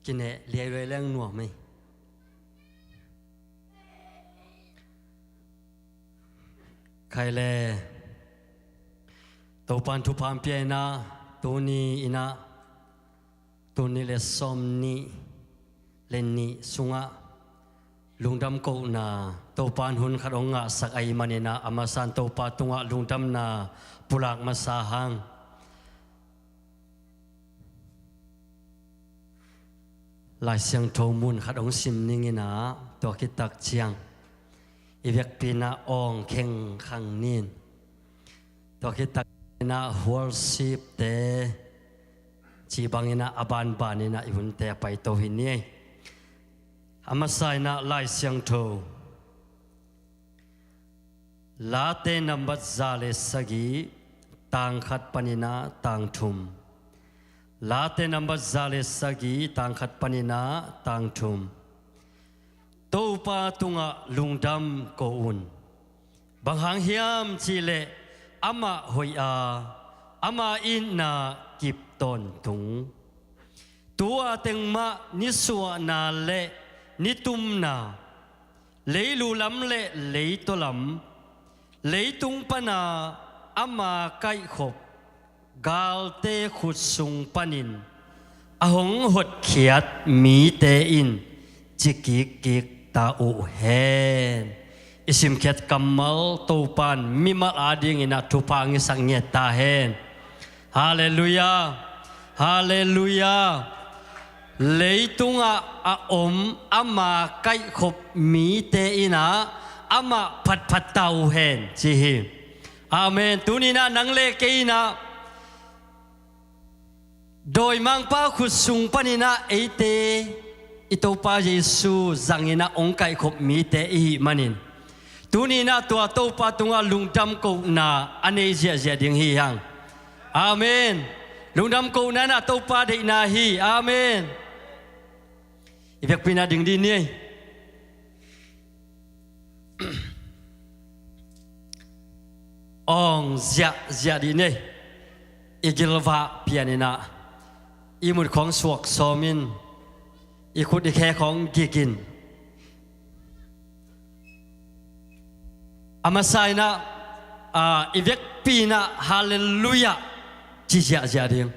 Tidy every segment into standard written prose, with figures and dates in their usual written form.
กินเนี่ยเลี้ยด้วยเรื่องหนัวไหมใครแลตัวปันทุพามเปียนะตัวนี้อินะตัวนี้เลสอมนี้เลนนี้สุงะลุงดำกูนาตัวปันหุ่นขัดองะสักไอมันเนะอามาสันตัวปาตุงะลุงดำนาปุลักมาสาหังลายเสียงโทมุนขัดองซิมนิงินะตัวคิดตักเชียงอีเวกปีนาองเข่งขังนินตัวคิดตักนาหัวสิบเตจีบังนะอบันบานินะอิหุนเตไปโตหินนี่อามาไซนะลายเสียงโทลาเตนัมบัดซาเลสกีต่างขัดปนินะต่างทุมลาเตนัมบัดซาเลสกีต่างขัดปนินะต่างทุมตัวปาตุงะลุงดำโกอุนบางหางเฮียมจีเลอามาหอยอามาอินนากิบตนตุงตัวเต็งมานิสวนาเลนิตุมนาเลยลูลำเลเลยตัวลำเลยตุงปนาอามาไกขบกาลเตขุดสุงปนินอหงหดเขียดมีเตอินจิกิกิกตาอุเฮนอิสิมเขียดกัมมัลตูปันมิมัลอาดิงอินาทุพังสังเงตาเฮนฮาเลลูยาฮาเลลูยาเลยตุงอาอมอามาไกขบมีเตอินาอามาพัดพัดตาอุเฮนจิฮิอาเมนตุนีนานังเลเกอินาโดยมังป้าขุดสุงปนินะเอเตอิโตปาเยซูจังอินะองค์ไก่ขบมีเตอีมันินตุนีนะตัวโตปาตุงาลุงดำกูนาอันเอเจียเจียดิงฮีฮังอาเมนลุงดำกูนานะโตปาเดนาฮีอาเมนอีเวกปีนาดิงดีนี่องเจียเจียดีนี่อีกิลวาเพียนินะอีมุดของสวกโซมินอีขุดอีแค่ของกิกินอามาไซนะอีเวกปีนะฮาเลลูยาจิเจเจดิง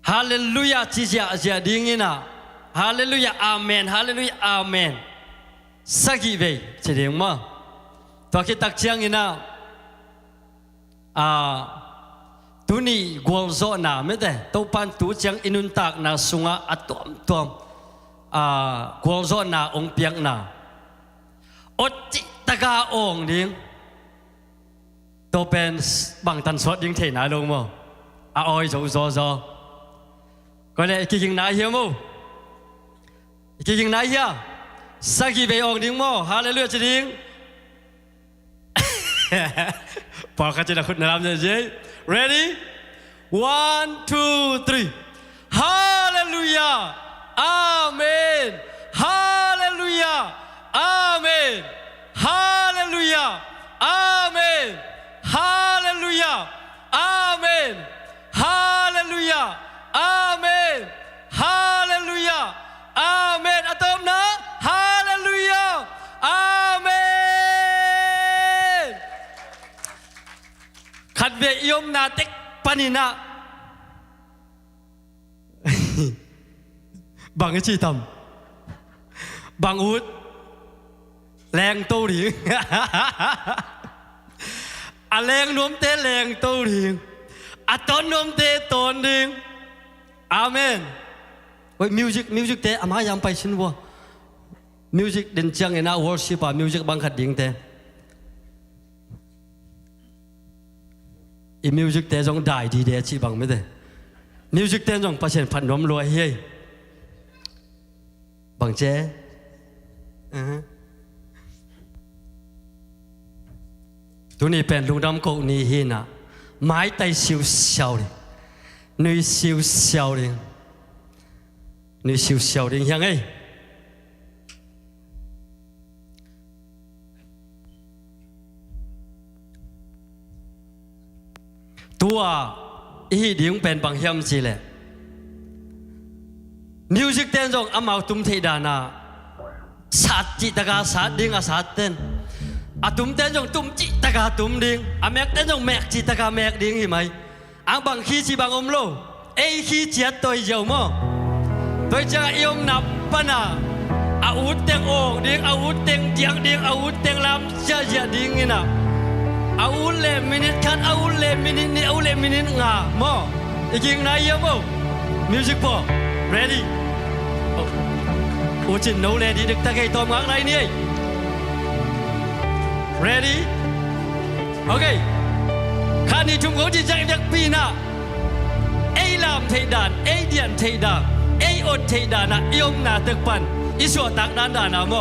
ฮาเลลูยาจิเจเจดิงอินะฮาเลลูยาอาเมนฮาเลลูยาอาเมนสักกี่เวจิดิงมาตัวคิดตักเชียงอินะตุนีกวลโซนาไม่ได้ตัวปันตัวจังอินุนตักนาสุงะอัตตอมกวลโซนาองเปียงนาอดจิตกาองดิ้งตัวเป็นบางตันสดยิ่งเทน่าลงมั้งออยโซโซโซก็เลยกินนายเฮียมั้งกินนายเฮียสักกี่เบยองดิ้งมั้งฮาเลลูยาจะดิ้งพอเขาจะได้คุณนำเจ๊ ready 1 2 3 hallelujah amen hallelujah amen hallelujah amen hallelujah amen hallelujah amen hallelujah amen อะตอมนะ hallelujah amen ขัดเบียยมนาเต็กปานินะบางชีทำบางอุดแรงโตหริงอะแรงนวมเตะแรงโตหริงอะตอนนวมเตะตอนหริงอาเมนเฮ้ยมิวสิกเตะอามายังไปชินวัวมิวสิกเด่นจังเอ็นะวอร์ชิปอะมิวสิกบางขัดดิ่งเตะอีมิวสิกเตะจงได้ดีเดชิบังไม่ได้มิวสิกเตะจงประเชนพันนมรวยเฮ้ยบังเจตัวนี้เป็นลุงดำกูนี่ฮินะไม้ไต่เสียวเลยนุยเสียวเลยนุยเสียวเลยยังไงตัวอีดิ่งเป็นบางเฮียมสิเลย มิวสิกเต้นจงอามาตุ้มเทดานาสัตจิตกาสัตดิ้งอาสัตเต้นอาตุ้มเต้นจงตุ้มจิตกาตุ้มดิ้งอาแมกเต้นจงแมกจิตกาแมกดิ้งหิไหมอังบางขี้จีบางอมโลเอ้ขี้เจียตัวเยาวมั้งตัวจะยอมนับปนาอาวุธเต็งโอ่งดิ้งอาวุธเต็งเจียงดิ้งอาวุธเต็งลำเจียเจียดิ้งนี่นะอาวุธเล่มินิทคันอาวุธเล่มินินี่อาวุธเล่มินิงามั้งอีกอย่างไหนยังมั้งมิวสิกพอ ready อุจินโน ready ดึกตะเกียบตัวมังไรนี่ ready โอเคข้านี่ชุมเขาที่จะยักปีน่ะไอ้ลำเทดานไอ้เดียนเทดานไอ้อดเทดานะยมนาตึกปันอิสวตักดานดานาโม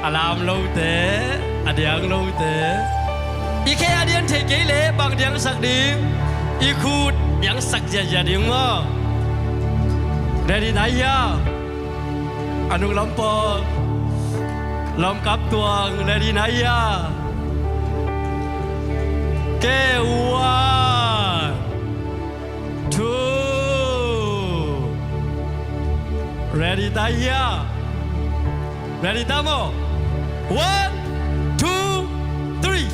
อารามโลเตอเดียงโลเตอีแค่อเดียนเทเกเลบางเดียงสักดิ่งอีคูดยังสักเจียดิ่งโมเรดี้นายาอนุลำปอลำกับตัวเรดี้นายาเกวัน two ready ตายา ready ตามอ one two three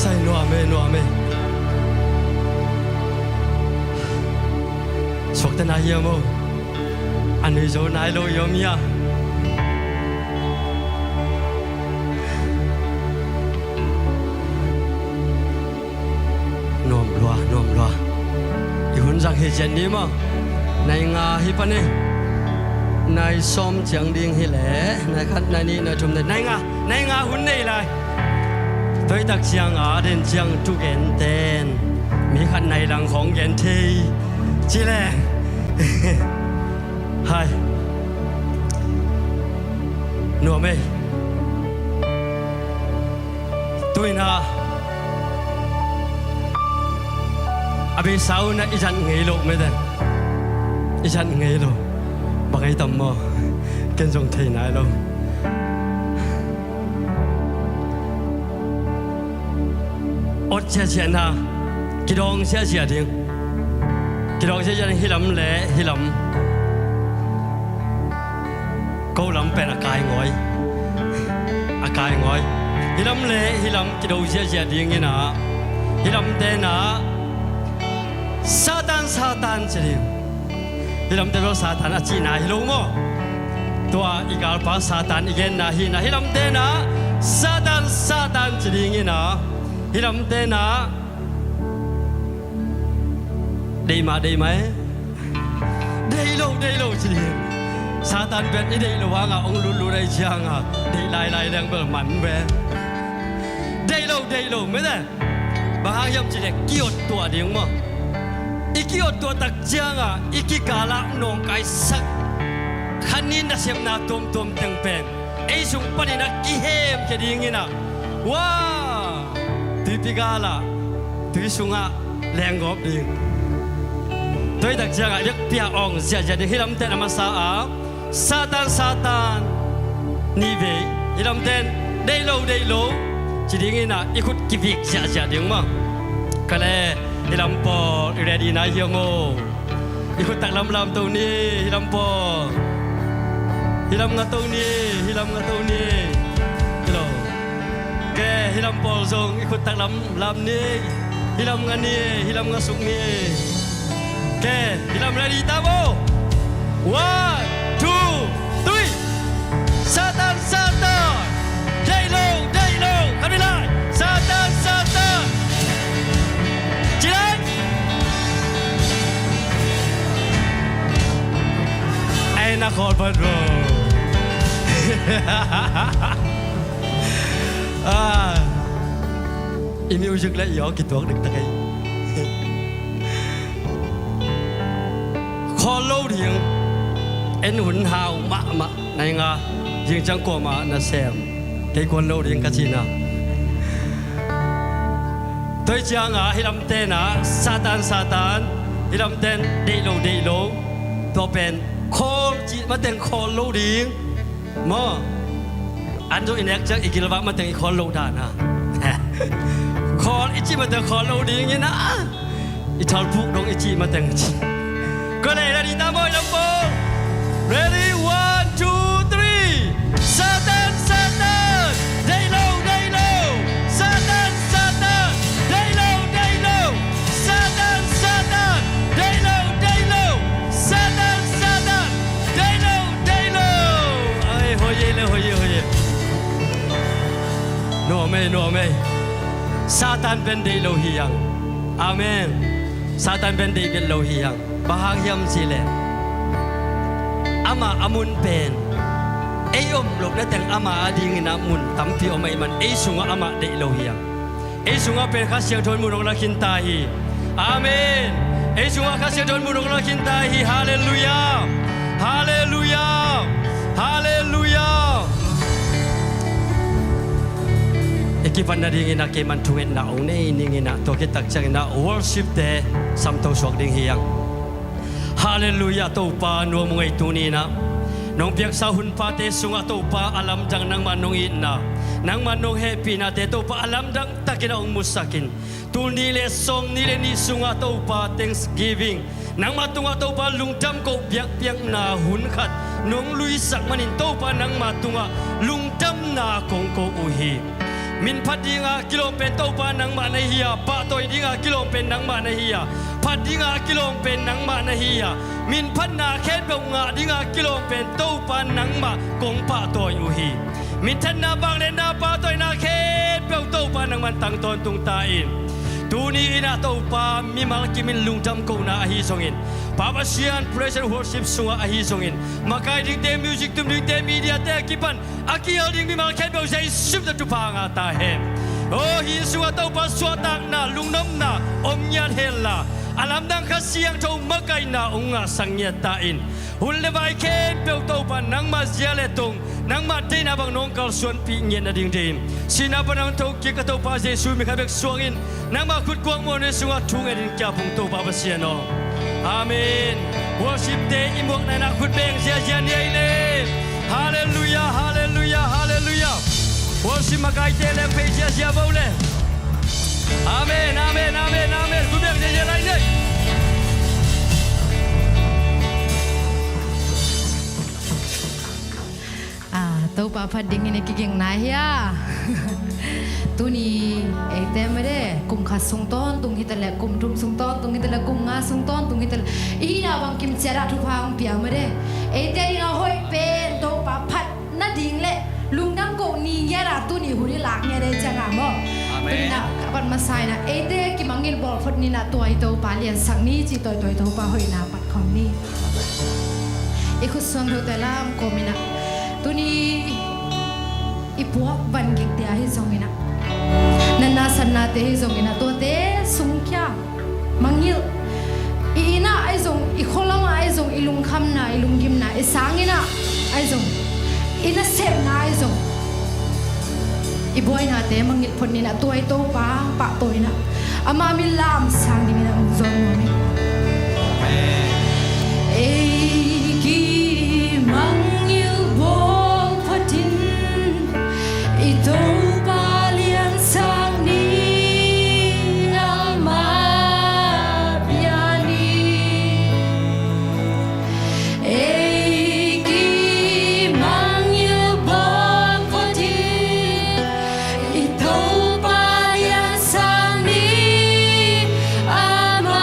ใส่นัวเมสกตนายยามอันนี้โจนายโลยมียนอมรัวอีหุ่นจักเฮเจนนี่มั้งในงาฮิปนี่ในซ้อมเจียงดิ่งฮิแหล่ในขัดในนี้ในจุ่มในงาหุ่นนี่เลยตัวตักเชียงอาเดินเชียงทุกเอ็นเต้นมีขันในหลังของเย็นทีจีแลไฮหนัวไหมตัวน่ะอาบิสาวน่ะอีจันเงยโลไม่ได้อีจันเงยโลบางไอ้ตำมอเกินจงเทนายโลอดเชียนะกิดองเชียดิ้งกิดองเชียฮิลำเล่ฮิลำกูลำเป็นอากายงอยฮิลำเล่ฮิลำกิดองเชียดิ้งนี่นะฮิลำเตนะซาตานจริงฮิลำเตนะซาตานอาจีน่าฮิลงโมตัวอีกาลปาซาตานอีกนะฮิลำเตนะซาตานจริงนี่นะฮิลำเตนะได้ไหมได้โลจริงซาตานเป็นได้โลว่างองลุได้เชียงได้ลายเรื่องเบอร์มันเว้ได้โลไม่ได้บางอย่างจริงกี่อดตัวเดียวมั้งอีกี่อดตัวตักเชียงอีกี่กาละนองไก่สักขันนี้น่ะเสียมนาตุ่มตึงเป็นไอ้สุงปนินักกี่เฮมแค่ดิ้งนะว้าที่พิกาละที่สุงะแรงกอบดิ้งตัวตักเชียงเรียกเปียองเสียจะฮิลำเตนมาซาตานนี่เบยฮิลำเตนได้โลจริงๆนะอีกุดกิบิกเสียดิ้งมั้งก็เลยฮิลำปอเรดีนายโมอีกุดตักลำตัวนี้ฮิลำปอฮิลำงาตัวนี้ฮิลโลแกฮิลำปอซงอีกุดตักลำนี้ฮิลำงานี้ฮิลำงาสุกนี้แกฮิลำเรดีตาโม one two three ซาตานได้โลขับไปเลยซาตานจีรังไอ้นักขอดบอลโรอีมิวสิกและยอกิตัวดึกตะไค ยิงเอ็นหุ่นหาวมะในงายิงจังกมานาเซมเกยคนโลดิงกัจินาตัวจางาฮิลำเตนะซาตานฮิลำเตนเดโลตัวเป็นโคจิมาเต็งโคโลดิงมออันโดอินเอ็กจังอีกิลวะมาเต็งอีโคโลดานะโคอิจิมาเต็งโคโลดิงนะอีทอลพุกดงอีจิมาเต็งก็เลยระดีตามบอยลำโพ ready 1 2 3 Satan day low Satan day low Satan day low Satan day low ไอ้โหยเลยno me Satan ben day low เฮียงอาเมน Satan ben day low เฮียงbahagiam sila ama amun pen ayom lok na teng ama ading na mun tampi o mai man ay sunga ama de lohiang ay sunga pen kasyang ton munong na kintahi amen ay sunga kasyang ton munong na kintahi hallelujah ikipan na dingin na keman tungin na unay ningin na to kitak siyang na worship de samtong swak ding hiyang Hallelujah to pa no mga itunina nong biyak sa hunpate sunga to pa alam dang nang manong ina nang manong happy na te to pa alam dang takinaong musakin tunile song nile ni sunga to pa thanksgiving nang matunga to pa lungdam ko biyak na hunkat nong luisak manin to pa nang matunga lungdam na kong ko uhi min padinga kilopen to pa nang manahiya pa toy dinga kilopen nang manahiya padinga kilopen nang manahiya min panna khet nga dinga kilopen to pa nang ma kong pa toy uhi min tanna bang le na pa toy na khet to pa nang man tang ton tung tain tuni ina to pa mi mal kimin lungdam ko na ahi songin Babasian praise and worship sunga ahi songin makai ding te music tum ding te media te kipan akil ding mi mal khet bo sai sup ta tu pa nga ta he oh hi sunga to pa suatak na lungnom na omyan hella alam dang kasiyang to makai na unga sangya tain hulle bai khet pe to pa nang ma ziale tong nang ma te na bang nong kal suan pi nyen na ding dim sina pa nang to ki ka to pa jesu mi khabek suangin nang ma khut kwang mo ne sunga thung edin kya phung to babasian no Amen. Worship day imok na nakut beng sia ni le. Hallelujah. Worship makai tele pe sia bole. Amen. Ku beng sia lai ni. Tau pa phading ni kiging na ya. Tuni temere kum khasung ton tung hitale kum tum sung ton tung hitale kum nga sung ton tung hitale ina bang kim chera thu phang pia mare ete ina hoi pen to pa phat na ding le lungnam ko ni yara tuni huri lak nge re changa mo amen na kapan masai na ete ki mangil bol phot ni na toi to pa lian sang ni chi toi to pa hoi na pat khom ni ikhut song ro telam ko mina tuni ipuak ban gik dia hi zongina nana sanna te hi zongina to te sungkya mangil ina ai zong I kholam ai zong ilung kham na ilung gim na isangina ai zong ina sep na ai zong iboy na te mangil phon ni na toy to pa toy na ama mi lam sang ni na zong ni ei ki mangil bol phatin ito palian sang ni ama biani ei ki mangil bol phatin ito palian sang ni ama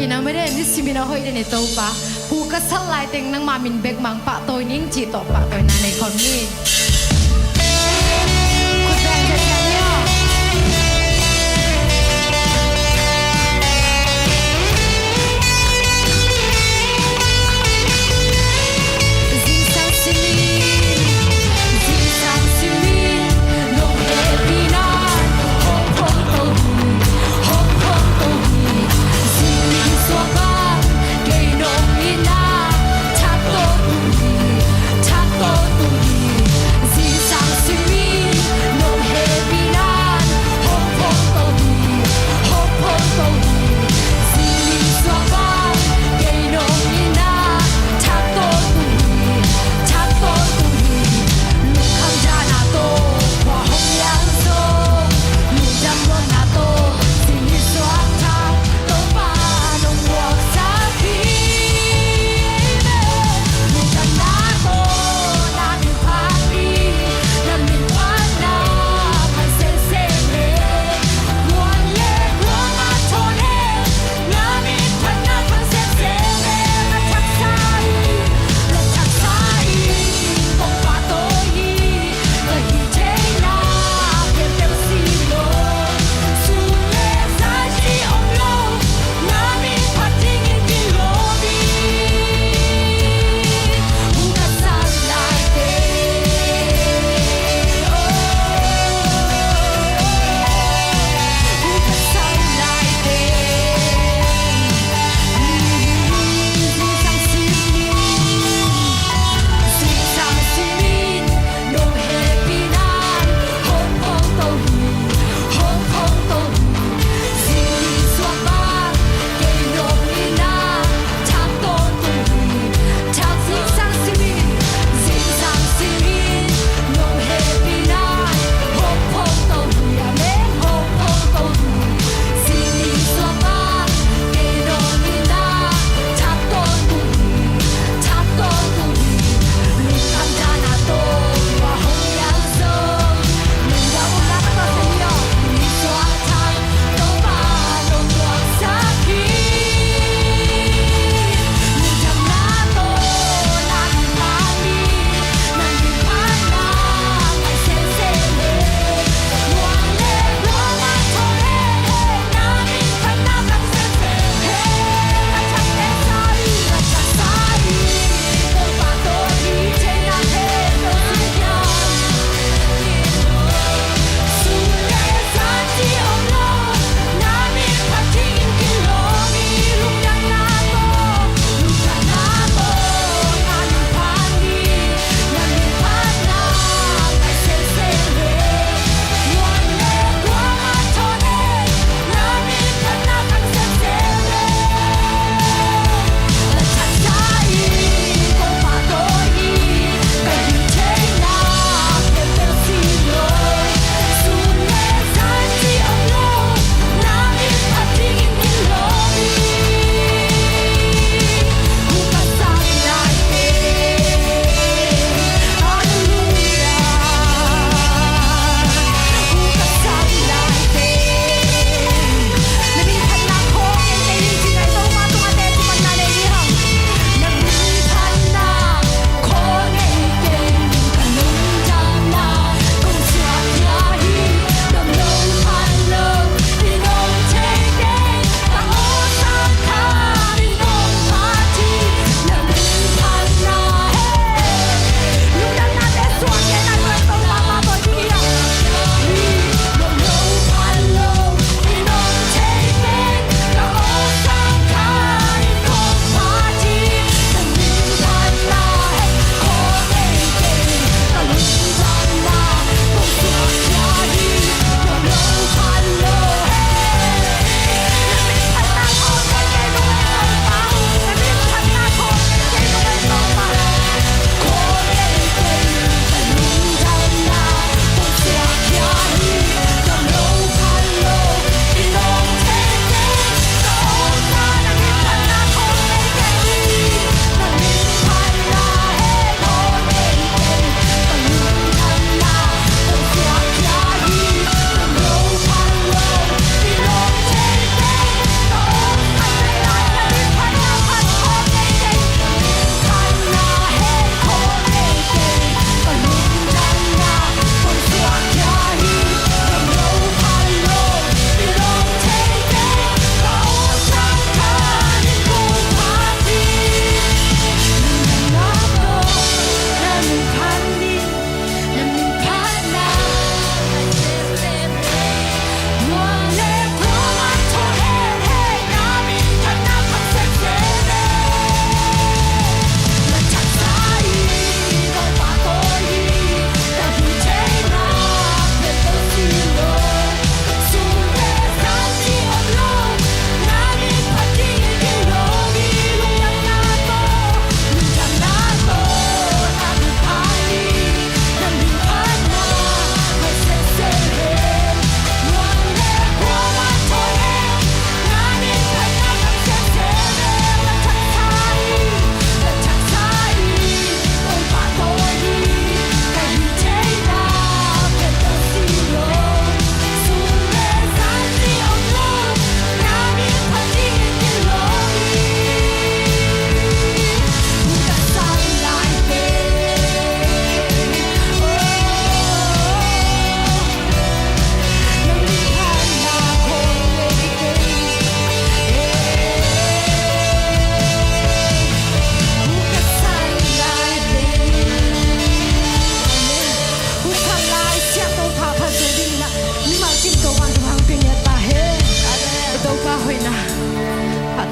กินะไม่ได้มิสิมินาหอยเดนโตปะผูกสลายเต็งนังมามินเบกมังปะโตยนิ่งจีตอปะโตยนาในคนนี้คุณแดงจะแค่เนี้ย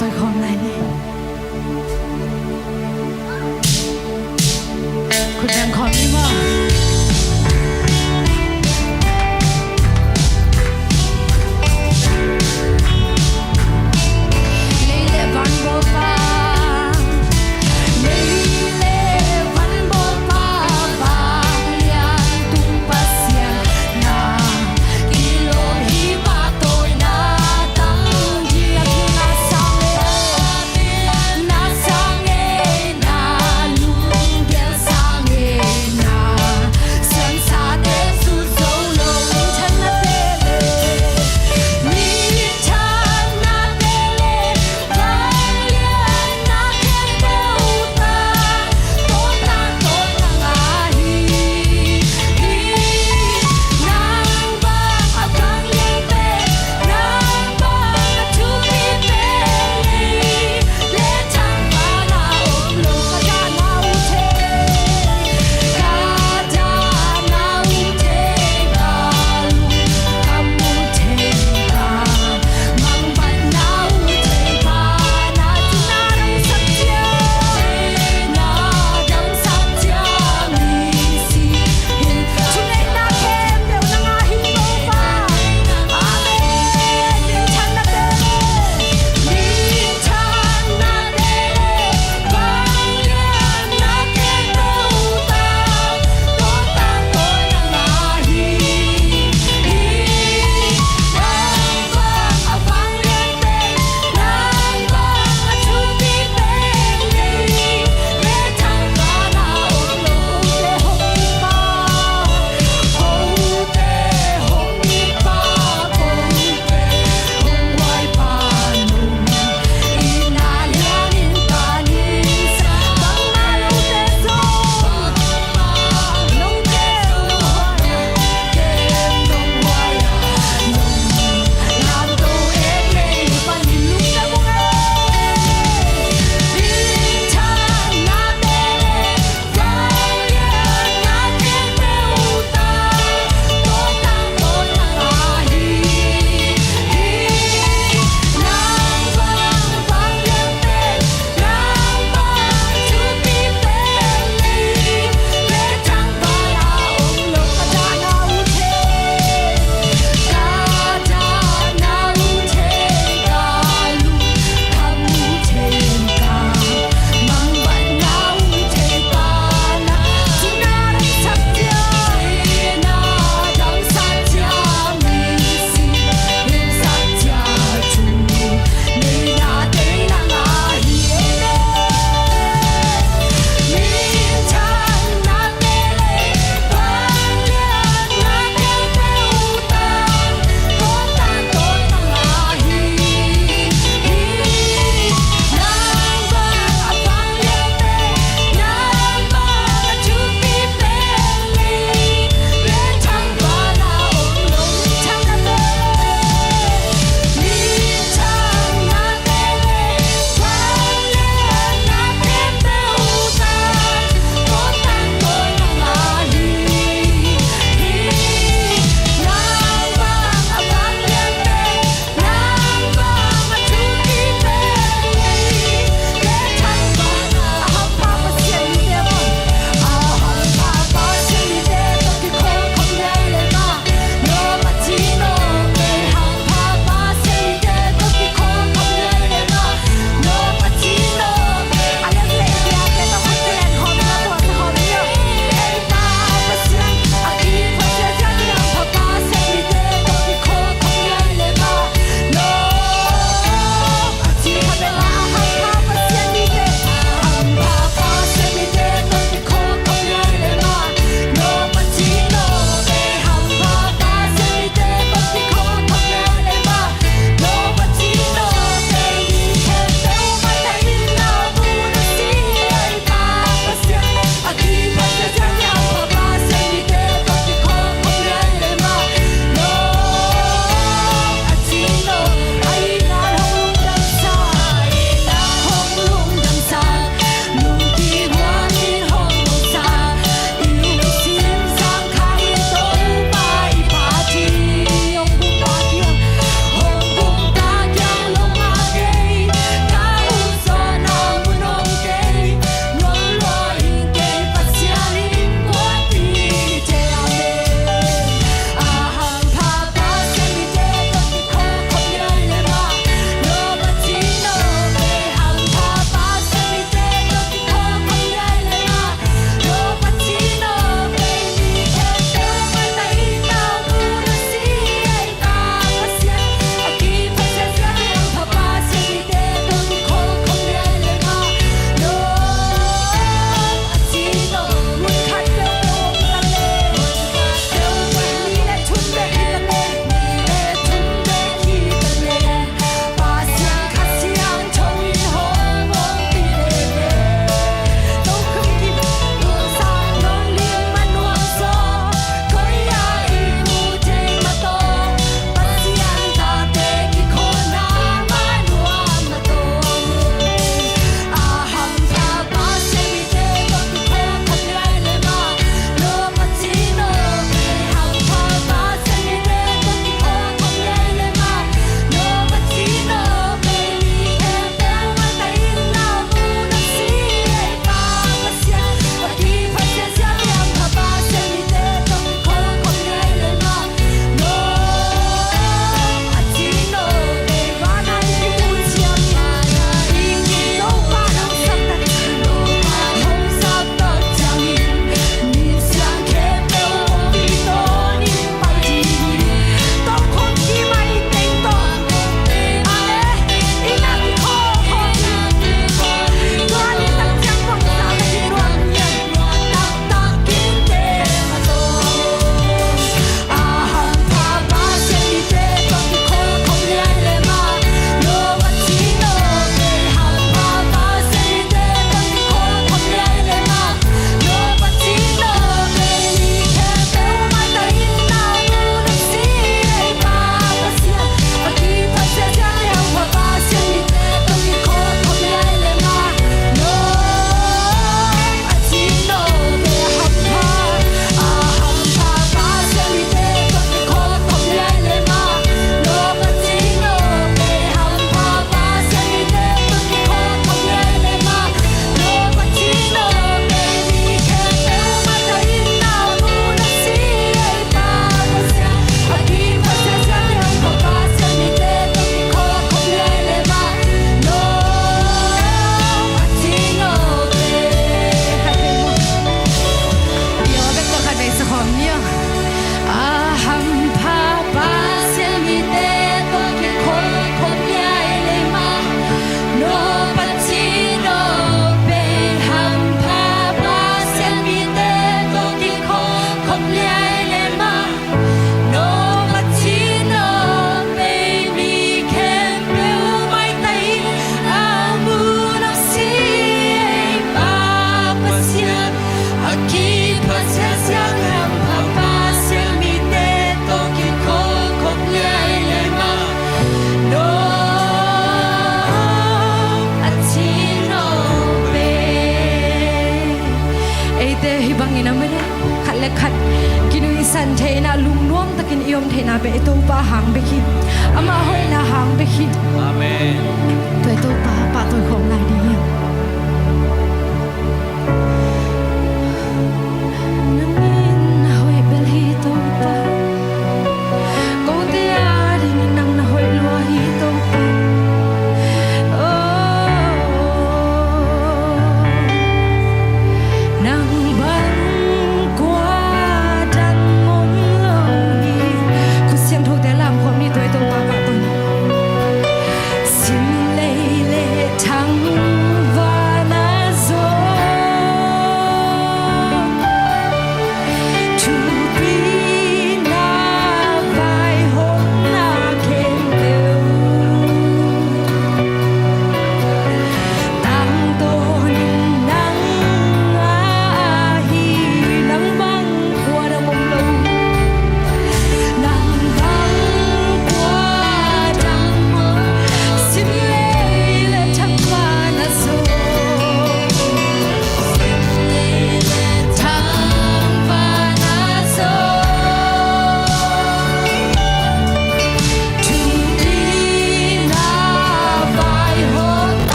tôi không này nèคุณยังขอมีบ่นา ให้นาเปไอตัวปาหางไปคิดอามาห้อยนาหางไปคิด อาเมน ตัวตัวปาปาตัวของลายดีนังอินนาห้อยเบลฮีตัวปาโกเตียดิงนังนาห้อยลัวฮีตัวปาโอ้นังบังกว่าดังมงลงฮีคุณเสียงโทแต่ลำความนี้ตัวปาปาตัวนี้เสียง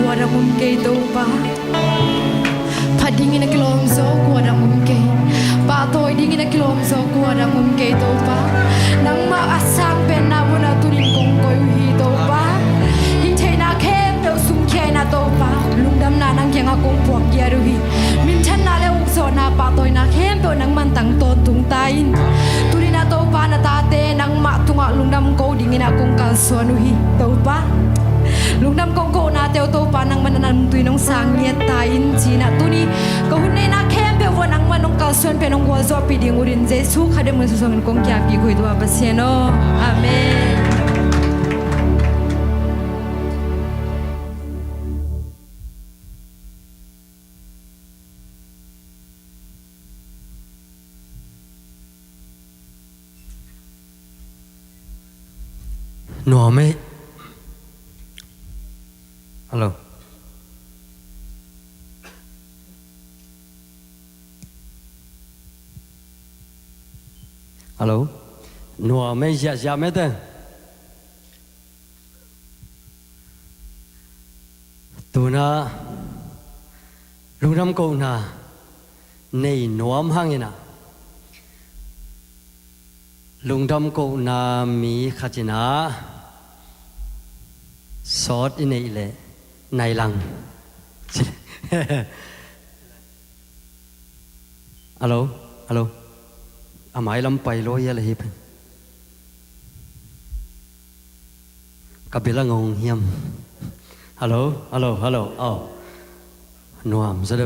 kuara mumke topa padingin kilom so kuara mumke patoy dingin kilom so kuara mumke topa nang maasang penabuna tunin kong koy hitopa hintay na kem do sumkay na topa lungdam na nang yang akong puak yaruhi mintan na leuk so na patoy na kem do nang mantang totung tain tunin na topa na tate nang matunga lungdam ko dingin akong kalsuanuhi topa lungdam kong ko na teo topa nang mananam tuinong sangyet tain china tuni kahunay na kem pe wo nang manong kalsuan pe nong wazo piding urin Jesu kadem susongin kong kya pi koy dua basiano amen Nua me Hello Hello Nua me ya me te Tu na Lungdam ko na Nei nuam hangina Lungdam ko na mi khachina Sot in ile Nai lang Hello Hello Amai lam pai lo ya le hip Kabila ngong hiam Hello Hello Hello Oh Nuam sa de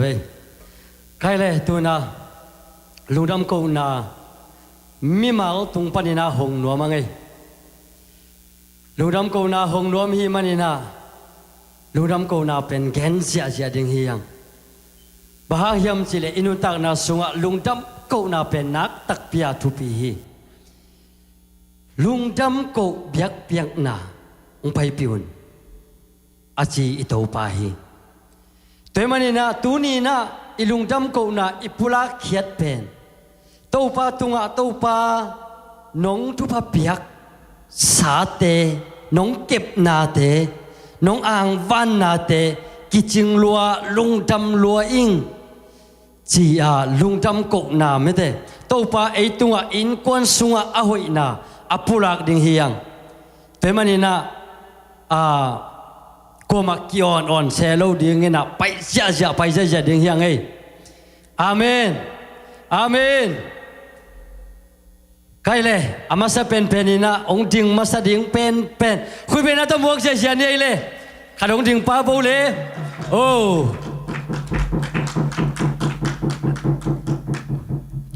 Kai le tu na Lungdam ko na Mi mal tung panina hong nuam angai Lungdam ko na hong nuam hi manina Lungdam ko na pen gen sia ding hiang Bahang hiam chile inutak na sunga lungdam ko na pen nak tak pia tupi hi Lungdam ko biak na ungpai piun Aci ito pa hi Toy manina tuni na ilungdam ko na ipula kiat pen Topa tunga topa nong tupa biak Sate nong kep na te Nong ang van na te Kijing lua lungdam lua ing Chia lungdam kok na me te Topa ay tunga in kwan sunga ahoy na Apulak ding hiyang Temanina Koma kion on selo ding na Pai sia ding hiyang eh Amen Amen Kaile amasa pen penina ong ding masa ding pen Kui pen ato muak sia ni ile Kadong ding pa bo le Oh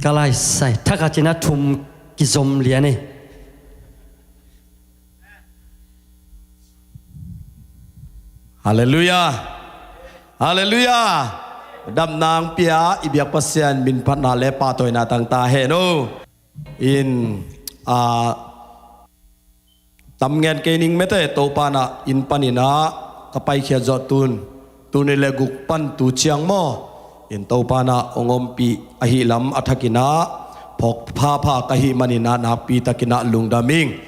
Kalai sai takachina tum kizom liane Haleluya Haleluya Dam nang pia ibiak pasien min patna le patoy na tang ta he no In Tam ngen kening mete topa na in panina Kapai kia zotun Tunile guk pan tu chiang mo In topa na ongom pi ahilam athakina Pok pa kahi manina na pi takina lungdaming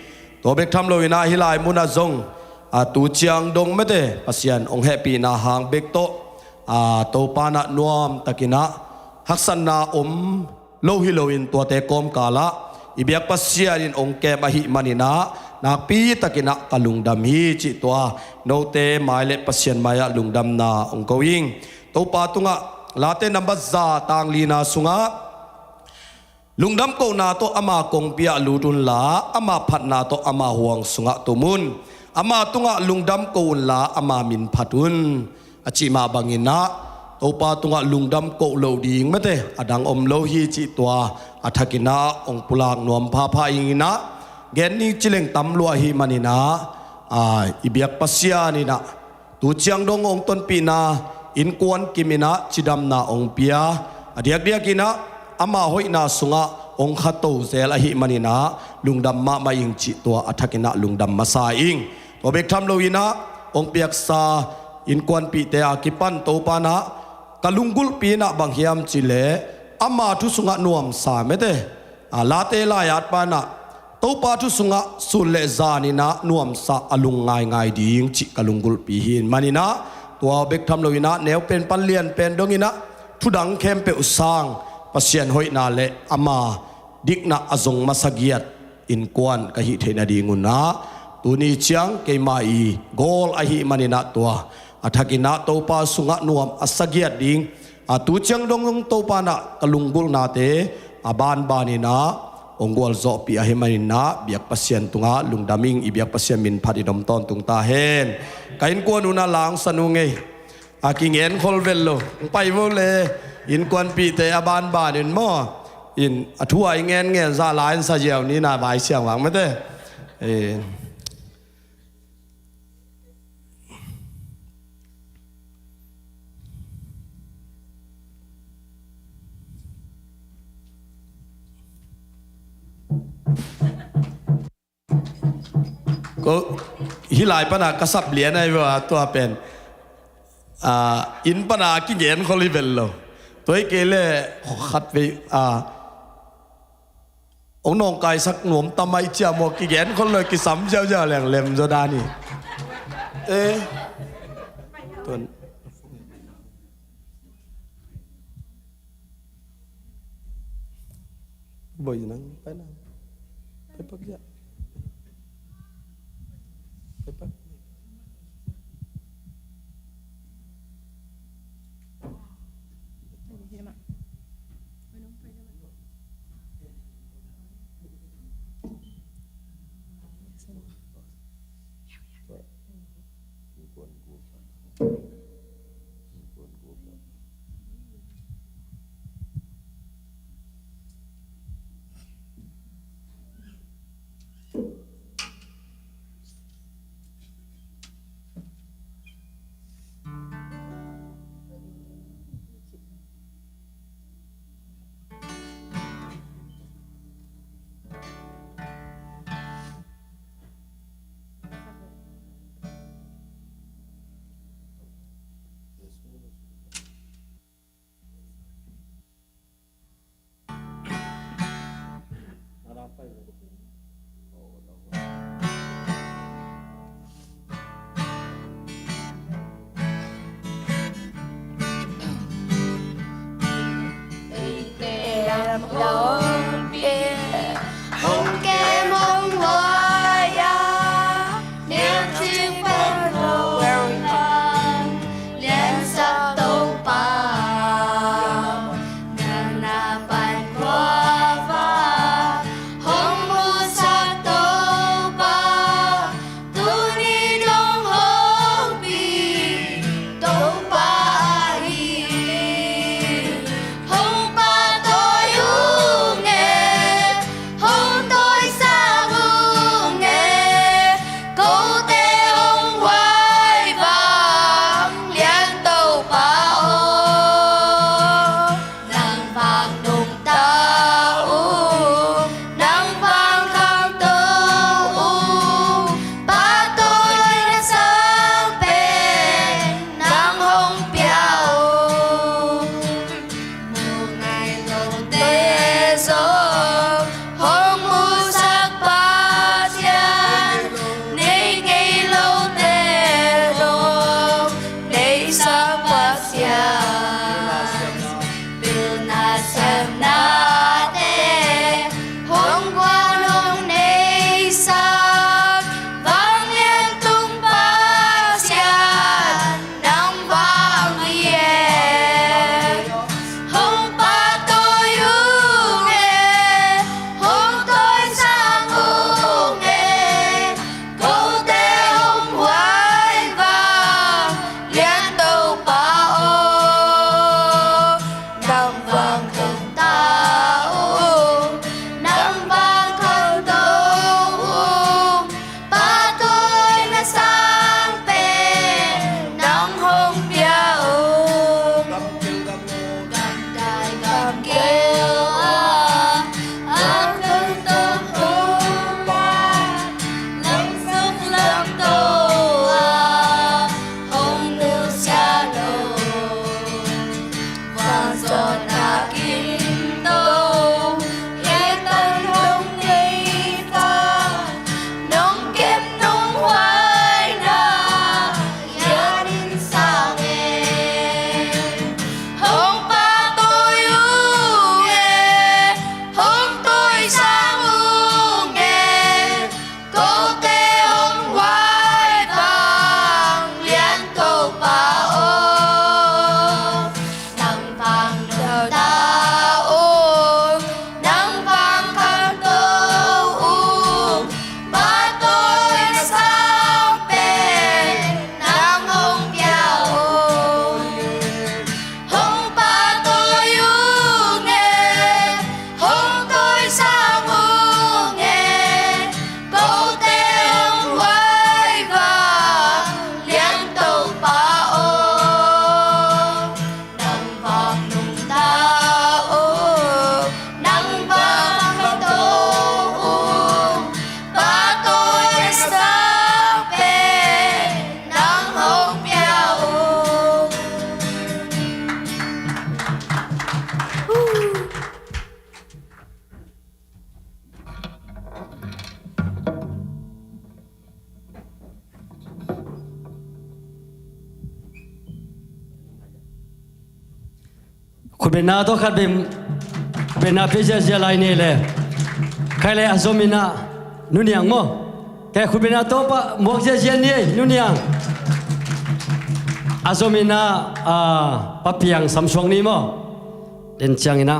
Tobek tham lo ina hilai muna zong Tu chiang dong mete Pasian ong happy na hang bek to Topa na nuam takina Haksan na Lo hiloin tua te kom kala Ibiak pasianin ong ke mahi manina Nakpi takina kalungdam hi ci tua No te maile pasian maya lungdam na ong kawing Topa tunga late nambat za tang lina sunga Lungdam ko na to ama kong pia ludun la Ama pat na to ama huang sunga tumun Ama tunga lungdam ko la ama min patun Aci ma bangina Topa tunga lungdam ko lo ding mate Adang lo hi ci tua Athakina ong pulang nuam pa ingina Geni chileng tam lua hi manina Ibiak pasya nina Tu chiang dong ong ton pina In kuan kimina chidam na ong pia Adiak diakina Ama hoi na sunga ong khato zel hi manina Lungdam ma ing ci tua athakina lungdam masa ing Tobek tham lo ina ong piak sa In kuan pi te akipan topa na Kalunggul pina bang hiam chile Ama tu sunga nuam sa mete Late layat pa na Topa tu sunga sulle zani na nuam sa alung ngai ding ci kalunggul pihin manina ตัวเบกทำลวินะแนวเป็นปันเลียนเป็นดงอินะทุดังเข้มเปอุสางปัสเซียนหอยนาเลอามาดิกนาอจงมาสกียดอินกวนกะหิเทนาดีงุนะตัวนี้เชียงเกมาอีโกลอหิมันินะตัวอัฐกินะโตปาสุงะนวมอัสกียดดิงตูเชียงดงโตปานะกลุงกุลนาเตอบานบานินะองกวลโซปีอาหิมันินะเบียกปัสเซียนตุงะลุงดามิงอีเบียกปัสเซียนมินพัดิดมตอนตุงตาเฮนกอินกวนอุนาลางสนุงเงอากิงเอ็นคอลเวลโลไปโวเลอินกวนปีเตอบานบานินมออินทั่วอิงเงินซาลายซาเจียวนี่นาบายเสียงหวังไม่ได้ก็ฮิลายปนากระสับเหรียญไอ้ว่าตัวเป็นอินปนากิเกนคอลิเวลโลตัวเกเล่ขัดไปองนองกายสักหนวมตำไมเจียมกิเกนคนเลยกิสัมเจ้าแหลงเล็มโซดานี่ตัวบ่อยนังไปนะไปปักยะไปปักHãy subscribe cho kênh Ghiền Mì Gõ để không bỏ lỡ คุณเป็นนาตัวขัดเป็นนาพิเศษอะไรนี่เลยใครเลยอาสมินานุ่นยังมั้งแกคุณเป็นนาตัวปะหมวกเจียนนี่นุ่นยังอาสมินาปะเพียงสัมชวงนี้มั้งเดินจังนะ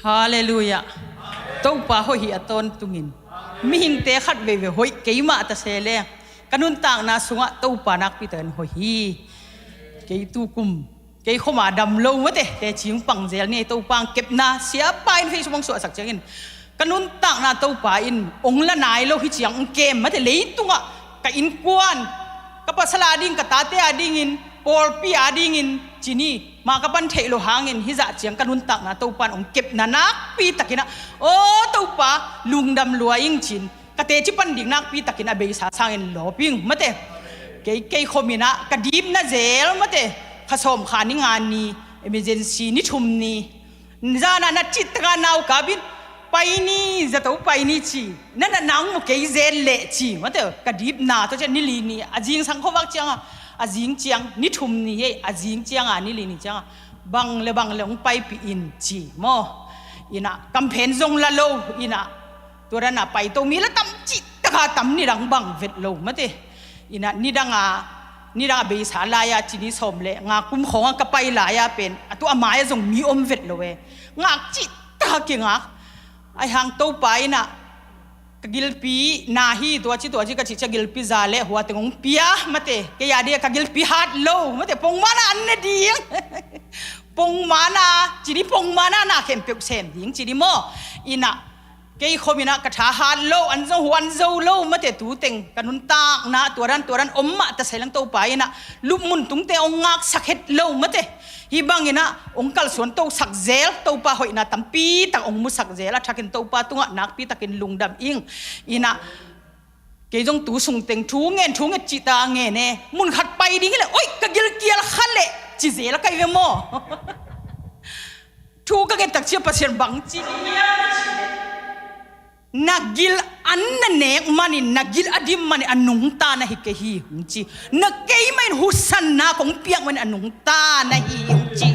ฮาเลลูยาตัวป่าหอยตอนตุงินมิหิงเตะขัดเวหอยเกี่ยมาตะเสเลกันุนต่างนาสุงะตัวป่านักพิเตนหอยเกี่ยตุกุมเกี่ยเข้ามาดำลงวะแต่ชิงปังเจลนี่ตัวปังเก็บนาเสียไปในฟิสบังสวดสักเจงินกันุนต่างนาตัวป่าอินองละนายโลหิตยังเกมวะแต่เลยตุงะกับอินกวนกับปัสลาดิงกับตาเตอดิงินปอลปีอาดิงินจีนี่มากับบันเทโลหางินฮิจะเจียงกันุนต่างนาตัวป่าองเก็บนานักปีตะกินะโอ้ตัวป่าลุงดำลัวยิงจินกะเตจิปันดิ่งนักปีตะกินะเบยสาสางเงินหลอปิงมะเตเกยคอมินะกะดีมนะเจลมะเตผสมขานิงานนี้เอเมอเรนซีนิชุมนี้จานาจิตรานาวกาบินไปนี่จะต้องไปนี่ชีนั่นนางมุกเกยเจลเละชีมะเตกะดีมนาตัวเจนิลีนี่อาจิงสังขวักจังอาจิงเจียงนิชุมนี้อาจิงเจียงนิลีนี่จังบังเลงไปปีอินชีมออินะกำเพนจงละโลอินะตัวนั้นไปตัวมีละตั้มจิตตะขาตั้มนี่ดังบังเวทโลมะเตอินะนี่ดังเบสาลายาจีนิสมเลงาคุ้มของกับไปลายาเป็นตัวอามายจงมีอมเวทโลเวงาจิตตะกิงาไอหางตัวไปนะกิลปีนาฮีตัวจิกจิกิลปีซาเลหัวตึงเปียมะเตเกียดีกิลปีฮัดโลมะเตปงมานาอันนี้ดีปงมานาจีนิปงมานานาเข้มเปียกเซมดิงจีนิโมอินะเกี่ยคอมินะกระถาฮัดโลอันจงหัวอันโจโลมะเตตูเต็งกันุนตากนะตัวรันอมมะตะใส่ลังตัวไปนะลุมุนตุงเตองงักสักเฮ็ดโลมะเตฮิบังอินะองกัลส่วนตัวสักเจลตัวปะหอยนะตัมปีตักองมุสักเจลทักกินตัวปะตุงะนักปีตักกินลุงดำอิงอินะเกี่ยจงตูสุงเต็งทูเงินจิตาเงินเน่มุนขัดไปดิ้งเลยโอ้ยกะกิลเกียร์ขัดเลยจิเจลกะไอเวโมทูกะเกตักเชียบเปอร์เซ็นต์บังจีนักกิลอันนั้นเนกมันนักกิลอดีมมันอันนุ่งตานะฮิกะฮีหุ่นจีนักเกย์มันหุสันนะของเปียกมันอันนุ่งตานะฮิหุ่นจี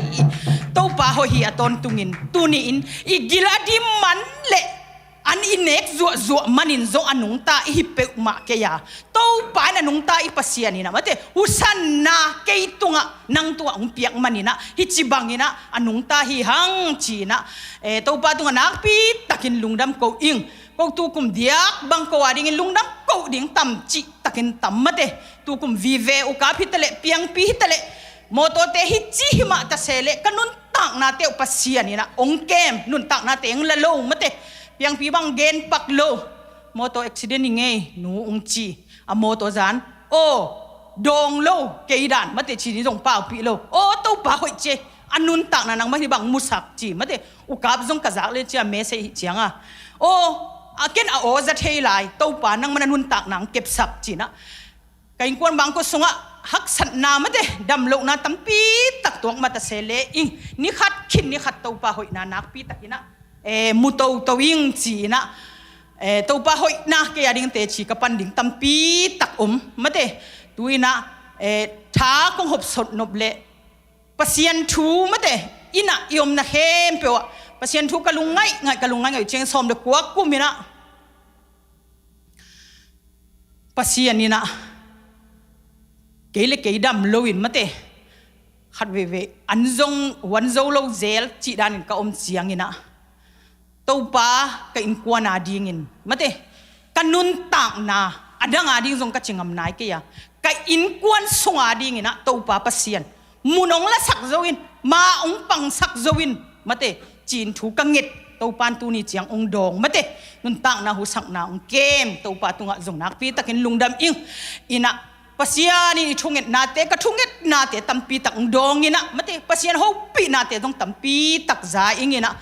ตัวป่าหอยตอนตุงินตุนีอินอีกิลอดีมันเละอันอินเนกจัวมันอินโซอันนุ่งตาฮิเปอุมาเกียตัวป่าอันนุ่งตาอิปัสยานี่นะมาเตหุสันนะเกย์ตุงะนังตัวของเปียกมันนี่นะฮิจิบังนี่นะอันนุ่งตาฮิฮังจีนะตัวป่าตุงะนักปีตักินลุงดำโกอิงก็ตูกุมเดียกบังกวาดิ่งลุงน้ำกูดิ่งต่ำจิตะกินต่ำมาเตตูกุมวิเวอุกาพิตเลเปียงปีฮิตเลโมโตเตฮิจิหิมาตะเสเลกันนุนตักนาเตอุปเสียนี่นะองเกมนุนตักนาเตงละโลมาเตเปียงปีบังเกนปักโลโมโตเอ็กซิเดนนี่ไงหนูองจีอะโมโตจานโอดงโลเกยดันมาเตชีนี่จงเปล่าปีโลโอตูป่าหอยเจอันนุนตักนานังมาที่บังมุสักจีมาเตอุกาบจงกระซักเลยเจียเมเสหิเจียงอ่ะโออาเกนอาโอจะเทลายตัวป่านังมันนุนตักนังเก็บสับจีนะกินกวนบางก็สงะฮักสันนามาเดดำลงนาตั้มปีตักตัวมาตะเสเลอิงนี่ขัดขินนี่ขัดตัวป่าหอยนานักปีตักนะมุตัวยิงจีนะตัวป่าหอยนาเกียดิ่งเตชีกับปันดิ่งตั้มปีตักมาเดตุยนะท้าคงหบสดนบเละปัสยันทูมาเดอินะยมนะเฮมเปียวปัสยันทุกกะลุงไงเจงสอมเด็กกัวกุมินะปัสยันนี่นะเกลี่ดำโลวินมาเตขัดเวอันจงวันโจโลเจลจีดานินกับเสียงนี่นะตัวป้ากับอินกวนอาดิงินมาเตกันนุนต่างนาอดังอาดิงจงกัจจิงอำนายเกียกับอินกวนสงอาดิงินะตัวป้าปัสยันมุนองละสักโจวินมาองปังสักโจวินมาเตจีนถูกกังเงิดตัวปานตูนี่เจียงองดองมาเตนุนต่างนาหูสักนาองเกมตัวปาตุงะจงนักปีตะกินลุงดำอิงอินะปัสยานี่ทุ่งเงิดนาเตกะทุ่งเงิดนาเตตั้มปีตักองดองอินะมาเตปัสยาหูปีนาเตต้องตั้มปีตักใจอิงอินะ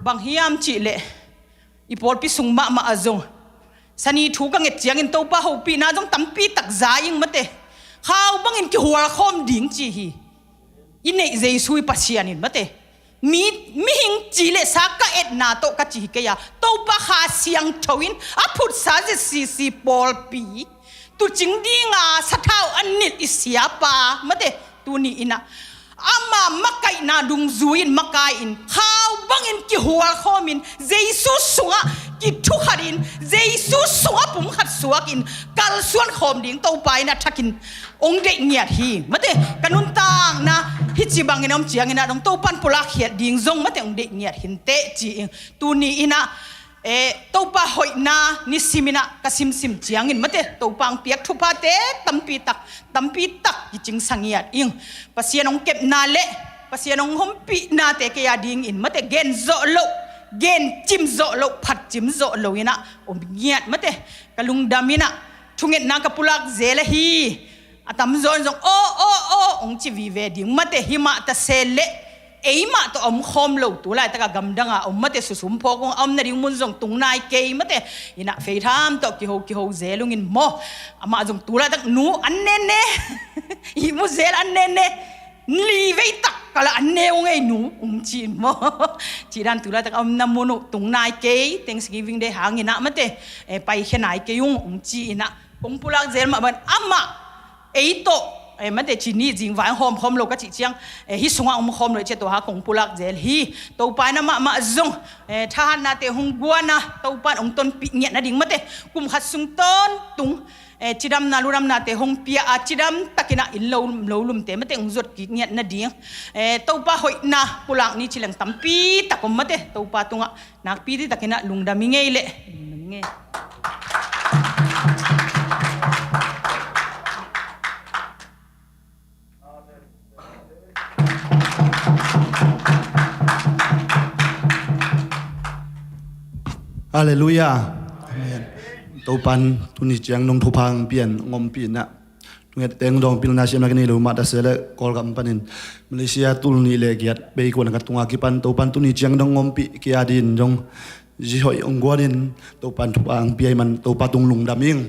บางเฮียมจีเล่อีพอลปีสุงมาอาจงสันนี่ถูกกังเงิดเจียงอินตัวปาหูปีนาต้องตั้มปีตักใจอิงมาเตข้าวบางอินกิหัวคอมดิ่งจีฮีอินเนเจสุยปัสยานี่มาเตมีหิงจีเลสักเอ็ดนาโตกัจจิเกียตัวปะหาเสียงทวินอพุทธศาสนาสีปอลปีตุจิงดีงาสัทธาอันนิดอิสยาปามาเตตัวนี้อินะ ama makai na dung zuin makai in khau bangin ki hual khomin Jesus sunga ki thuharin Jesus sunga pum khat suakin kal suan khom ding to pai na thakin ong de ngiat hi mate kanun tang na hi chi bangin om chiang ina dong to pan pulak hiat ding zong mate ong de ngiat hin te chi tu ni ina to pa hoi na ni simina kasim sim chiangin mate to pang piak thu pa te tampi tak ki ching sangiat ing pasien ong kep na le pasien ong hompi na te ke ya ding in mate gen zo lo gen chim zo lo phat chim zo lo ina om ngiat mate kalung damina thunget na kapulak zela hi atam zon zong ong chi vi ve ding mate hima ta sele eima to om khom lo tu lai ta ka gam danga om mate su sum pho kong om na ring mun zong tung nai ke mate ina fe tham to ki ho zelungin mo ama zong tu lai tak nu an ne i mu zel an ne li ve tak kala an ne ong ei nu chin mo chi dan tu lai tak om na mu no tung nai ke Thanksgiving day hangina mate pai khenai ke yung chi ina pong pulak zel ma ban ama eito mate chini jing vai hom lo ka chi chiang hi sunga hom lo che to ha kong pulak zel hi to pa na ma zong tha na te hung guana to pan ong ton pi nge na ding mate kum khat sung ton tung chidam na luram na te hong pia a chidam takina in lo lum te mate ong zot ki nge na ding to pa hoi na pulak ni chilang tampi takom mate to pa tunga nak pi ti takina lungda mingei le nge Hallelujah. Amen. Topan tuni chiang nong thupang pian ngom pi na. Tunget teng dong pil na siam lagi ni lu mata sele kol kam panin. Malaysia tul ni le giat be ko na tunga ki pan topan tuni chiang dong ngom pi ki adin jong ji hoi ong gwarin topan thupang pi man topatung lung daming.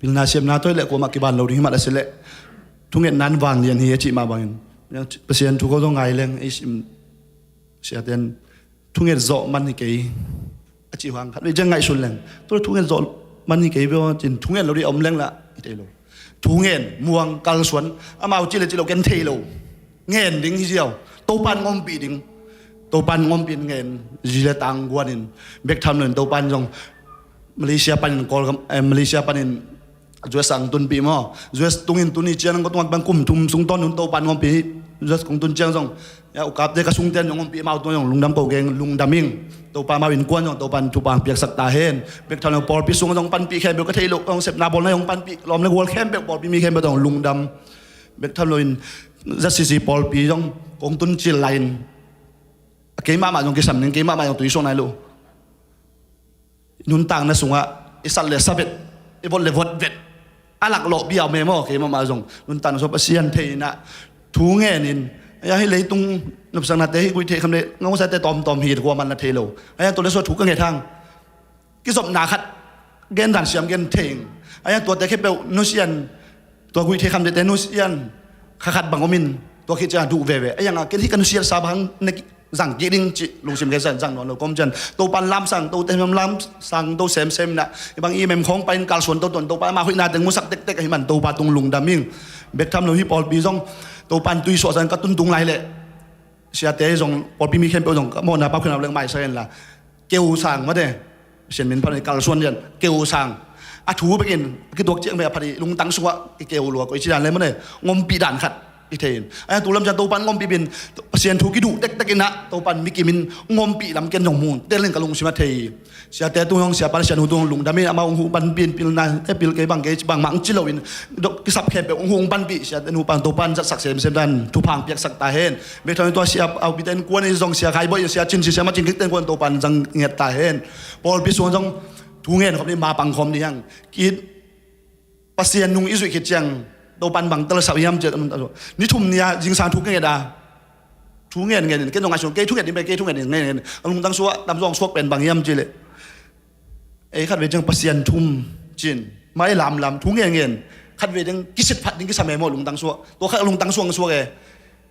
Pil na siam na toy le ko ma ki ban lo ri mata sele. Tunget nan wang lian hi chi ma bangin. Pasien thu ko dong ngai leng isim sia ten tunget zo man ni ke chỉ hoàng khát với chân ngại xuân leng tôi thu nghen dọn man ni cái bao chín thu nghen lâu đi ống leng là cái lâu thu nghen muang kal xuân amau chỉ là chỉ lâu cái thế lâu nghen đinh gì đâu tô pan ngom bị đinh tô pan ngom bị nghen gì là tang quan in bek tham lên tô pan trong Malaysia pan call Malaysia pan Dua sang tun pi mo Dua tungin tuni chiang ko tuang bang kum tum sung ton to pan ngom pi Dua kong tun chiang song ya ukap de ka sung ten ngom pi mau to yong lungdam ko geng lungdaming to pa ma win kwan yong to pan tu pang piak sak ta hen bek thano por pi sung jong pan pi khem be ka thei lo ong sep na bol na yong pan pi lom le wol khem bek por pi mi khem be dong lungdam bek thano in za si por pi jong kong tun chi line ke ma jong ke sam ning ke ma jong tu so nai lo nun tang na sunga isal le sabet ibol le vot vet alak lo biao me mo ke ma jong nun tan so pasian thei na thu nge nin ya hi lấy tung nộp sang nát đấy quy thế không đấy ngông sai tay tòm hì của mình là thế lâu ai tôi lấy số thu cái nghề thang cái giọng nà khát gen đàn xiêm gen thềng ai tôi tay cái bèo nusian tôi quy thế không đấy tay nusian khát bằng của mình tôi khi cha đủ về ai yang cái thi cái nusian sa bằng rằng cái đinh chị lùng xiêm cái rằng nó công chân tôi pan lam sang tôi tên lam sang tôi xem nè bằng im em không pan cal xuân tôi tuần tôi pan mà huy na từng mua sắc tết tết cái mình tôi pa tung lùng đam miếng biết tham lối hip hop bị rong tôi pan tuy sọ rằng các tuân tung lại lệ xia tế rong por pi mi khem pe rong mo na pa khna leng mai sen la kêu sang ma de sen min pan kal suan yen kêu sang a thu begin ki dok chiang me phari lung tang suwa ki kêu lo ko chi dan le ma de ngom pi dan khat i thein ai tu lam cha to pan ngom pi bin sen thu ki du tek tek na to pan mi ki min ngom pi lam ken jong mun te leng ka lung sima thei xia te tu hong xia pan sen hu tu lung da me ama hu pan pin pil na te pil ke bang ke bang mang chi lo in dok ki sap khe pe hong pan pi xia te hu pan to pan za sak sem dan thu phang piak sak ta hen me thoi to xia au pi ten kwan ni jong xia khai boy xia chin xia ma chin ki ten kwan to pan jang nget ta hen pol pi suan jong thu ngen khom ni ma pang khom ni yang ki pasien nung izui ki chang to pan bang tel sa yam che ni thum nia jing san thu ke da thu ngen ngen ke nong a su ke thu ngen ni be ke thu ngen ngen lung tang suwa tam jong suak pen bang yam chi le ai khát về trong pasien thum chin mai làm thu ngen khát về trong kisit phat ding kisame mo lung tang suwa to khát lung tang suang suwa ke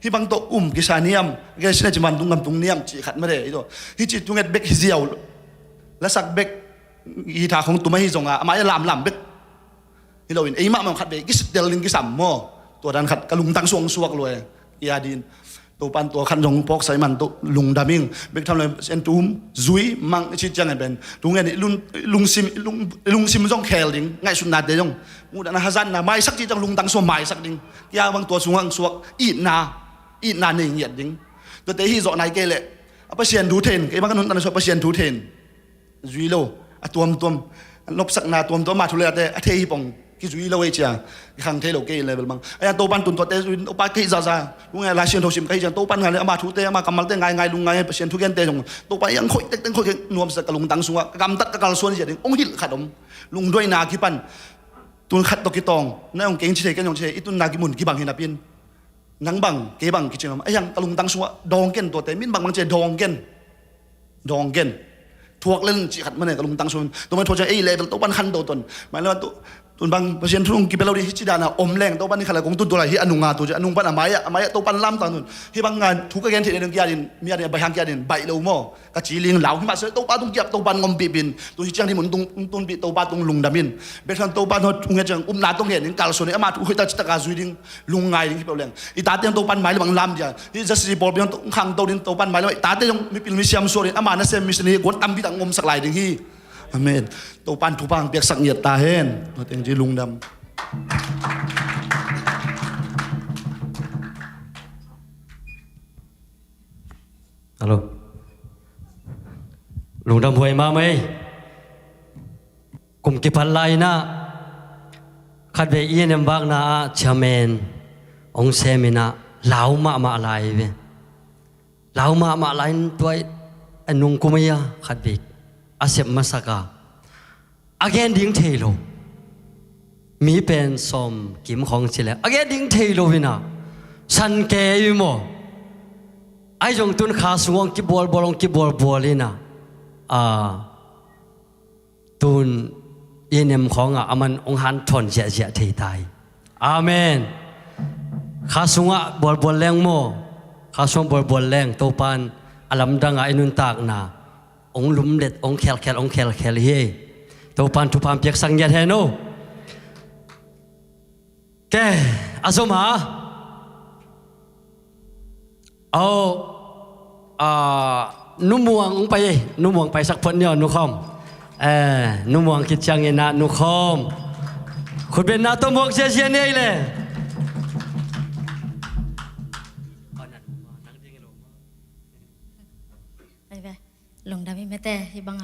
hi bang to kisaniam ke sina chiman tung ngam tung niam chi khat ma de ito hi chi tunget bek hiziaw la sak bek hi tha khong tumai zonga mai lam bek hi loin ei ma khát về kisit del ling kisam mo to dan khat kalung tang suang suak loe ยาดินตัวปันตัวขันจงปอกใส่มันตัวลุงดามิงเบกทำเลยเส้นตุ้มจุยมังชิดจังไงเป็นตุงไงนี่ลุงซิมจงแคลดิงไงสุนัขเดียงมูดนะฮัซันนะไม่สักทีจังลุงตังสวมไม่สักดิงยาบางตัวสวงสวกอีนาเนี่ยเหยียดดิงตัวเตะฮีโซนายเกล่เปอร์เซียนดูเทนไอ้บางคนนั่นชอบเปอร์เซียนดูเทนจุยโลตัวลบสักนาตัวมาทุเรศเตะเทฮีปองกิจุยโลเอเชียขังเทโลเกลเลยเบลมังไอ้ตัวปันตุนตัวเตะตัวปันกิซาลุงไงลาเซียนโทชิมใครจังตัวปันไงเลยมาทุเตะมากำมัลเตะไงลุงไงเปอร์เซียนทุกยันเตะจงตัวปันยังค่อยเตะค่อยนวมสักลุงตังสัวกำตัดกำส่วนเสียดิองหิลขัดลุงด้วยนากิปันตุนขัดตกิตองนั่งเก่งเฉยกันยองเฉยอีตุนนากิมุนกิบังเฮนาปินนังบังเกบังกิจงามไอ้ยังตะลุงตังสัวดองเกนตัวเตะมินบังเจดองเกนทวกเล่นจิขัดมันเนี่ยตะลุงตังสัวตัวมันทวกจะไอ้เลเวลตัวปันขันตัวตนหมายว่าตุนบางเปอร์เซ็นต์ทุ่งกิเปเราดีฮิจิดานะอมแรงตัวปันนี่ขนาดของตุนตัวอะไรฮิอนุงาตัวจะอนุงปันอามายตัวปันล้ำตอนนู้นที่บางงานทุกแกนที่เรื่องกีฬาดินมีอะไรใบหางกีฬาดินใบเลวโม่กะจีลิงเหลาขึ้นมาเสือตัวปันตุงเก็บตัวปันงมปีบินตัวฮิจิงที่หมุนตุนปีตัวปันตุงลุงดามินเบทันตัวปันทุ่งเงจังนาตุงเห็นกาลส่วนนี้อามาทุกคนตะการซุยดิงลุงไงดิงที่เปล่าเรื่องอีตาเตียงตัวปันไม้หรือบางล้ำจ้ะที่จะสีบอลเบี้ยงขังตัวดินตัวปันไม้แล้วตาเตียงมีปิลมิเซียมส่วนนี้อามานั่นเซมิสนีกดตั้มพิตังงมสักหลายดิงฮีอเมนตัวปันทุพังเปียกสักเหยียดตาเห็นตัวเตียงที่ลุงดำฮัลโหลลุงดำหวยมาไหมกุมกิพันไลนะขัดเวียนบางนาชาเมนองเซมินะเหลามาอะไรเว้เหลามาอะไรตัวอนุงกุมยาขัดเวียอาเสบมาสักาอาเกนดิ้งเทโลมีเป็นสมกิมของสิเลอาเกนดิ้งเทโลวินะสันเกยโมไอ้จงตุนขาสวงกิบอลลงกิบอลเลยนะตุนยินยมของมันองหันทนเสียเทตายอาเมนขาสวงบอลแรงโมขาสวงบอลแรงตัวปันอลัมดังไอ้นุนตากนาองลุมเด็ดองแคลเฮตัวปันทุพามเปียกสังยัดเฮโนแกอาสมาเอานุ่มวงไปสักพันเนี่ยนุ่คอมนุ่มวงคิดจังเงินนะนุ่คอมคุณเป็นนาตัวมวงเชียเนี่ยเลยไปลงดำไม่แต่ที่บาง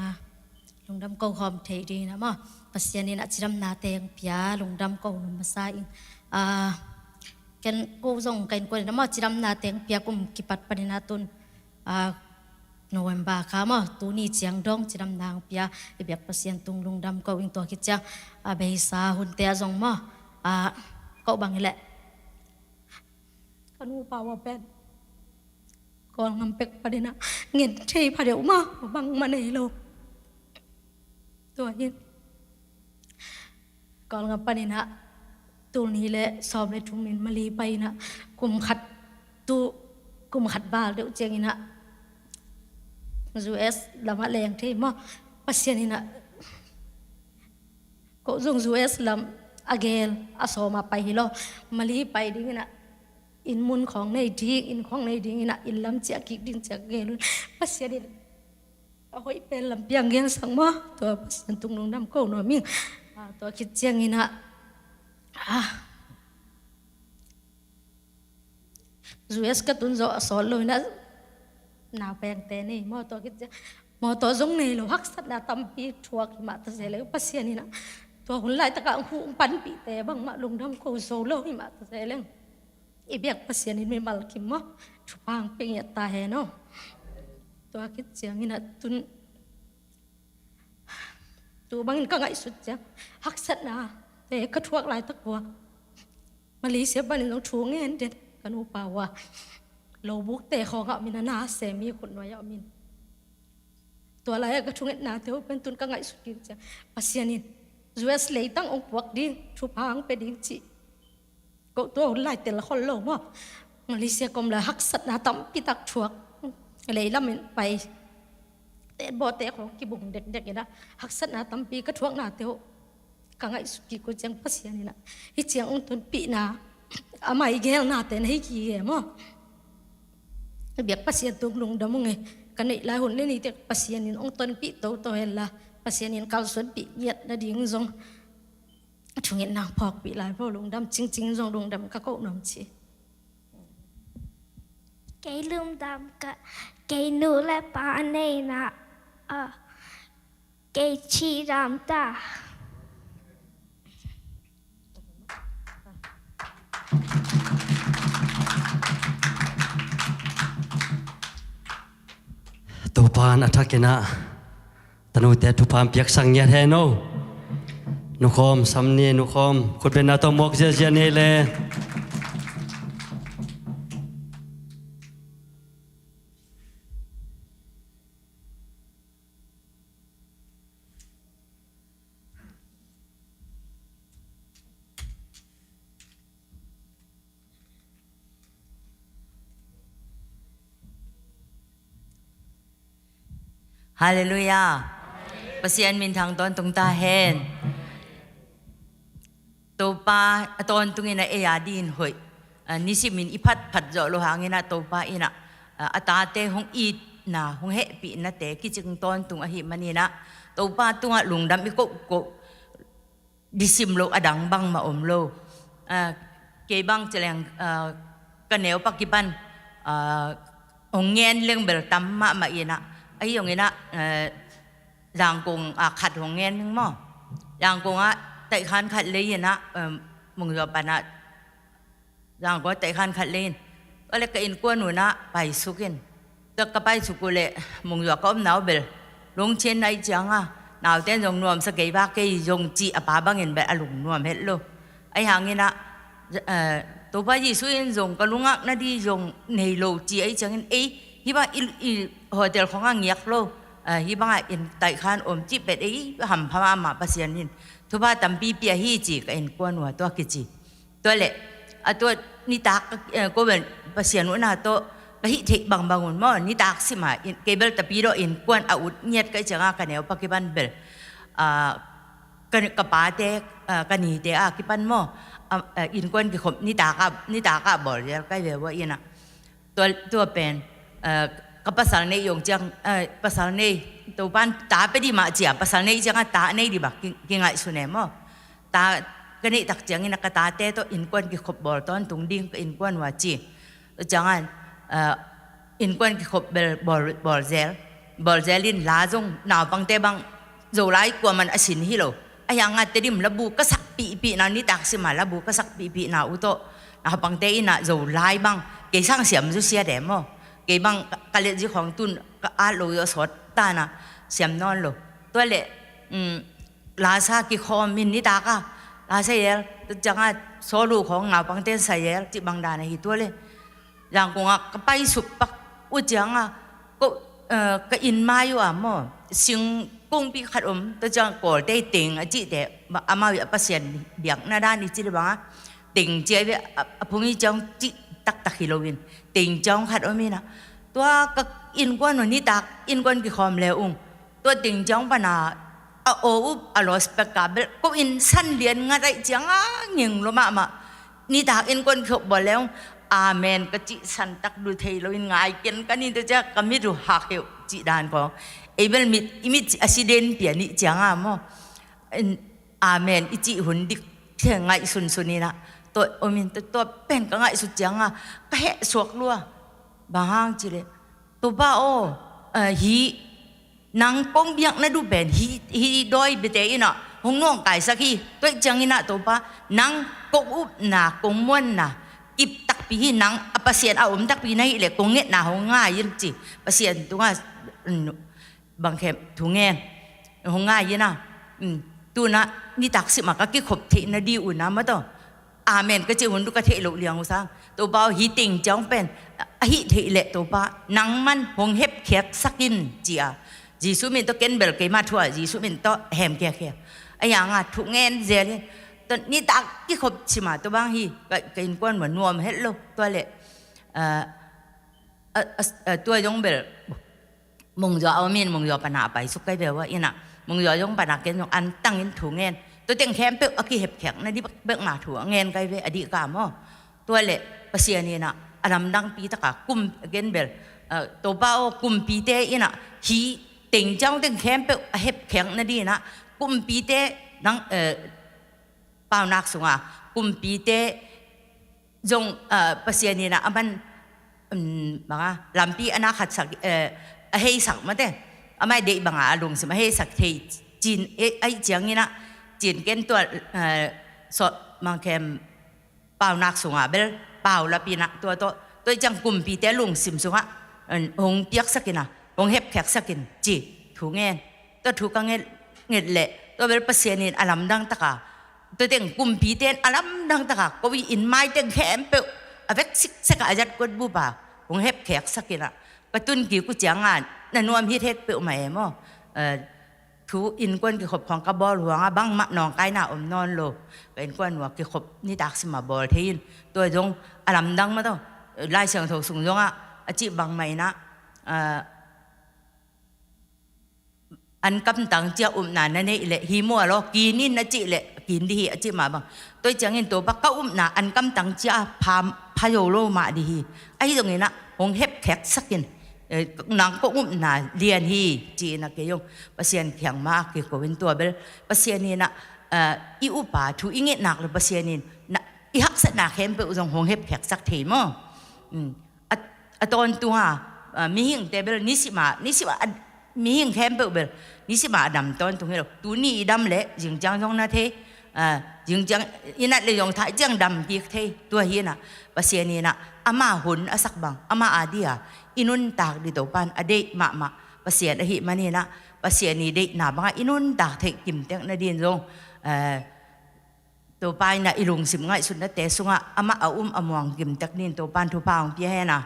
ลงดำเกาหอมเทดีนะมั้งปัสยานี่นัดจิรำนาเตงพิยาลงดำเกาหนุ่มภาษาอินกันกูส่งกันกูนะมั้งจิรำนาเตงพิยากุมกิปัดปนินาตุนโนเวมบาค่ะมั้งตัวนี้เจียงดงจิรำนางพิยาไอเบียกปัสยานตุงลงดำเกาอินตัวคิดจังเบสาหุ่นเตียส่งมั้งเกาบางนี่แหละกันหูป่าวว่าเป็นก่อนงำเป็กประเด็นนะเงินเทพเดียวมาบังมาในโลกตัวนี้ก่อนงำประเด็นนะตัวนี้แหละสอบในทุ่งนินมาลีไปนะกุมขัดบาลเดี๋ยวเจงนะยูเอสลำอะไรอย่างที่มาปัสยานี่นะก็ส่งยูเอสลำอาเกลอาโซมาไปฮิโลมาลีไปดิ้งนะอินมุนของในดีอินของในดีนะอินลำเจียกิดิ้งเจียเกลุปัสยานี่เอาไว้เป็นลำเปียงเงี้ยสังมาตัวปัสยาตุงลงน้ำโก้หน่อยมิ่งตัวคิดเจียงนี่นะยูเอสก็ตุนโจสอนเลยนะนาแปลงแต่นี่มอตัวคิดเจียมอตัวจงนี่เราฮักสัตนาตั้มปีทัวร์มาตั้งแต่เลยปัสยานี่นะตัวหุ่นไล่ตะกางหูปันปีแต่บางมาลงน้ำโก้โซโล่มาตั้งแต่เลยอีเบียกปัสยานี่ไม่มาลกิมมะทุพังเป็นยัตตาเฮโนตัวคิดเจียงนี่นะตุนตัวบางก็ไงสุดจังฮักสัตนาแต่ก็ทวกหลายตะกัวมาลีเสียบันลงชูเงินเด็ดกันอุปาวะโลบุกเตะของมินนาเสมีคนน้อยมินตัวอะไรก็ชูเงินนาเทวเป็นตุนก็ไงสุดจริงจังปัสยานี่จูเอสเลยตั้งองค์พวกดิ้งทุพังเป็นดิ้งจีก็ตัวไล่แต่ละคนโลมามาเลเซียกมละฮักสัตนาตั้มพิทักษ์ชวกเลยละมินไปเตะบอเตะของกิบุงเด็กๆนะฮักสัตนาตั้มปีก็ชวกนาเทวกังไงสุดกี่กูจังปัสยานี่นะฮิเจียงองตุนปีนา amai gel na ten hei ki ge mo biak pasien tung lung damung e kanai la hun le ni te pasien in ong ton pi to hela pasien in kal son pi yet na ding zong thungin nang phok pi lai pho lung dam ching ching zong lung dam ka ko nam chi cái lum đam cái nu là ba này na cái chi đam ta tu pan athakina tanu te tu pan piak sang nya he no nu khom samni nu khom khut ben na to mok je ne le Hallelujah. Pasian min thang ton tung ta hen. To pa ton tung ina e adin hoi. Nisi min ipat phat zo lo hangina to pa ina. Atate hong it na hong he pi na te ki ching ton tung a hi manina. To pa tunga lungdam iko ko disim lo adang bang ma om lo. Ke bang cheleng kaneu pakipan ong ngen leng bel tam ma ina. Ấy ông ấy nè, giang cùng khát hồng nghe nhưng mà giang cùng tại khán khát lên nè, mùng gió bạn nè, giang có tại khán khát lên, có lẽ cái in quân nữa nè, bài sukin, tất cả bài suk lệ, mùng gió có ông nào bel, lông trên này chẳng nào tên dùng nuông sẽ cái ba cái dùng chỉ ba bang in bel lùng nuông hết luôn, ấy hàng ấy nè, tôi bây giờ suy dùng cái lung nó đi dùng này lô chỉ ấy chẳng in ấy hi ba hotelของอังยักโลhi ba in ไต่คานอมจิเป็ดหำพม่ามาปัสยันนินทุบาตัมปีเปียฮีจีก็อินกวนหัวตัวกิจีตัวเละตัวนิตากก็เป็นปัสยันหัวหน้าตัวก็ฮิเทบังหุ่นมั่นิตากสิมาเกเบลตะปีโรอินกวนอาวุธเงียดก็จะงากันเนี่ยปักกิบันเบลกันกระป๋าเตกันนีเตะกิบันมั่อินกวนกิขมนิตากาบอกเลยก็เรียกว่าอินะตัวเป็นก็ภาษาในยงจังภาษาในตัวบ้านตาไปดีมาเจียภาษาในจังตาในดีบักกิงไงสุนัยมั้งตาก็นี่ตักจังนักตาเตตัวอินกวนกิขบบอลตอนตุงดิ้งก็อินกวนว่าจีจังอินกวนกิขบบอลเซลินลาจงหนาวบังเตบังโจไลกว่ามันอสินฮิโลไอ้ยังงัดเตดิมระบุก็สักปีนานี่ตักสิมาระบุก็สักปีนาอุโตหนาวบังเตอินะโจไลบังเกี่ยช่างเสียมจุเสียเดมั้งเกี่ยบังกะเลจีของตุนก็อาโลยสดตานะเสียมนอนโลตัวเละลาซากิคอมินนิตากะลาเซียลจังอ่ะโซลูของหนาวบังเตนเซียลจิบังดานะฮิตัวเลยอย่างกงอ่ะก็ไปสุกปักอุจังอ่ะก็อินมาอยู่อ่ะมั้งสิงกุ้งปีขัดตัวจังก่อได้ติงอ่ะจีแต่อามาวิปัสยันเบียงนาด้านนี่จีบังอ่ะติงเจ้าเนี่ยพวกนี้จังจีตักฮิโลวินติงจังขัดมีนะตัวก็อินกวนนี่ตักอินกวนกี่คอมเลวตัวติงจังปนาโอ้อารสเปกาเบลก็อินสั้นเลียนงาไรจังหญิงลมานี่ตักอินกวนเขาบอกแล้วอาเมนก็จิสันตักดูเทโลวินง่ายเกินกันนี่ตัวจะก็ไม่รู้หักเหวจิดานของเอเบลมิดอสิเดนเปียนี่จังมั้งอาเมนอิจิหุ่นดิเที่ยงง่ายสุนนี่นะตัวโอมินตัวเป็นก็ง่ายสุดจังก็เหสวกลัวบางจีเลยตัวบ้าโอฮีนางกงเบียงนั่นดูเป็นฮีดอยเบเตอินะหงน้องไก่สักทีตัวจังอินะตัวบ้านางกงอุบนากงม้วนนะกิบตักปีฮีนางภาษาเอาตักปีนั่นเลยกงเงะนาหงง่ายยินจีภาษาตัวบางแคบถุงเงินหงง่ายยินนะตัวน่ะนี่ตักสิมาก็กิขบเทนดีอุ่นนะมาต่ออาเมนก็จะหุ่นดูกระเทลุเลียงอุซังตัวเบาฮีติงจ้องเป็นฮิเทเละตัวป้านังมันหงเห็บเขียดสักินจีอาจีสุมินตัวเกนเบลเกมาทั่วจีสุมินตัวแฮมเขียไอ้ยังถูกเงินเจริญตัวนี่ตักกี่ขบชิมาตัวบางฮีก็กินก้อนเหมือนนวมเฮ็ดโลตัวเละตัวยงเบลมงจอเอามีนมงจอปนาไปสุกไก่เบลว่าอินะมงจอยงปนาเกนยงอันตั้งอินถูกเงินตัวเต็งแคมเปอกี่เห็บแข็งนั่นดิเบิกมาถั่วเงินไกลเวอดีกามอ ตัวเละภาษานี่นะอารมณ์ดังปีตะกะกุมเกนเบลตัวป้ากุมปีเตอินะฮีเต็งจังเต็งแคมเปเฮ็บแข็งนั่นดีนะกุมปีเตนังเปล่านักสงะกุมปีเตจงภาษานี่นะมันบางลำปีอนาคตสักเฮสักมาเต้ไม่ได้บางอารมณ์สิมาเฮสักเทจีนไอเจียงนี่นะจีนเกนตัวสดบางแคมเปล่านักสงะเบลเปล่าละปีนะตัวจังกุมปีเตลุงสิมสงะหงเปียกสักินนะหงเฮ็บแขกสักินจีถูเงินตัวถูกเงินเละตัวเบลภาษานี่อารมณ์ดังตะกาตัวเต็งกุมปีเตนอารมณ์ดังตะกาก็วิอินไม้เต็งแคมเปavecสิกอาจัดกดบูบาหงเฮ็บแขกสักินนะกระตุ้นกี่กูเจียงงานนั่นนวมฮิตเฮ็ดเปใหม่มั้งทูอินกวนกี่ขบของกระบอกหลวงบังมะนองไก่หน้าอมนอนโลเป็นกวนหัวกี่ขบนี่ดักสิมาบอลเทียนตัวจงอารมณ์ดังมาต้องไล่เสียงถูกส่งจงอาจีบังไม่นะอันกำตังเจ้าอุ้มนานนั่นเละหิมัวล้อกินนี่นะจีเละกินดีอาจีมาบังตัวจังเห็นตัวบักก็อุ้มนาอันกำตังเจ้าพาโยโลมาดีไอ้ตรงนี้นะหงเฮ็บแขกสักกินนางก็อุ้มนาเรียนฮีจีนะเกยงภาษาแข็งมากเกี่ยวกับเป็นตัวเบลภาษานี่นะอีอุปาทูอิงเงหนักเลยภาษานี่นะอีฮักษณะเข้มเปอุจงหงเฮ็บแขกสักเทมั้งตอนตัวมีหิงแต่เบลนิสิมามีหิงเข้มเปเบลนิสิมาดำตอนตรงนี้เราตัวนี้ดำเละจิงจังตรงนั้นเทจิงจังอินัดเลยยองท้ายจังดำดีเทตัวเฮียนะภาษานี่นะอามาหุ่นอาศักบังอามาอาเดียอินุนตากดิตัวปันอเดมาภาษาอหิมันนี่นะภาษานี่เดหนาบังอินุนตากเทกิมเตงนาดีนจงตัวปายนะอิลุงสิมง่ายสุดนะแต่สุงะอามาอุ้มอมวงกิมเตกนินตัวปันทุพางเพียให้นะ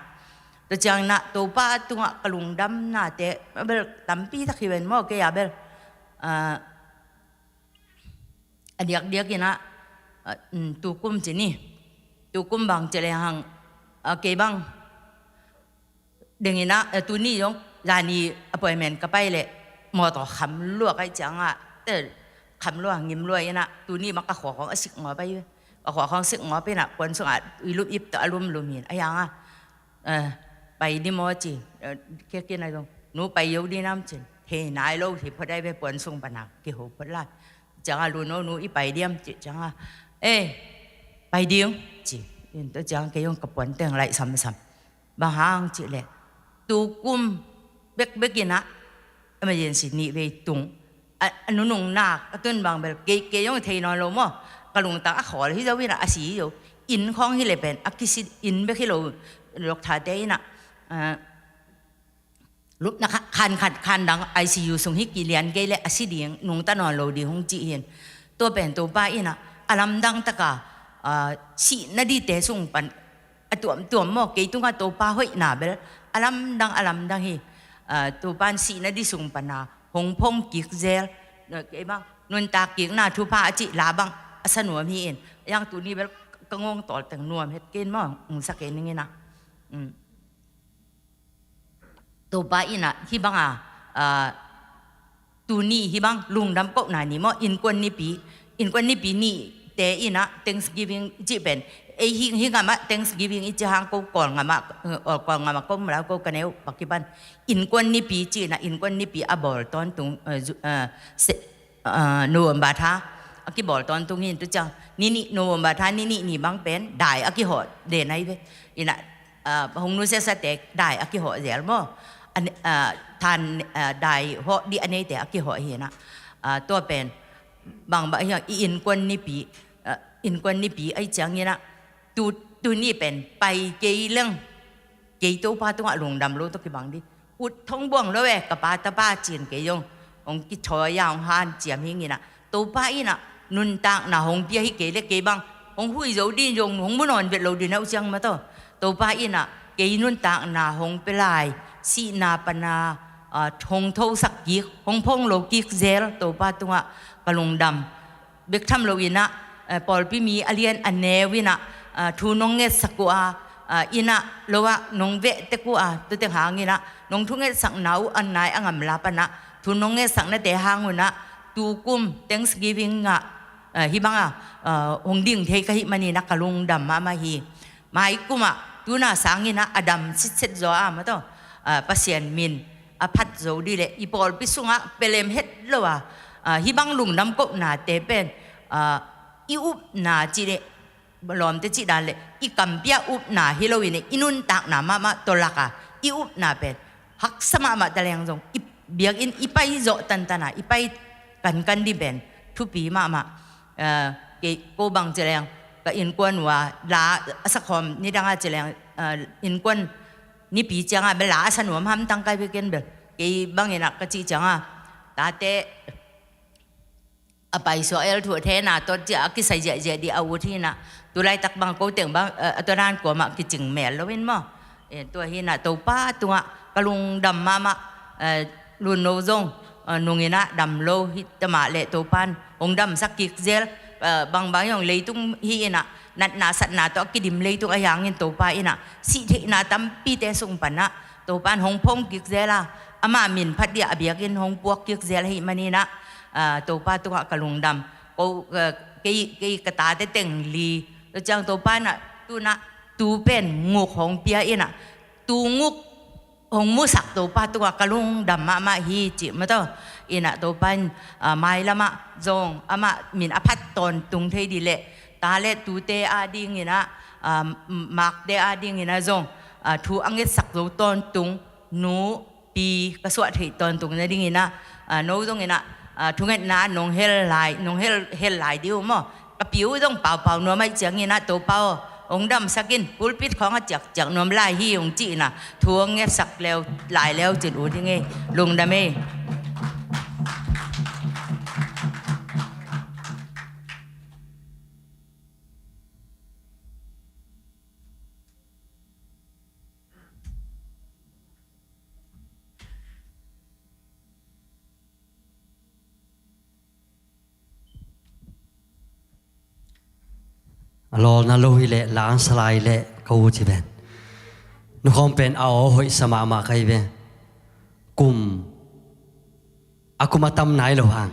ตัวจังนะตัวป้าตัวกระลุงดำนะแต่เบลตั้มปีตะขีเวนมั่วเกียเบลอันเดียกนะตัวกุมจีนี่ตัวกุมบางเจริญหังเกบังเดี๋ยวนี้นะตัวนี้ยงยานีอพอยเมนก็ไปเลยมอต่อคำลวกไอ้จังแต่คำลวกยิ้มลวยนะตัวนี้มักกะขอของสิกหมอไปขอของสิกหมอไปนะคนสงอาอิลุอิบต่ออารมณ์ลุมินไอ้ยังไปดิมอจีเกี่ยกินอะไรตรงหนูไปยกดีน้ำจีเทนายโลที่พอได้ไปปนส่งปนักกี่หัวพลาดจังรู้โน้หนูอีไปเดียมจีจังไปเดียมจียินตัวจังเกี่ยงกับปนเตียงไรซ้ำบางห้างจีเลยตูกุมเบกินะไม่ยินสินี่ไปตุงอันนู้นงนักต้นบางแบบเกี่ยงเทนอนลมอ่ะกระลุงตาขอที่จะวินาอาศีอยู่อินของที่เลยเป็นอักษิอินเบกิโลลูกท้าเตยนะลุกนะคันดังICU ส่งให้กิเลียนเกลอาศีดีงนุ่งตานอนโลดีหงจีเห็นตัวเป็นตัวป้าอินะอารมณ์ดังตะกาสีนาดีเตส่งปันตัวหม้อเกยตุงกับตัวป้าห้อยหนาเบลอารมณ์ดังฮีตัวป้าสีนาดีส่งปันนาหงพงกิกเซลเกยบ้างนุนตากิกหน้าทุพาจิลาบังสนวมีเอ็นยังตัวนี้เบลก็งงต่อแต่งนวมเฮ็ดเกณฑ์มั่งสักเกณฑ์นึงนะตัวป้าอินะที่บังตัวนี้ที่บังลุงดำก็หนานี่มั่งอินกวนนี่ปีนี่แต่อินะ Thanksgiving จีเป็นหิงงามา Thanksgiving อีจะหางก็ก่อนงามาก็มาแล้วก็กันเอวปักกิบันอินกวนนี่ปีจีนะอินกวนนี่ปีอบอลตอนตรงโนมบาทาอากิบอลตอนตรงนี้ตัวจังนี่โนมบาทานี่บังเป็นได้อากิหอดเดนไอเวอินะหงนูเซสเต็กได้อากิหอดเสียมั้งอันทานได้หอดีอันนี้แต่อากิหอดเห็นนะตัวเป็นบางอย่างอินกวนนี่ปีไอ้จังเนี่ยนะตัวนี่เป็นไปเกี่ยเรื่องเกี่ยตัวป้าตัวหลงดำรู้ตัวกี่บางดิอุดท้องบ่วงแล้วเว้กับป้าตาป้าจีนเกี่ยงองกิชอยาวหันเจียมหิ้งนี่นะตัวป้าอีน่ะนุนตางน่ะหงเปียให้เกี่ยเล็กเกี่ยบางองหุยโจดินยงหงบุนอนเวทเราดินเอาจังมาตัวป้าอีน่ะเกี่ยนุนตางน่ะหงเปลายสีนาปนาหงเท่าสักกิกหงพงโลกิกเซลตัวป้าตัวกระลงดำเบกทำโลวินะปอลพี่มีอเลียนอันเนวินะทูนงเงสักกัวอินะโลวะนงเวตะกัวตัวเตหางนี่นะนงทุงเงสักหนาวอันไหนอังมลาปนะทูนงเงสักนั่นแต่หางนะตูกุม Thanksgiving ฮิบังหงดิ่งเทกหิมันนี่นักกระลงดำมาฮี mai kuma tuna sangina adam sit zo ama to pasien min aphat zo di le ipol pisunga pelem het lowa hibang lung nam ko na te pen i up na chi le lom te chi dan le i kampia up na hilowin inun tak na mama tolaka i up na pen hak sama ma taleng jong i biak in ipai zo tantana ipai kan di ben thu pi mama ke ko bang jeleng ka in kwan wa la asakhom ni danga jeleng in kwan ni pi changa be la sanwam ham tang kai be ken be ke bang ina ka chi changa ta te apai so el thu the na to ja ki sai je di awu thi na tu lai tak bang ko teng bang to ran ko ma ki ching mel lo win mo to hi na to pa tu kalung dam mama lun no zong nungina dam lo hi tama le to pan ong dam sakik zel bang yong leitung hi ina nat na sat na to kidim leitung ayang in to pa ina si the na tam pi te sung pana to pan hong phong kik zela ama min phat dia abiakin hong puak kik zel hi manina to pa tu kalung dam ko ke kata te teng li to chang to pa na tu pen nguk hong pia ina tu nguk hong musak to pa tu kalung dam ma hi chi ma to ina to pan mai lama zong ama min aphat ton tung thei di le ta le tu te a ding ina mak de a ding ina zong thu anget sak zo ton tung nu pi ka swat thei ton tung na ding ina no zong ina thu nget na nong hel lai diu mo ka piu zong pau no mai chang ina to pau ông đâm sakin pulpitของจักนมลายhiองจีน่ะทวงเงียบสักแล้วหลายแล้วจิตอูที่ไงลุงดาเมรอนาโลหิเลล้างสลายเลกูจีเบนนุคอมเป็นเอาหอยสมามาใครเบนกุมอากุมาตำไหนหรอฮัง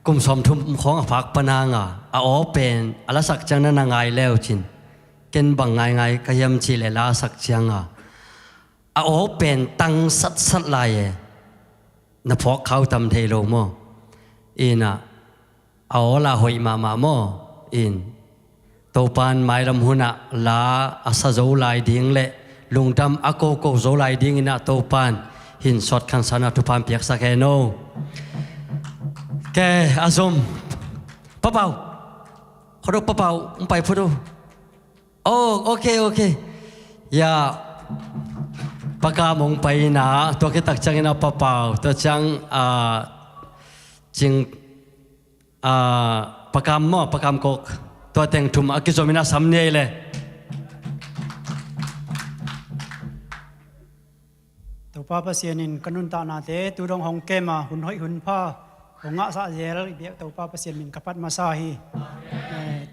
กุมสมทุมของฝักปนางเอาเป็นอลสักจังนั้นไงแล้วจินเกินบังไงก็ยำจีเลลาสักจังเอาเป็นตั้งสัดลายนับพกเขาตำเทโลโมอินะเอาละหอยมาโมอินตัวปานไม้ลำหุนะลาอาซาโจลายดิ้งเละลุงดำอาโกโจลายดิ้งนะตัวปานหินสดขันสนาทุพานเปียกสักแค่โนแกอาซมป้าเป่าเขาดูป้าเป่าไปพูดดูโอเคอย่าปากกามงไปนะตัวคิดตักจังนะป้าเป่าตัวจังจิงปากกามปากกามกกตัวแต่งทุ่มอากิโซมินาสำเนียเลยตัวป้าภาษานินกันุนตานาเตตัวดงหงเกมาหุ่นหอยหุ่นผ้าหงะสะเจลเบียตัวป้าภาษานินกับปัดมาซาฮี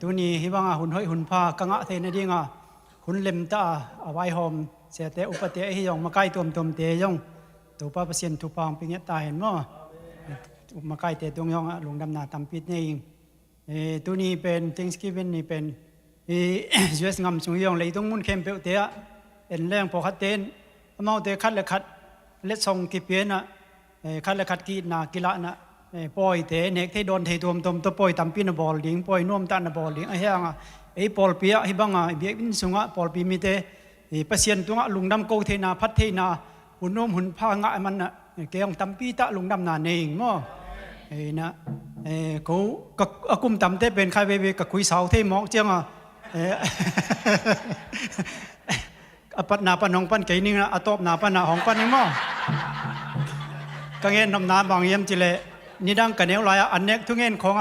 ตัวนี้ฮิบังหุ่นหอยหุ่นผ้ากังะเทนดิ้งหุ่นเล็มตาเอาไว้หอมเสียเตอุปเตะฮิยองมาใกล้ตัวเตยองตัวป้าภาษานินทุพางปิงเงตาเห็นมั้ยมาใกล้เตะตรงยองหลงดำนาตำปิดนี่เองตัวนี้เป็น Thanksgiving นี่เป็นUS งำชงยองเลยต้องมุ่นเข้มเปรี้ยวเตะเอ็นแรงพอคัดเต้นเมาเตะคัดและคัดเล็ดส่งกีเปียนะคัดและคัดกีนากีฬานะปล่อยเตะเน็กที่โดนเทตัวตัวปล่อยตำปีนบอลลิงปล่อยน่วมตันบอลลิงไอ้เหี้ยไอ้ปอลเปียไอ้บังไอ้เบียบินสุงะปอลปีมีเตะเปอร์เซ็นต์ตัวลุงดำโกเทนาพัดเทนาหุ่นน่วมหุ่นพางะมันน่ะเกี่ยงตำปีตะลุงดำนาเองมั้งนะกูก็กุมตำเต้เป็นใครเวกับคุยสาวเทมองเจียงปัดนาปันของปันเกยนิ่งนะตบนาปันนาของปันนี่มั้งกังเงินนำนาบางเยี่ยมจิเลนี่ดังกันเนี้ยลายอันเนี้ยทุกเงินของ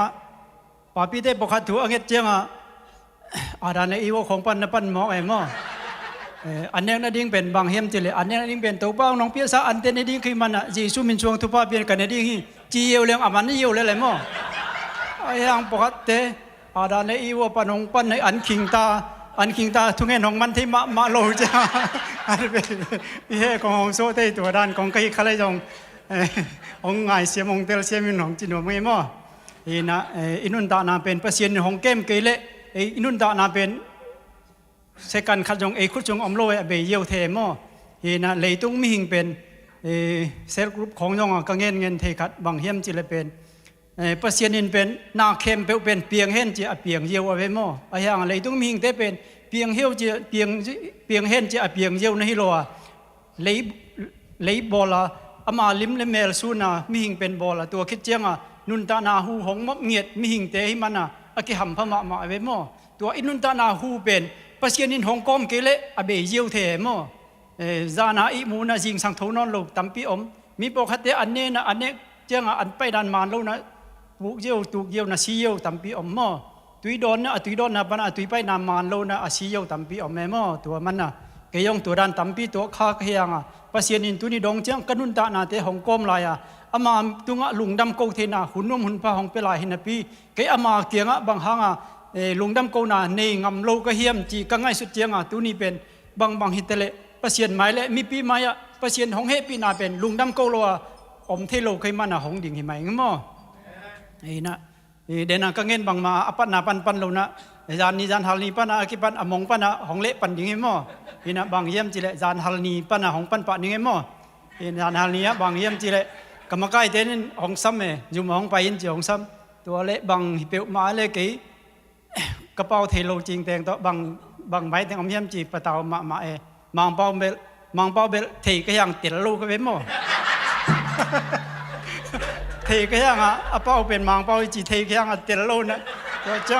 ป่าพี่เต้ปกติถูกอันเนี้ยเจียงอาดานในอีโวของปันนะปันมองไอ้มั้งอันนี้นั่นดิ้งเป็นบางเฮียมจิเลอันนี้นั่นดิ้งเป็นตัวบ้างน้องเปียสาอันเต้นนั่นดิ้งคือมันจีซูมินช่วงทุบป้าเปลี่ยนกันนั่นดิ้งจีเอวเลี้ยงอามันนี่เอวเลยมั้งไอ้ยังปกติอาดานในอีโวปนองปันในอันคิงตาทุกเงินของมันที่มาโลจ้าอันเป็นเฮ่ของโซ่เตตัวด้านของใครใครจงองไงเสียมองเตลเสียมินของจินวไม่มั้งอินุนตานาเป็นเปอร์เซ็นต์ของเกมเกลเลอินุนตานาเป็น เสกันขัดจงคุดจงอมโลยเบยเยียวเทมอฮีนะเลยตุ้งมีหิงเป็นเซลกรุ๊ปของยองกังเงินเทขัดบางเฮียมจิเลเป็นเปอร์เซียนินเป็นนาเข้มเป็นเปียงเฮนจีเปียงเยียวเอาไว้มออะไรอย่างเลยตุ้งมีหิงเตเป็นเปียงเฮียวจีเปียงเฮนจีเปียงเยียวนะฮิโลเลยบอลอามาลิมเลเมลซูนามีหิงเป็นบอลตัวคิดเจียงนุนตานาหูหงมเงียดมีหิงเตให้มันอากิหัมพม่ามาเอาไว้มอตัวอินุนตานาหูเป็นเปอร์เซียนินหงกอมเกเลอเบยเยียวเทมอจานาอิมูนาจิงสังทูนอนโลตัมปีอมมีปกติอันเนนะอันเนเจียงอันไปดันมานโลนะปุกเยียวตุกเยียวนะซีเยียวตัมปีอมมอตุยดอนนะตุยดอนนะปนะตุยไปนามานโลนะซีเยียวตัมปีอมแม่มอตัวมันนะเกยองตัวดันตัมปีตัวข้าเฮียงภาษาอินตุนีดงเจียงกันุนตานาเตหงกอมลายอามาตุงลุงดำโกเทนาหุ่นนุ่มหุ่นพาหงเปลายหินปีเกยอามาเกียงบางหางลุงดำโกนาในงำโลก็เฮียมจีกังไงสุดเจียงตุนีเป็นบางฮิตเลภาษาหมายและมีปีมาภาษาหงเฮปีนาเป็นลุงดำโกโลอมเทโลเคยมันหงดิ่งหิมายงมั้งนะเดนังกังเงินบางมาอปันนาปันโลนะจานนี้จานฮัลนีปันอากิปันอมงปันหงเละปันดิ่งหิมะนะบางเยี่ยมจิเลจานฮัลนีปันหงปันปะดิ่งหิมะจานฮัลนีบางเยี่ยมจิเลกรรมการเดนหงซ้ำอยู่มองไปยินจีหงซ้ำตัวเละบางเปียวมาเละกี่กระเป๋าเทโลจริงแต่งตัวบางใบแต่อมเยี่ยมจีปะเตามามังเป้าเบลเทก็ยังติดลูกก็เป็นหมอเทก็ยังเป้าเป็นมังเป้าจีเทก็ยังติดลูกนะตัวเจ้า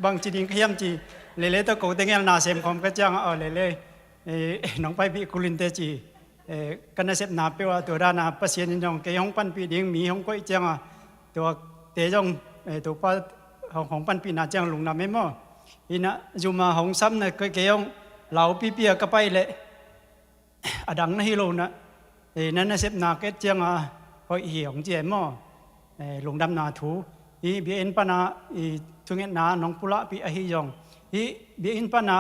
บางจีดิงก็ยังจีเล่ๆตัวกูแต่งงานนาเซมคอมก็จังเล่ๆน้องไปพี่กุลินเตจีกันน่าเสพนาเปว่าตัวด้านภาษาจีนยองเกยองปันปีดิ้งมีฮงก้อยจังตัวเตยองตัวป้าของปันปีนาจังลุงนาไม่หมออีน่ะอยู่มาหงซ้ำเนี่ยเกยองเหล่าปีเปียก็ไปเลยอดังนะฮิโลนะนั่นนะเสพนาเกตเจียงหอยเหี่ยงเจียมอลงดำนาถูอีเบียนปนาอีทุงเงินนาหนองปุระปีอหิยองอีเบียนปนา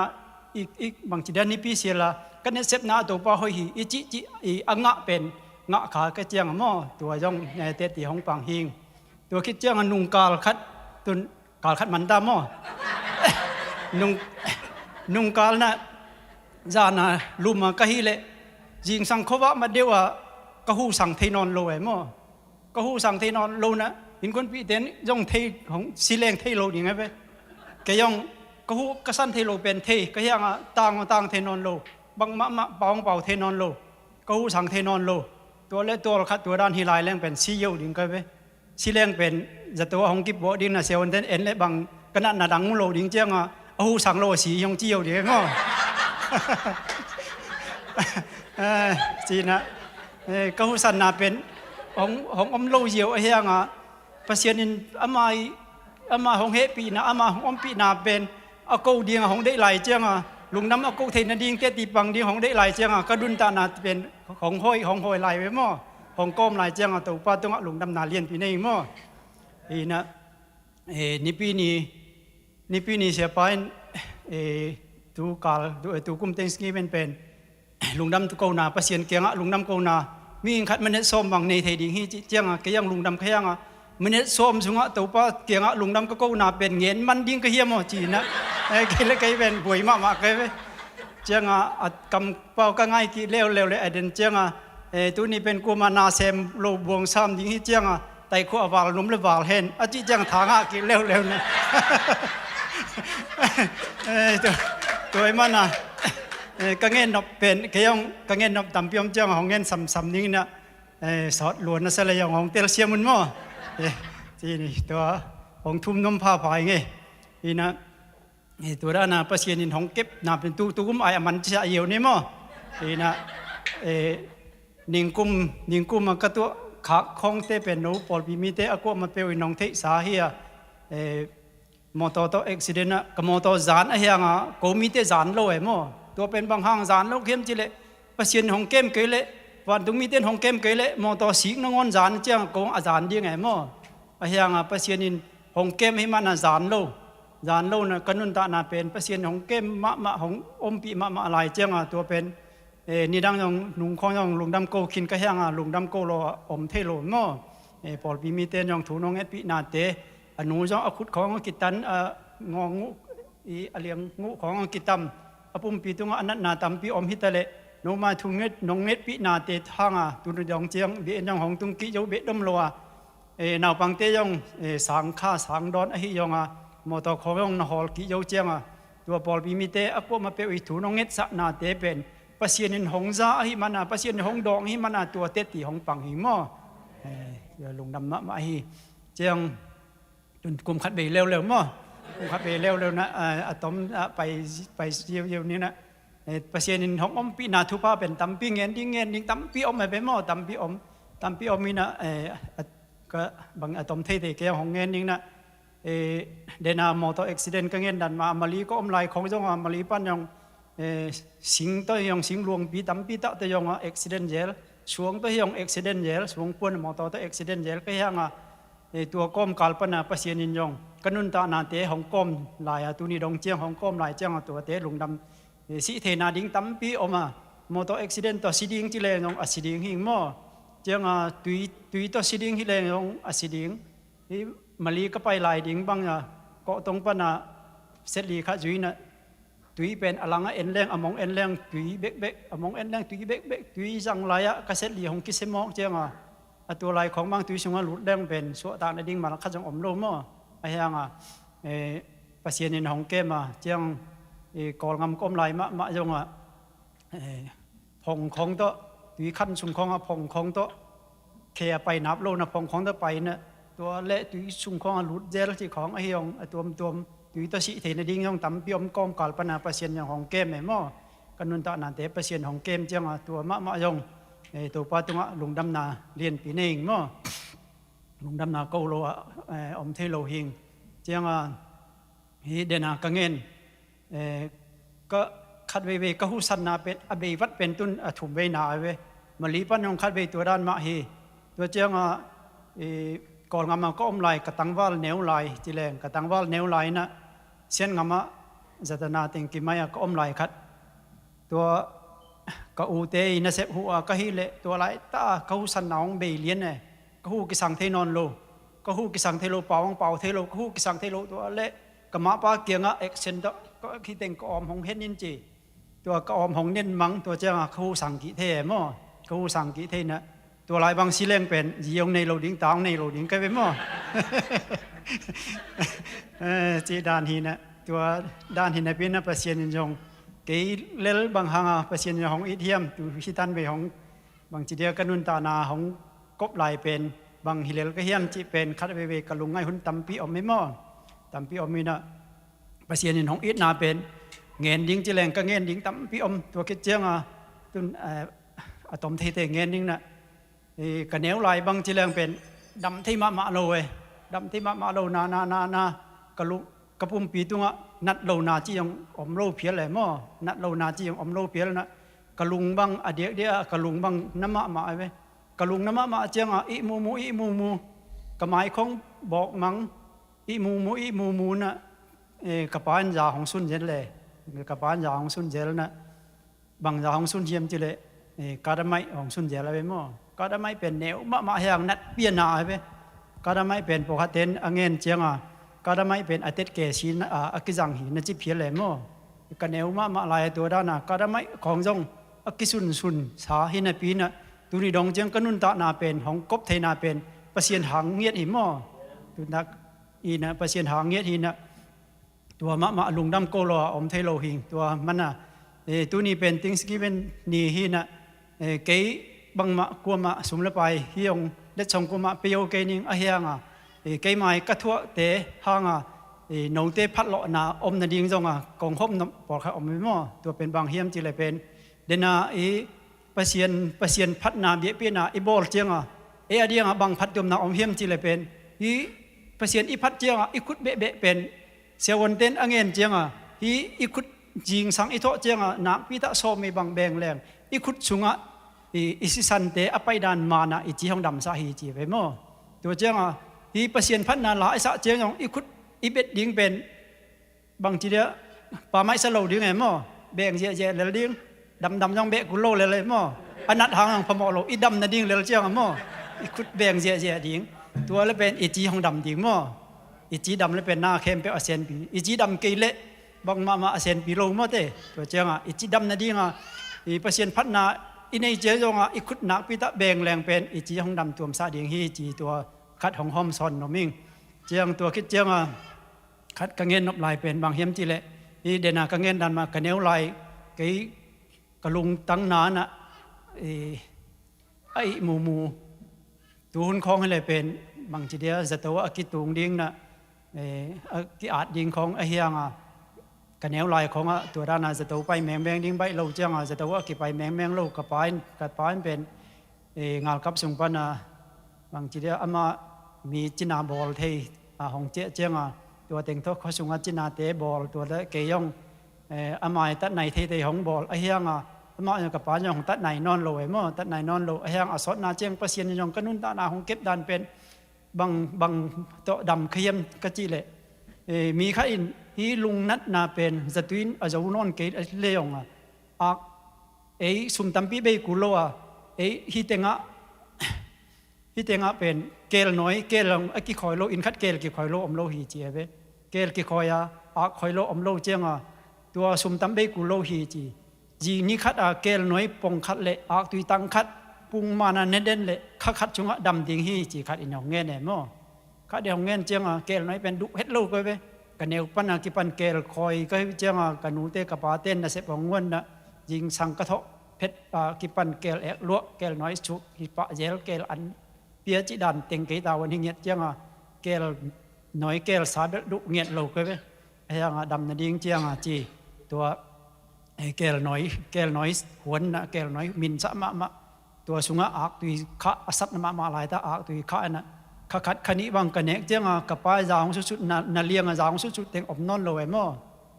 อีบางจีดันนี่ปีเสียละกันเนี่ยเสพนาตัวป้าหอยหีอีจิอีอ่างะเป็นงะขาเกตเจียงมอตัวยองเตติหงปังหิงตัวคิดเจียงนุ่งกาลคัดตุนกาลคัดมันตามอนุ่งกาลนะจานาลูมากะฮิเลจิงสังขวะมาเดียวกะฮูสังเทนอนโลเอมอกะฮูสังเทนอนโลนะเห็นคนพี่เต็นย่องเทของสิเลงเทโลอย่างไงไปแกย่องกะฮูกะสันเทโลเป็นเทก็ยังต่างเทนอนโลบางมะเป่าเทนอนโลกะฮูสังเทนอนโลตัวเล็กตัวขัดตัวด้านฮิลายแรงเป็นซีเยวดิ่งไงไปสิเลงเป็นจะตัวของกิบโบดิ่งนะเซลเต็นเอ็นและบางกะนัดนาดังมุโลดิ่งเจียงฮูสังโลสียองเจียวดิ่งง้อจีนะก็หุสันนาเป็นของอมโลเยียวเฮียงภาษาอินอามาของเฮปีนะอามาของอมปีนาเป็นอากูดีงของได้หลายเจียงลุงน้ำอากูเทนดิงเตติปังดีของได้หลายเจียงกระดุนตานาเป็นของห้อยลายไว้หม้อของก้มลายเจียงตัวป้าต้องลุงน้ำนาเลียนปีนี้หม้อนะนี่ปีนี้เสียไปตูกาลตูกุมเต็งสกีเป็นลุงดำตุกนาภาษาเกียงลุงดำกูนามีขัดมันเนส้มบางในไทยดิ่งฮีเจียงเกียงลุงดำเกียงมันเนส้มสุงตัวป้าเกียงลุงดำกูนาเป็นเงินมันดิ่งก็เฮียมจีนะเกี่ยเลยเป็นป่วยมากๆเลยเจียงกำเป่าก็ง่ายกี่เร็วเลยเด่นเจียงตัวนี้เป็นกูมานาเซมโลบวงซ้ำดิ่งฮีเจียงไต่ขั้ววาลนุ่มเลยบาลเห็นจีเจียงทางกี่เร็วนะตัวมันกังเงินนบเป็นเกี่ยงกังเงินนบตำเปียมเจ้าของเงินซ้ำนี้นะสอดล้วนนั่นแหละอย่างของเตลเซียมันมั่วที่นี่ตัวของทุ่มน้ำผ้าผายไงนี่นะตัวด้านน่ะภาษาอินของเก็บน่ะเป็นตู้กุ้มไอ้มันจะเยี่ยวนี่มั่วนี่นะนิ่งกุมมันก็ตัวขาคงเตเป็นหนูปอลปีมีเตอากวมาเปวินองเทสาเฮียมอเตอร์ตัวอุบิเหตุนะกับมอเตอร์จานไอ้ยังกูมีเตจานโลเอมั่วตัวเป็นบางห้างจานโลเข้มจิเลภาษาของเกมเกลวันตรงมีเต้นของเกมเกลมอเตอร์สิงนงอนจานเจ้ากงอาจารย์ดีไงมั่วไอ้ยังภาษาของเกมให้มันจานโลนะกันุนตานาเป็นภาษาของเกมมะของอมปีมะอะไรเจ้าตัวเป็นนี่ดังอย่างลุงของอย่างลุงดำโกขินก็ยังลุงดำโกโลอมเทโลมั่วพอปีมีเต้นอย่างถูน้องเอปีนาเตอนุจังอคุดของกิตันงอ อเลียงงูของอังกิตัมอปุ่มปีตุงอนันนาตัมปีอมฮิตะเลโนมาทุงเงตนงเงตปีนาเตทางตุนยองเจียงเบียนยองของตุงกิโยเบดมโลนาวปังเตยองสังข้าสังดอนอหิยองมอตอของนหอลกิโยเจียงตัวปอลปีมิเตอปมาเปวิถูนงเงตสนาเตเป็นปัสยานินหงซาอหิมานาปัสยานินหงดองหิมานาตัวเตติหงปังหิมอลุงดำมาหิเจียงตุนกุมขัดเบยเร็วๆมั้งกุมขัดเบยเร็วๆนะอะตอมไปเยี่ยวนี้นะปัสยานินของอมปีนาทุพาเป็นตัมปีเงินดิ้งตัมปีอมไปมั้งตัมปีอมมีนะก็บางอะตอมเทเกยของเงินดิ้งนะเดนามอเตอร์อุบิเหตุก็เงินดันมามาลีก็อมไลของจงมาลีปันยองสิงตัวยองสิงหลวงปีตัมปีตะตัวยองอุบิเหตุเจลช่วงตัวยองอุบิเหตุเจลช่วงปนมอเตอร์อุบิเหตุเจลก็ยังตัวก้มกาลปนาปัสยานินยองกันุนตานาเตะของก้มลายตัวนี้ดงเจียงของก้มลายเจียงตัวเตะลุงดำสิเทนาดิ้งตั้มปีออกมามอเตอร์อุบิเหตุตัวสิดิ้งที่เลยยองอสิดิ้งหิงมอเจียงตุยตัวสิดิ้งที่เลยยองอสิดิ้งมาลีก็ไปลายดิ้งบางก็ตรงปนาเสรีข้าจุยนะตุยเป็นอลังเอ็นแรงอมองเอ็นแรงตุยเบกอมองเอ็นแรงตุยเบกตุยจังลายก็เสรีของกิเสมอกเจียงตัวลายของบางตุยชงว่าหลุดแดงเป็นสวดตาในดิ้งมาข้าจังอมโลมไอ้ยังปัสยานินของเกมเจียงกอลงำก้มลายมะจงพงของโตตุยขั้นชงของพงของโตเคไปนับโลนะพงของโตไปนะตัวเละตุยชุงของหลุดเจลที่ของไอ้ยองตัวตุยตัวสิเทในดิ้งยองตั้มปีอมก้มกาลปนาปัสยานินของเกมหม้อกันนุนตานันเตปัสยานินของเกมเจียงตัวมะยองตัวป้าตัวลุงดำนาเรียนปีนี้มั้งลุงดำนาเกาโลอมเทโลหิงเจียงฮีเดนากังเงินก็ขัดเวก็หูสันนาเป็นอเบยวัดเป็นตุนถุมเวนาเวมาลีปันยองขัดเวตัวด้านมาฮีตัวเจียงก่อนงามาก็อมลายกระตังวาลเนวลายจีแรงกระตังวาลเนวลายนะเส้นงามาจัตนาติงกิมายก็อมลายขัดตัวก็อูเตยนะเสพหัวก็ฮิเลตัวไรตาก็หูสันน้องเบยเลียนเนี่ยก็หูกิสังเทนอนโลก็หูกิสังเทโลเป่าเทโลก็หูกิสังเทโลตัวเละก็มาปาเกียงเอ็กเซนต์ก็คิดเต็งก็อมหงเฮ็ดนินจีตัวก็อมหงเน้นมังตัวเจ้าก็หูสังกิเทมั้งก็หูสังกิเทนะตัวไรบางสิเลงเป็นยงในโลดิ้งตางในโลดิ้งก็เป็นมั้งจีดานหินะตัวดานหินะเป็นปัสยานินยองเกยเล่บางหางปัสยานินของอิเทียมตัวพิตันไปของบางจีเดียกันุนตานาของกบลายเป็นบางฮิเลลก็เฮียมจีเป็นคัดเวกลุงไงหุ่นตัมปีอมไม่มั้งตัมปีอมมีนะปัสยานินของอิทนาเป็นเงินดิ้งจีแรงก็เงินดิ้งตัมปีอมตัวคิดเจียงตุนอะตอมเทเงินดิ้งนะกันเหนียวลายบางจีแรงเป็นดำที่มาโลเวดำที่มาโลนากะลุกระปุ่มปีตุงนัดโลนาจียงอมโลเพียรเลยมั้งนัดโลนาจียงอมโลเพียรนะกะลุงบางอเดียกะลุงบางน้ำมาเวกะลุงน้ำมาเจียงอิมูกะหมายของบอกมังอิมูนะกะปานยาของสุนเจนเลยกะปานยาของสุนเจนนะบางยาของสุนเจียมจีเลยกาดไม้ของสุนเจนอะไรมั้งกาดไม้เป็นแนวมาแหงนัดเปียนาเวกาดไม้เป็นปกติอังเงินเจียงกาดไม้เป็นอเตตเกชินอักิจังหินจิเพียเลยมั้งกันแนวมาลายตัวด้านกาดไม้ของจงอักิสุนสาหินปีนะตุนีดงเจียงกันุนตานาเป็นของกบเทนาเป็นปัสยานหางเงียดหิมตุนักอีนะปัสยานหางเงียดหินะตัวมะลุงดำโกโลอมเทโลหิงตัวมันตัวนี้เป็นติงสกีเป็นนีหินะเกยบังมะกัวมะสมละไปฮิยงเด็ดชงกัวมะเปียวเกนิงอะเฮียงเกยไม้กระทั่วเตะหางนงเตะพัดเลาะนาอมนาดิงจงกองคบปอกอมไม่หม้อตัวเป็นบางเฮียมจีเลยเป็นเดนาปัสยานพัดนาเบียเปียนาอีบอลเจียงเดียงบางพัดยมนาอมเฮียมจีเลยเป็นปัสยานอีพัดเจียงอีคุดเบะเป็นเสียวันเต้นอังเงินเจียงอีคุดจิงสังอีโตเจียงนักพิทักษ์โซมีบางแบงแรงอีคุดสุงอิสิสันเตอไปดานมานะอิจิของดำสาหีจีไปมั้งตัวเจียงปัสยานพัดนาหลายสะเจียงอีคุดอีเบ็ดดิ้งเป็นบางทีเดียป่าไม้สโลดิ้งไงมั้งแบงเจียเลยดิ้งดำยังเบะกุโลเลยมั้งอันนัดหางพมอโลอีดำนั่นดิ้งเลยเจียงมั้งอีคุดแบงเจียดิ้งตัวแล้วเป็นอิจิของดำดิ้งมั้งอิจิดำแล้วเป็นหน้าเข้มเป็นอาเซียนปีอิจิดำเกยเละ บางมาเซนปีโลมาเตตัวเจ้าอิจิดำนาดีงาอีเปอร์เซ็นต์พัฒนาอินในเจ้าจงอีขุดนักพิตาแบงแรงเป็นอิจิห้องดำตัวมซาเดียงฮีจีตัวคัดของหอมซอนนมิงเจ้าตัวคิดเจ้าคัดกังเงินนบลายเป็นบางเฮียมจีเละอีเดนากังเงินดันมากันเนวลายกีกะลุงตั้งนานไอหมูตัวหุ่นคล้องให้เลยเป็นบางจีเดียจะตัวกิตุงดิ้งนะกิอาดดิ้งของไอเฮียงกันแนวลายของตัวด้านจะตัวไปแมงดิ้งใบเราเจ้าจะตัวกิไปแมงเรากระปายเป็นงานกับสุงปันบางจีเดียอามามีจินาบอลเทของเจ้าตัวเต็งทอกเขาสุงจินาเตบอลตัวเล็กเกยองอามาตัดในเทของบอลไอเฮียงอามาอย่างกับปานอย่างตัดในนอนโลยมั้งตัดในนอนโลไอเฮียงอสอดนาเจียงเปอร์เซ็นต์อย่างกันนุ่นตานาของเก็บดันเป็นบางโตดำเขียมกะจีเละมีข้าอินที่ลุงนัดนาเป็นจะตุนอาจจะวนอนเกยเลี้ยงสุมตัมปีเบกุโลฮิเตงะเป็นเกลน้อยเกลกิคอยโลอินคัดเกลกิคอยโลอมโลฮีจีเบเกลกิคอยคอยโลอมโลเจียงตัวสุมตัมเบกุโลฮีจีนี่คัดเกลน้อยปงคัดเละตุยตังคัดปุงมานาเนเดนเละคัดจุงดำดิงฮีจีคัดอินหงเงินเนี่ยมั้งคัดเดียวเงินเจียงเกลน้อยเป็นดุเฮ็ดโลก็เบกันเนวปันกิปันเกลคอยก็เจียงกันนูเตกับปาเต้นนะเสพงวนนะยิงสังกะทะเพชรกิปันเกลลวกเกลน้อยชุกกิปะเจลเกลอันเปียจิดันเต็งเกตาวันที่เงียบเจียงเกลน้อยเกลสาดดุเงียบโลกไปไอ้ยังดำนาดิ้งเจียงจีตัวเกลน้อยหวนนะเกลน้อยมินสะมะตัวสุงะอักตุยข้าสับมาลายตาอักตุยข้านะข้าขัดขณีบางกันเนกเจียงกับป้ายจางสุดนาเลียงจางสุดเต็งอบนอนโลยมั้ง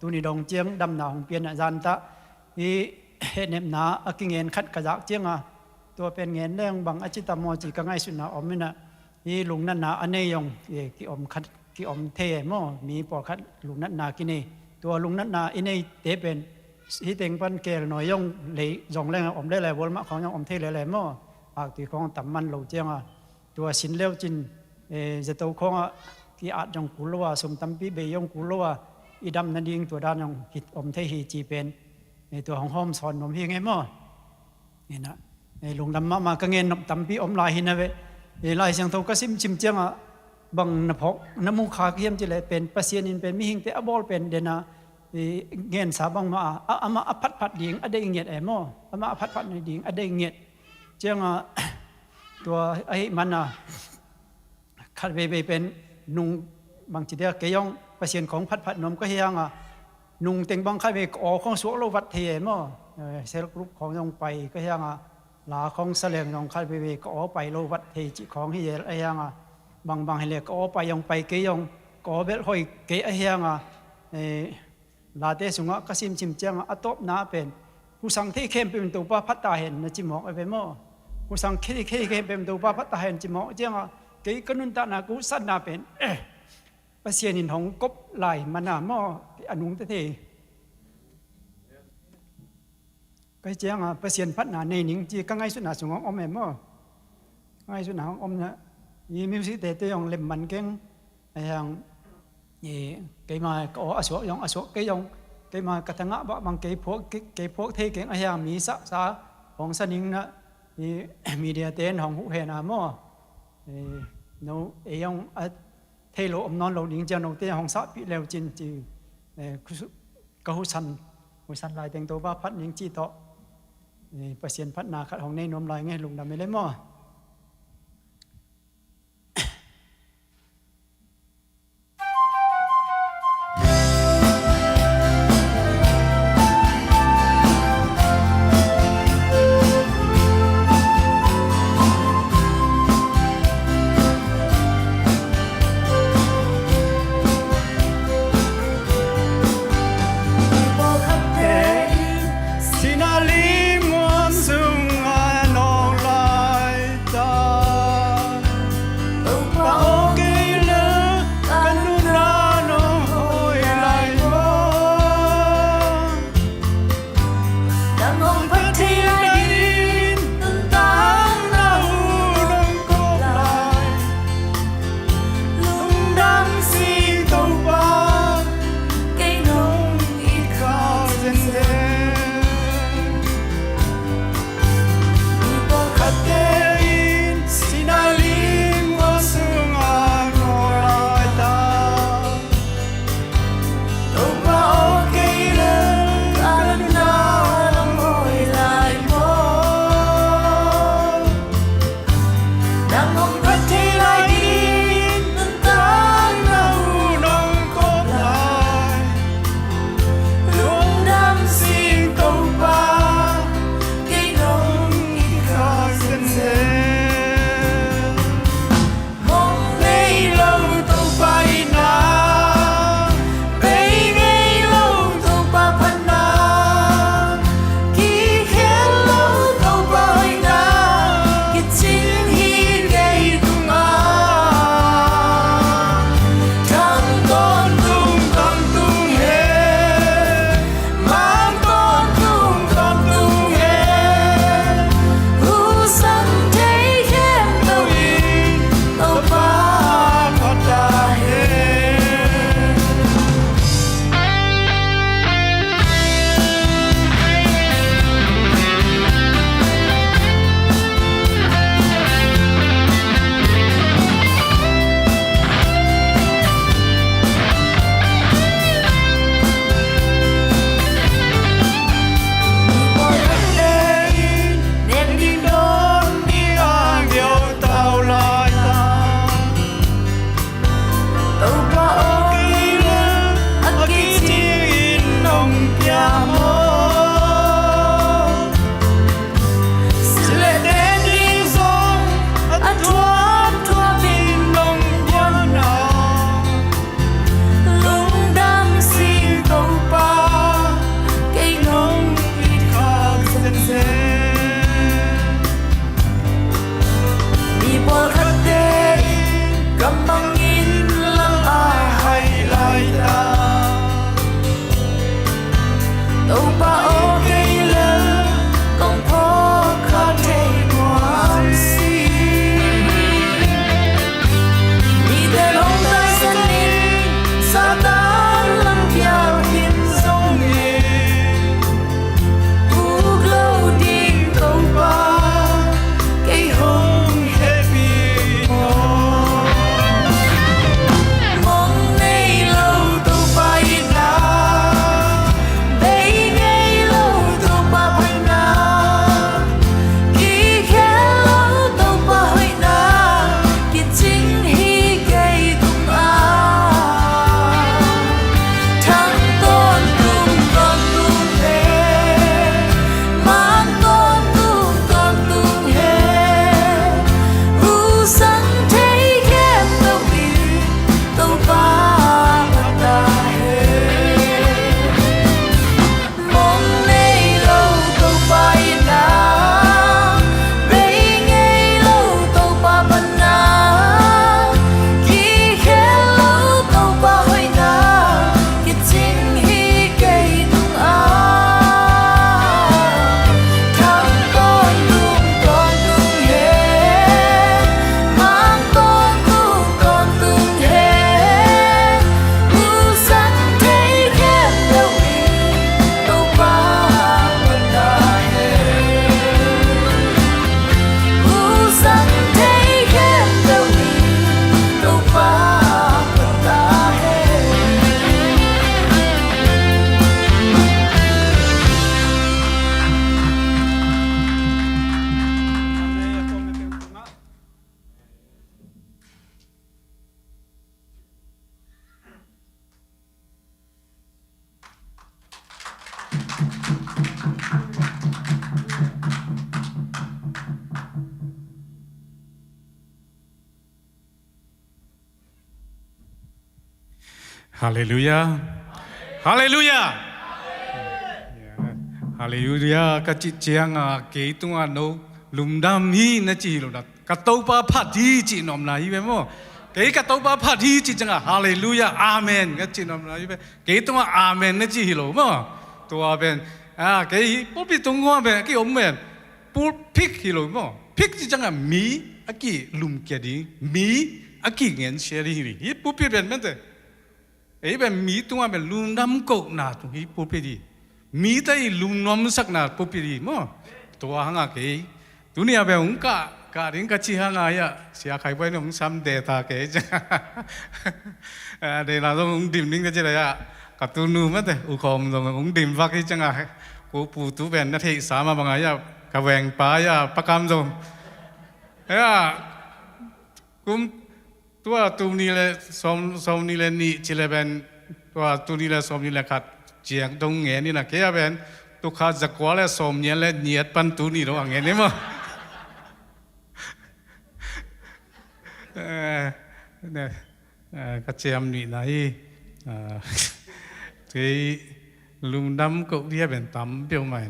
ตัวนี้ดงเจียงดำนาของเปียนจันตะอีเห็นเนมนากิเงินขัดกระจักเจียงตัวเป็นเงินเรื่องบางอจิตามจิก็ง่ายสุดนะอมนี่นะนี่ลุงนั่นนาอันนี้ยงที่อมคัดที่อมเทมั้งมีปอคัดลุงนั่นนากินี่ตัวลุงนั่นนาอันนี้เตเป็นที่เต็งปันเกลหน่อยยงเลยยงแรงอมได้เลยวอลมาของยงอมเทเลยมั้งปากตีของต่ำมันโลเจียงตัวสินเลี้ยวจินจะตัวของที่อาจยงกุลว่าสมตั้มปีเบยงกุลว่าอีดำนั่นยิงตัวด้านยงหิดอมเทฮีจีเป็นตัวของห้อมสอนนมพี่ไงมั้งนี่นะลุงดำมาก็เงินตั้มปีอมลายหินนะเว้ลายเสียงตัวก็ซิมชิมเจียงบังนภพน้ำมุขเขียมจิเลยเป็นปัสยานินเป็นมิหิงเตะบอลเป็นเดนะเงินสาบังมามาพัดดิ่งอเดงเงียดมั้งมาพัดในดิ่งอเดงเงียดเจียงตัวไอ้มันขัดเบเป็นนุงบางทีเดียวเกยองเปอร์เซ็นต์ของพัดนมก็เฮียงนุงเต็งบางขัดเบอของสวกโลวัดเทียมั้งเซลล์กรุ๊ปของยองไปก็เฮียงลาของเสลียงยองขัดเบก็ไปโลวัดเทียของเฮียไอ้ยังบางเฮียก็ไปยองไปเกยองก็เบลหอยเกยไอ้ยังลาเตสุงะก็ซิมชิมเจียงอัตบนาเป็นผู้สังที่เข้มเป็นตัวป้าพัตตาเห็นนะจิมอกไอ้เบมั้งผู้สังที่เข้มเป็นตัวป้าพัตตาเห็นจิมอกเจียงเกี่ยกนุนตานากุสันนาเป็นภาษาหนินของกบไหลมันน่ะหม้ออนุงเตะก็เจียงภาษาพัฒนาในหนิงจีก็ง่ายสุดหนาสงของอมแม่หม้อง่ายสุดหนาของอมนะยี่มิวสิเตะยองเล็มมันเก่งไอ้ยังยี่เกี่ยมาก็อสวกยองอสวกเกี่ยยองเกี่ยมากระทั่งบางเกี่ยพวกเทเก่งไอ้ยังมีสักษาของสนิงนะมีเดียเต้นของผู้เห็นหม้อนูยังเทโลอมนอนโลดิ้งเจ้านูเตะห้องสับปีเลวจินจีก็หุสันลายเต็งตัวว่าพัดยิงจีโตเปอร์เซ็นต์พัดนาขัดของในนมลายไงลุงดำไม่เลยมั้ง tàu pa ô cây lơ con phố khó thể ngoan si đi đến ông ta sân in sa ta lăng theo hiên sông nghề u lâu đi tàu pa cây hồng hết bị mong nay lâu tàu pa in na đây ngay lâu tàu pa phải na khi khe lâu tàu pa hỏi na khi chính hi cây tung thằng con tung thế mang con tung hè u sáng thấy khem tàu đi tàu pa ta hè mong nay lâu tàu pa in na đây ngay lâu tàu pa vẫn na khi khe lâu tàu pa hỏi na khi chính hi cây tung thằng con tung hè mang con tung hè u sáng thấy khem tàu đi tàu pa vẫn ta hè u sáng thấy khem tàu đi tàu pa vẫn ta hè Hallelujah. Hallelujah. Hallelujah. Ka chi chiang a ke tung a no lum dam hi na chi lo da. Ka tau pa phat hi chi nom na hi be mo. Ke ka tau pa phat hi chi chang a hallelujah. Amen. Ka chi nom na hi be. Ke tung a amen na chi hi lo mo. To a ben a ke pu pi tung ho be ke om ben. Pu pik hi lo mo. Pik chi chang a mi a ki lum ke di. Mi a ki ngen she ri hi. Hi pu pi ben men te. Ấy bên Mỹ tung à bên lùn đâm cột nà tung hi bố bê đi Mỹ tay lùn nóm sắc nà bố bê đi mà tua hang à cái tu ni à bên ông cả đến cái chi hang à ya xia khai bên ông sam đề ta cái chứ để là ông điểm đến cái gì đấy à cả tu nu mất rồi ukom rồi ông điểm vác cái chẳng à cô phụ tu bên nó thấy sao mà bằng ấy à cả vàng pá ya pa cam rồi ấy à cũngตัวตูนี่เลยสมนี่เลยนี่จิเลเป็นตัวตูนี่เลยสมนี่เลยขัดเจียงตรงเงี้ยนี่นะแค่เป็นตุขาจักรวาลเลยสมเนี่ยเลยเนียดปันตูนี่ระหว่างเงี้ยนี่มั้งเนี่ยกระเจียมนี่นะที่ลุงดำก็เรียกเป็นตั้มเปียวใหม่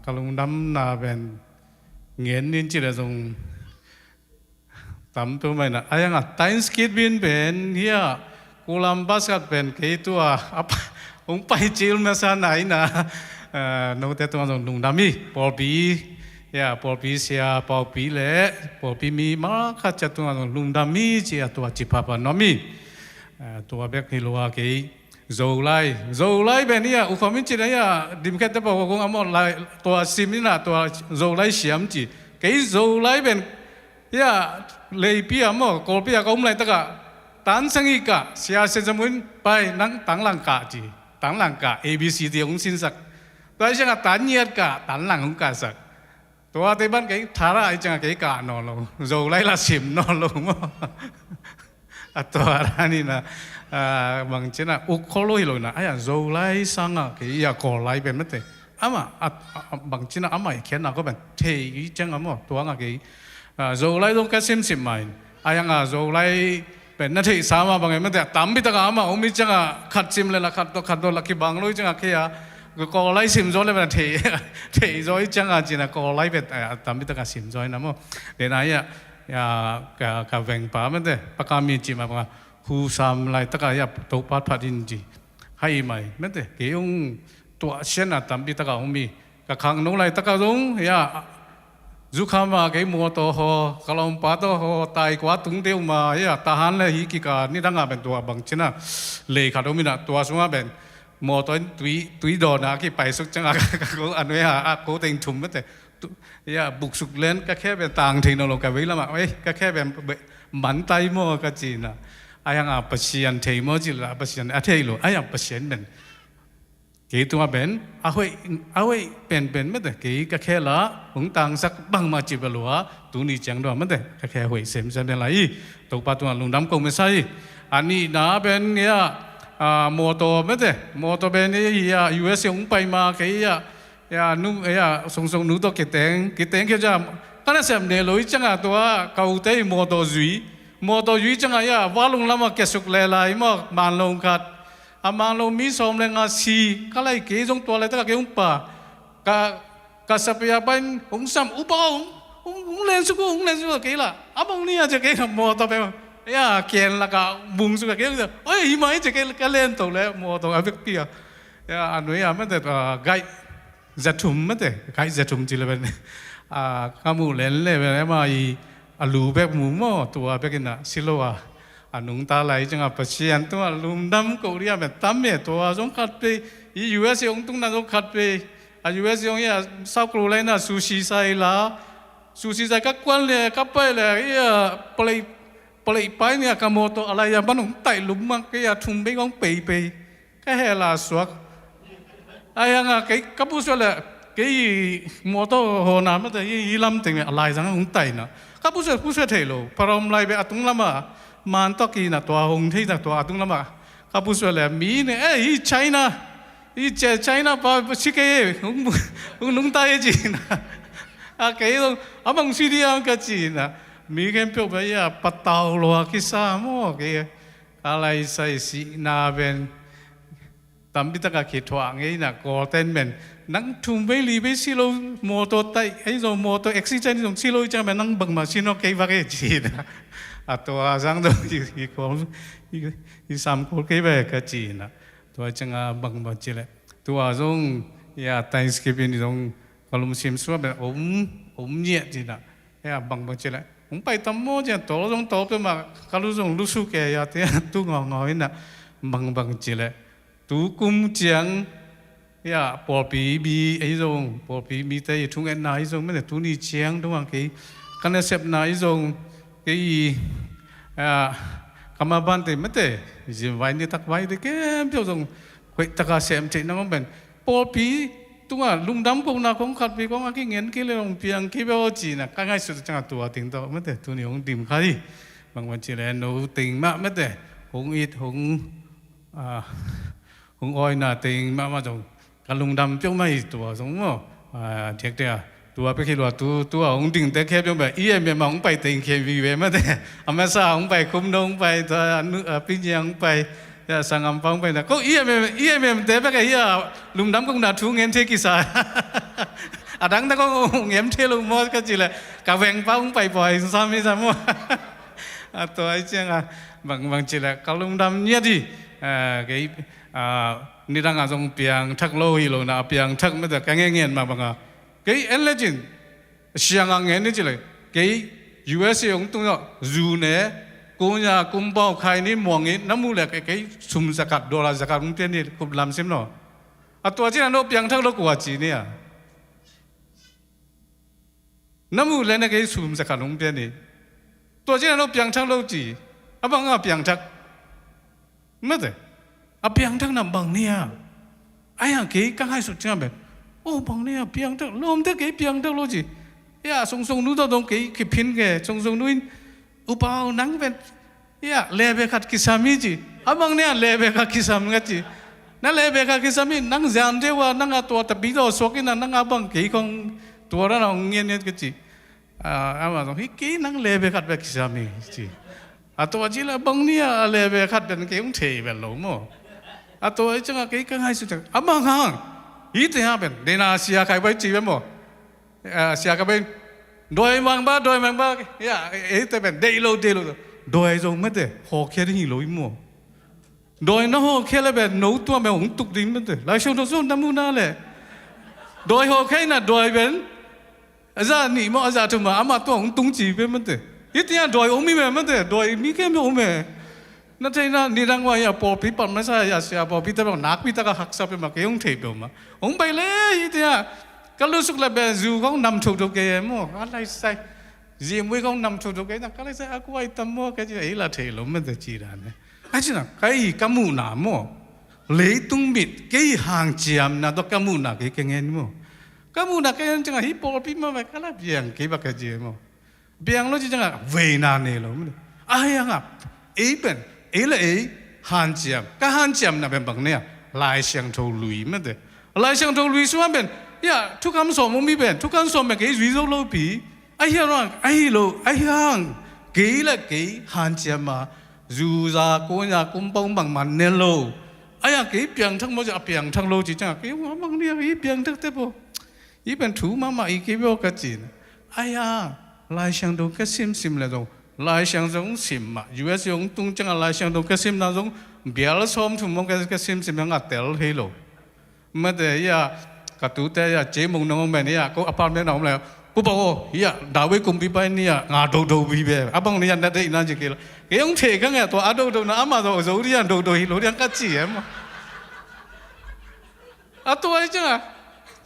กลุงดำน่าเป็นเงี้ยนี่จิเลตรงตั้มตัวใหม่นะไอ้ยังอ่ะไทน์สกีดบินเป็นเฮียโคลัมบัสก็เป็นแค่ตัวองไปจิลมาซาไหนนะโน้ตตัวนั้นลุงดำมีปอปีเฮียปอปีเสียปอปีเล่ปอปีมีมาขัดจัดตัวนั้นลุงดำมีเจียตัวจิปาปานอมีตัวเบกฮิโลอาเกย์โจไลเป็นเนี่ยอุคมิจิเนี่ยดิมแค่แต่บอกว่าคงเอาหมดไลตัวซิมนี่นะตัวโจไลเสียมจีเกย์โจไลเป็นเนี่ยเลยพี่อ่ะมั้งกอลพี่อ่ะก็อุ้มเลยตะกะตันสังอีกะเสียเซจมุนไปนั่งตั้งหลังกะจีตั้งหลังกะ A B C D ของสินสักตัวเช่นตันเยียดกะตันหลังของกะสักตัวที่บ้านเก๋ทาระไอ้จังเก๋กะนอนลงโจไลละสิมนอนลงมั้งตัวอะไรนี่นะบางทีนะอุกโคโลฮิโลนะไอ้ยังโจไลสังอ่ะเก๋อยากกอไลเป็นมั้งแต่อามาบางทีนะอามาเขียนนะก็เป็นเทยจังอ่ะมั้งตัวงะเก๋โจไลต้องแค่สิบไมล์ไอ้ยังโจไลเป็นนาทีสามบางอย่างมันแต่ตั้มพิตากามาอมิจังขัดซิมเลยละขัดตัวลักกี้บางลุยจังแค่ก็ไล่ซิมจอยเลยเป็นเทจอยจังจีน่ะก็ไล่เป็นตั้มพิตากาซิมจอยนะมั้งเดี๋ยวนี้กับแหวงป่ามันแต่ปากกามีจีมาบอกฮูซามไล่ตะกายตัวปัดพัดอินจีให้ ให้ไหมไม่แต่เกี่ยงตัวเช่นอ่ะตามที่ตะกางมีกะขังน้องไรตะกางยาจุกขามาเกี่ยมัวตัวหัวกลอมปาตัวหัวตายกว่าตุงเดียวมาทหารเลยฮิกิกานี่ตั้งงานเป็นตัวบางชนะเลยขาดมินะตัวสมว่าเป็นมัวตัวตุยโดนนะที่ไปสุดจังก็อันนี้ก็เต็งทุ่มไม่แต่บุกสุกเล่นก็แค่เป็นต่างเทคโนโลยีไว้แล้วมาก็แค่เป็นมันไตมัวก็จีน่ะยังปัจจัยเทมจิละปัจจัยเทโลยังปัจจัยเป็นกี่ตัวเป็นเอาไว้เป็นไม่ได้กี่ก็แค่ละหงต่างสักบางมาจีบลัวตัวนี้จังด้วยไม่ได้ก็แค่หวยเสมเป็นไรตัวปัจจุบันลุงดำคงไม่ใช่อันนี้น่าเป็นโมโตไม่ได้โมโตเป็นUS หงไปมากี่นุ่มส่งนู้ตัวกี่เต็งแค่จะก็น่าเสียมเนี่ยลุยจังตัวเกาเตยโมโตจุยจังว่าลุงละมาเกสุกเลไลมาบานลงกัดมาลงมีสมเลงสีก็เลยเกี่ยงตัวอะไรตั้งแต่เกี่ยงป่ากษัตริย์เป็นองค์ซ้ำอุปองค์เล่นสุกุกี่ละบางนี่จะเกี่ยงโมโตเป็นเกี่ยงละก็บุ้งสุกเกี่ยงหิมะจะเกี่ยงก็เล่นตัวเลยโมโตอเวกเปียอันนี้ไม่แต่ไกจัตุมไม่แต่ไกจัตุมจีเลยเป็นข้ามูเล่นเลยเป็นมาลูเบกมูโมตัวเบกินะสิโลนุงตาไหลจังปัจจัยตัวลุมดำกุเรียเป็นตั้มเนี่ยตัวจงขัดไปUS องตุงนั้นจงขัดไปUS องเศร้ากลัวเลยนะซูชิไซล่ะซูชิไซก็กวนเลยก็ไปเลยปลายไปเนี่ยกโมโตอะไรบ้านของไต่ลุมมันก็ทุ่มไปของไปก็เฮลาสวกยังก็พูดว่าเลยโมโตโหนาไม่แต่ยี่ลำถึงอะไรจังของไต่นะก็พูดว่าเทโลพรอมไลไปตุงละมามันตอกีน่ะตัวหงที่น่ะตัวตุงละมาก็พูดว่าเลยมีเนี่ยไชน่าไชน่าพอชิคกี้ลุงตายจีน่ะเกี่ยงบางสิ่งที่อังกฤษจีน่ะมีแค่เพียงไปปัตตาวโลกิสามโอเคอะไรใส่สีนาเป็นตามพิธีการคิดว่าไงน่ะก็เต้นเป็นนั่งทุ่มไปรีไปสิโลโมโตไตโมโตเอ็กซิเจนต์ตรงสิโลจะเป็นนั่งบังมาสิโนเกี่ยวกับจีน่ะตัวสังตรงอีสามคนเกี่ยวกับจีน่ะตัวจังบังมาจีเลยตัวตรงThanksgiving ตรงกลุ่มซิมส์ว่าเป็นเนี่ยจีน่ะบังมาจีเลยผมไปทำโม่จะโตตรงโตไปมาเขารู้ตรงรู้สึกแก่ยาเตี้ยตู้งอน่ะบังจีเลยตู้กุมเจียงปอปีบีตรงปอปีบีแต่ทุ่งเอ็นนายตรงไม่ได้ตู้นี้เจียงตรงกี่กันเนี่ยเสพนายตรงกำมาบ้านแต่ไม่ได้ยิ่งไว้เนี่ยตักไว้แต่แค่เพียงตรงคุยตะการเสพเจนั่งเป็นปอปีตัวลุงดำของนักของขัดปีของอะไรเงี้ยกี่เรื่องเพียงกี่แบบจีน่ะก็ง่ายสุดจังตัวติงตัวไม่ได้ตัวนี้ของดิมใครบางวันจีเลยโน้ติงมากไม่ได้ของอีทของอ้อยน่ะติงมากมาตรงกันลุงดำเพียงไม่ตัวสมมติเด็กเดียตัวไปคิดว่าตัวองค์ดิ่งแต่แค่เพียงแบบมองไปติงแค่วิเวไม่ได้มาสาวองไปคุมดงไปตัวปิ้งยังไปสังคมฟังไปนะก็แต่ไปก็ลุงดำก็น่าทุ่งเงินเทกิสาดังแต่ก็เงียบเทลุงมอสก็จีเลยกะแวงป้าองไปปล่อยซ้ำไม่ซ้ำตัวไอ้เจ้าบางจีเลยก็ลุงดำเนี่ยดินี่ร่างทรงเปียงทักโลหิโลนะเปียงทักไม่แต่แกงเงี้ยมาบังเอ็นเลจินเสียงเงี้ยนี่จีเลยUS องตุงเนาะจูเนี่ยกูเนี่ยกุมบ่าวใครนี่มองงี้น้ำมูกเลยซุ่มสกัดดอลลาร์สกัดมุ้งเตี้ยนี่กุบลำซิมเนาะตัวจีนเราเปียงทักโลกว่าจีเนี่ยน้ำมูกเลยนะซุ่มสกัดมุ้งเตี้ยนี่ตัวจีนเราเปียงทักโลกจีบังเปียงทักไม่ได้เปียงทักน้ำบังเนี่ยยังก็ให้สุดจังแบบบังเนี่ยเปียงทักลมเท่าเปียงทักโลกจีส่งนู้นตรงกี่พินแกส่งนู้นอุปเอานังเป็นเลเบคัดกิสามีจีบางเนี่ยเลเบคัดกิสามีจีนั่นเลเบคัดกิสามีนังจานเดียวนังตัวตะบีโดสกินนังบังกี่ของตัวเราเงี้ยเนี่ยจีมาตรงกี่นังเลเบคัดแบบกิสามีจีตัวจีละบางเนี่ยเลเบคัดเป็นกี่องเทเป็นหลงมั้งตัวจังกี่กันให้สุดจังบางครั้งอีเทียเป็นเดน่าเสียใครไปจีเป็นมั้งเสียกับเป็นโดยบางบ้าแต่เป็นเดโลโดยตรงไม่ได้หอกแค่ที่หิโลอิโม่ โดยน้องโฮแค่ละแบบโน้ตตัวแบบองตุกดิ้งมันเถอะหลายช่วงตัวส่วนน้ำมูน่าเลยโดยโฮแค่น่ะโดยเป็นอาจารย์นี่มั้งอาจารย์ถูกมาอามาตัวองตุงจีเป็นมันเถอะยี่ที่โดยองมีแบบมันเถอะโดยมีแค่ไม่องแบบนั่นใช่นะนี่รังว่าอย่าปอปีปันไม่ใช่อย่าเสียปอปีแต่แบบนักปีแต่ก็หักซับเป็นมาเกี่ยงเทปมาองไปเลยยี่ที่ก็รู้สึกละแบบจูเขานำถูกถูกเกมมั้งอะไรใส่จีมวยเขานำถูกถูกเกมนั่นก็เลยใส่อากูไอ้ตั้มมั้งก็จะไอ้ละเทลมันจะจีราเนี่ยไอ้เจ้าน่ะใครกัมมูนามั้งเลยตุ้งบิดกี่ห่างเจียมนะตัวกัมมูนากี่เงี้ยมั้งกัมมูนากี่จังฮิปโปปีมาแบบก็ละเบียงกี่บักเจียมั้งเบียงแล้วจังเวนาเนี่ยหรอมั้งไอ้ยังอ่ะไอ้เป็นไอ้เลยห่างเจียมก็ห่างเจียมนะเป็นบักเนี่ยลายเชียงโทลุยมั้งเด้ลายเชียงโทลุยส่วนเป็นย่าทุกคำสอนมึงมีเป็นทุกคำสอนแบบกี่วิโซโลปีไอ้ยังอ่ะไอ้โลไอ้ยังกี่ละกี่ห่างเจียมมาจูซาโกนยากุมปองบังมันเนโลไอ้ยังกี่เปียงทั้งหมดจะเปียงทั้งโลจีจังกี่ว่าบังเนี่ยกี่เปียงทั้งเต็มบ่อีเป็นถูมามาอีกี่บ่กะจีนไอ้ยังลายเชียงโทก็ซิมเลยตรงลายเชียงตรงซิมมา US ยงตุงจังลายเชียงโทก็ซิมนะตรงเบียร์ซ้อมทุ่มมงก็ซิมยังอัดเตลเฮโลเมื่อเดียกระตุ้นแต่ยาเจมงน้องแม่เนี่ยก็อพาร์ตเมนต์น้องแล้วปุ๊บบอกว่าดาวกุมปีไปเนี่ยงาดูบีเบ้อาบังเนี่ยนั่นได้อินนั่นจะกี่ละเกี่ยงเทกันไงตัวดูนะอามาตัวโซเดียนดูฮิโลเดียนกัดจีเอ็มตัวไอ้จัง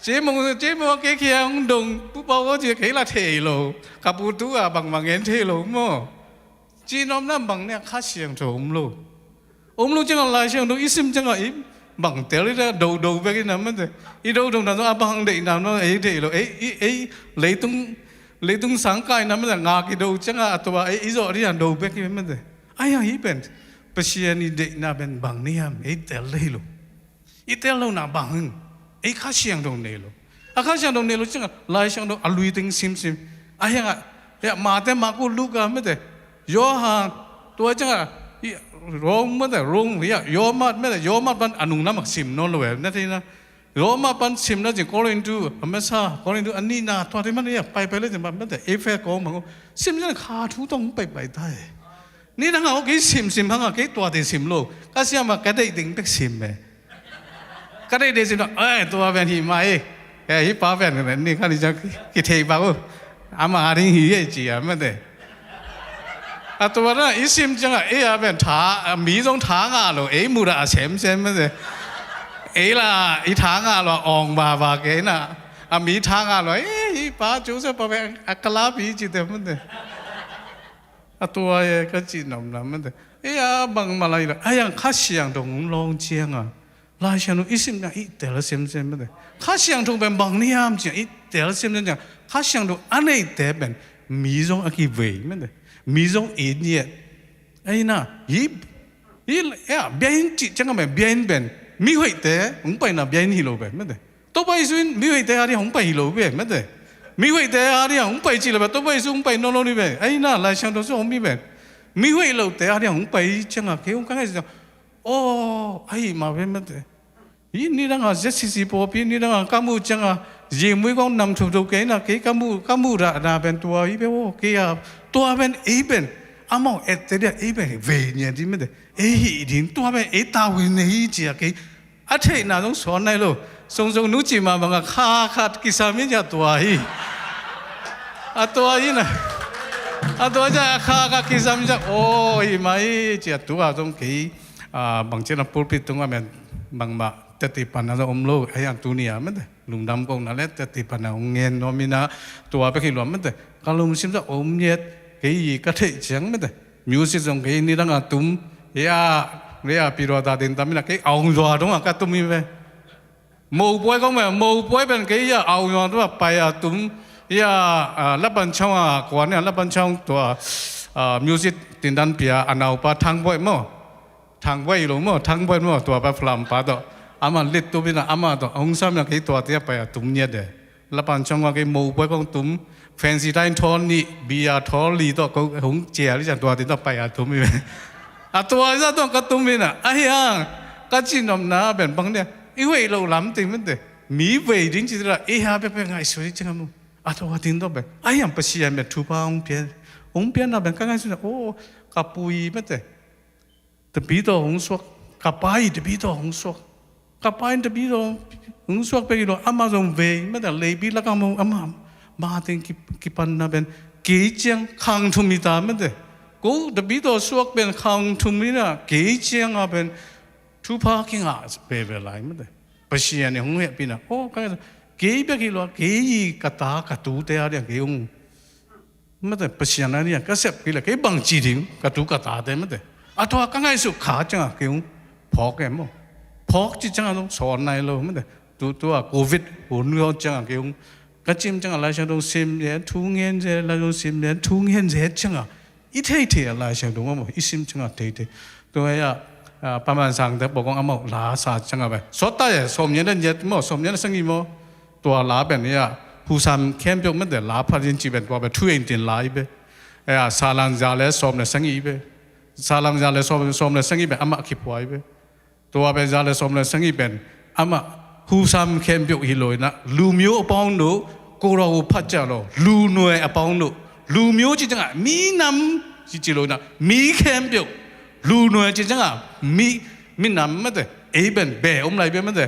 เจมงเกี่ยงดงปุ๊บบอกว่าจะกี่ละเทโลกับปุ๊บตัวบังเงินเทโลมั้งจีนอมนั่นบังเนี่ยข้าเสียงโถมโลจังอะไรเสียงโถอิสิมจังอะไรบังเตลเลยดูไปกินน้ำมันเลยอีดูนั่นตัวอาบังเด็กน้ำนั่นเทโลเลยตุงสังกัดน้ำมันงากิดูจังตัวอีโซเรียนดูไปกินมันเลยไอ้ยังอีเป็นเปเชียนี่เด็กน่าเป็นบังเนี่ยเตลเลยโลเตลโลน่าบังข้าเสียงตรงนี้โลข้าเสียงตรงนี้โลจังลายเสียงตรงอลุยติงซิมไอ้ยังมาแต่มากูลูกกันไม่ได้ย้อนห่างตัวจังร้องไม่ได้ร้องย้อนมาไม่ได้ย้อนมาเป็นอนุน้ำมักซิมโน่นเลยนั่นทีนะย้อนมาเป็นซิมนั่นจึงก็เลยดูอเมซ่าก็เลยดูอันนี้นะตัวที่มันเนี่ยไปเลยจึงไม่ได้เอฟเฟกต์ของมันซิมนั่นขาทุต้องไปได้นี่ทั้งเอากี่ซิมทั้งเอากี่ตัวที่ซิมโลกก็เสียมาก็ได้ดึงไปซิมเลยก็ได้ดึงซิมว่าตัวเป็นหิมะฮิปป้าเป็นนี่ข้านี่จะกี่เทปะกูอามาอาริงหิเอจีอ่ะไม่ได้ตัวนั้นอีซิมจังเป็นท้ามีตรงท้างาโลมูระเซมไม่ได้ล่ะอีท้างาโลอองบาเกน่ะมีท้างาโลป้าจูเซปเป็นอัคลาปีจิตไม่ได้ตัวก็จีนอมนะไม่ได้บังมาเลยล่ะยังข้าเสียงตรงลงเชียงลายเชียงตรงอีซิมจังแต่ละเซมไม่ได้ข้าเสียงตรงเป็นบังนิยามจังแต่ละเซมจังข้าเสียงตรงอันไหนแต่เป็นมีตรงอักขีเวไม่ได้มีตรงเอ็นเนี่ยไอ้น่ะยี่เบียนจิจังก็แบบเบียนเป็นมีหัวแต่หงไปน่ะเบียนฮิโลแบบไม่ได้ตัวไปสุนมีหัวแต่อะไรหงไปฮิโลแบบไม่ได้มีหัวแต่อะไรหงไปจีเลยแบบตัวไปสุนไปโน่นนี่แบบไอ้น่ะลายช่างตัวสุนมีแบบมีหัวฮิโลแต่อะไรหงไปจังก็เกี่ยวกันไงจังโอ้ไอ้มาเป็นไม่ได้ยี่นี่ดังอ่ะเจ็ดสิบปอปีนี่ดังอ่ะกัมพูจังอ่ะยิ่งไม่ก็นำถูกๆกันนะกี่กัมพูระเป็นตัวอีเบโอกี่อ่ะตัวเป็นเป็นอามองแต่เดียเป็นเวเนี่ยที่ไม่ได้ดินตัวเป็นตาวินนี่จีอ่ะกี่อาเทน่าต้องสอนในโลส่งนู้จีมาบังข้ากิสามีจะตัวตัวนะตัวจะข้ากิสามีจะโอ้ยไม่จีตัวตรงกี่บางเช่นพูดผิดตรงว่าเป็นบางมาแต่ติปันนะอมโลไอ้ยังตัวนี้ไม่ได้ลุงดำกงนั่นแหละแต่ติปันนะองเงินนอมินาตัวไปขี้หลวมไม่ได้การลุงซิมจะอมเย็ดกี่กระเทยเสียงไม่ได้มิวสิกตรงกี่นี่ตั้งแต่ตุ้มเรียปีรอตาดินตามินะกี่เอาหยอดตรงกับตุ้มมีไหมมูป่วยก็ไม่มูป่วยเป็นกี่เอาหยอดตัวไปตุ้มรับบัญชากว่าเนี่ยรับบัญชาตัวมิวสิกดินดันเปียอันเอาปะทางป่วยมั้งทางป่วยหรือมั้งทางป่วยมั้งตัวไปฟลัมปะตัวอามันเล็ดตัวเป็นอามาตัวองค์สามอย่างกี่ตัวที่ไปตุ้มเนี่ยเด้แล้วปัญชงว่ากี่มูป่วยของตุ้มแฟนซีไทน์ทอนนี่บีอาทอลีตัวก็หงเจียที่จะตัวที่ต้องไปตุ้มมีไหมตัวจะต้องก็ตุ้มมีนะไอ้ยังก็จีนอมนะเป็นบางเนี่ยอีเวเราล้ำติมันเด้มีเวจริงๆแล้วเป็นไงสวยจังมั้งตัวที่ต้องเป็นไอ้ยังเป็นเสียเป็นทุบองเปียน่ะเป็นก็ไงสุดโอ้กับปุยมันเด้แต่ปีตัวหงสวก กับไปเดบิโตหงสวกกับไปเดบิโตหงสวกไปกิโลอามาจงเวไม่แต่เลยบิแล้วก็มองอามาถึงกิปันนะเป็นเกี่ยงขังทุมิตาไม่แต่กูเดบิโตสวกเป็นขังทุมินะเกี่ยงอ่ะเป็นทุพากิงอ่ะเป็นเวลาไม่แต่ภาษาเนี่ยหงเหปีนะโอ้ก็เกี่ยไปกิโลเกี่ยกตากตูเตะเนี่ยเกี่ยงไม่แต่ภาษาเนี่ยก็เสพกิโลเกี่ยบังจีดิงกตูกตาเตะไม่แต่อ่ะตัวก็ง่ายสุดขาจังเกี่ยงพอกแกมั้งพอกจีจังต้องสอนในโลไม่แต่ตัวโควิดหุ่นเขาจังเกี่ยงก็จิ้มจังอะไรฉันต้องซิมเนี่ยทุ่งเงินเจแล้วต้องซิมเนี่ยทุ่งเงินเจจังอีเท่ๆอะไรฉันต้องว่าอีซิมจังเท่ๆตัวประมาณสั่งแต่บอกว่าเอามาลาสาจังไปสดแต่สมยันเย็ดมั้งสมยันสังกีมั้งตัวลาแบบนี้ผู้สามเข้มยกไม่แต่ลาพันจีเป็นตัวแบบช่วยอินเดียนลาอีเบ้ซาลังจาเลสมเนี่ยสังกีเบ้ซาลังจาเลสมเนี่ยสังกีเป็นอามาคิปไว้เบ้ตัวเป็นจาเลสมเนี่ยสังกีเป็นอามาผู้สามเข้มยกฮิโลนะลูมิโอปองโนกูเราพัดเจาโลลูนวยอปองโนลูมิโอจีจังมีน้ำจีโลนะมีเข้มยกลูนวยจีจังมีน้ำไม่แต่เอเป็นเบอมไรเบ้ไม่แต่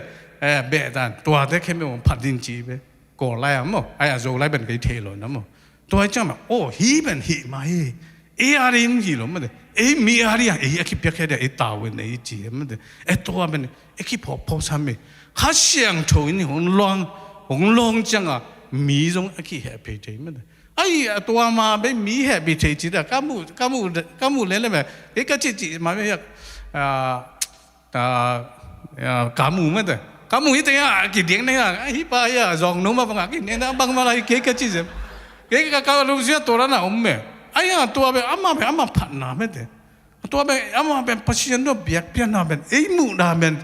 เบตันตัวเด็กเข้มยกพัดดินจีเบ้ก่อไล่มั้งไอ้โจไล่เป็นกี่เทโลนะมั้งตัวจังมาโอ้ฮีเป็นฮีมาเออาริมฮีโลไม่แต่มีอาริยังเอคิปยักษ์เดียตาเวนจีไม่แต่ตัวเป็นคิปพอซ้ำมีข้าเสียงโถนี่หงลองจังมีตรงคิแฮปปี้ใจไม่ได้ไอ้ตัวมาเป็นมีแฮปปี้ใจจีแต่กามูเล่นเลยไหมก็จีมาไม่อยากกามูไม่ได้กามูที่เนี่ยกี่เดียงเนี่ยฮิปายจงนุ่มมาฟังกี่เนี่ยบางมาเลยก็จีก็การรู้สึกตัวนั้นอมเมไอ้ตัวเป็นอามาพันน้ำไม่ได้ตัวเป็นอามาเป็นพัชยันโนเบียกเปียน้ำเป็นมูน้ำเป็น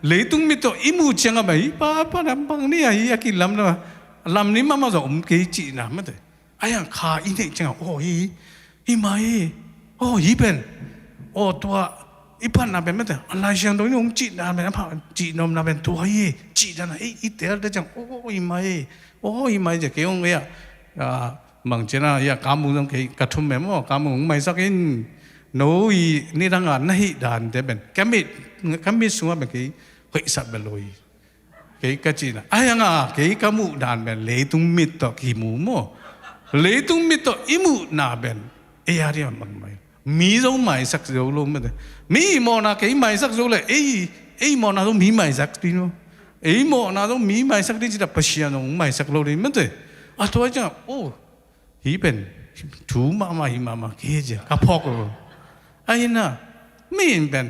เลยตุ้งมิโตอิมูจังอะไปป้าน้ำบางนี่ไอ้กินลำนี้มาจะเกจินะไม่ได้ไอ้ขาอินเดียจังโอ้ยมาโอ้ยเป็นโอ้ตัวพันน้ำเป็นไม่ได้อะไรจังตรงนี้จีน้ำเป็นผ่านจีนมน้ำเป็นตัวจีนั่นเต๋อเด็กจังโอ้ยมาจะเกี่ยงเงี้ยบางเจ้าการมุงต้องกระทุ่มแม่หม้อการมุงไม่สักอินโน้ยนี่ดังนั้นให้ด่านเด็เป็นแกไม่สัวเป็นเฮ้ยสับเบลอยก็จีน่ะไอ้ยังกามูด่านเป็นเลยตุ้งมิดต่อกี่มูโม่เลยตุ้งมิดต่ออิมูน่าเป็นอะไรมันมีตรงไม่สักโจลไม่ได้มีมอนาไม่สักโจเลยมอนาต้องมีไม่สักทีโน่มอนาต้องมีไม่สักทีจีน่ะปัชญาต้องไม่สักโลเลยไม่ได้ตัวจังโอ้ฮีเป็นถูมาเกจกับพอกเลยไอ้น่ะไม่เป็น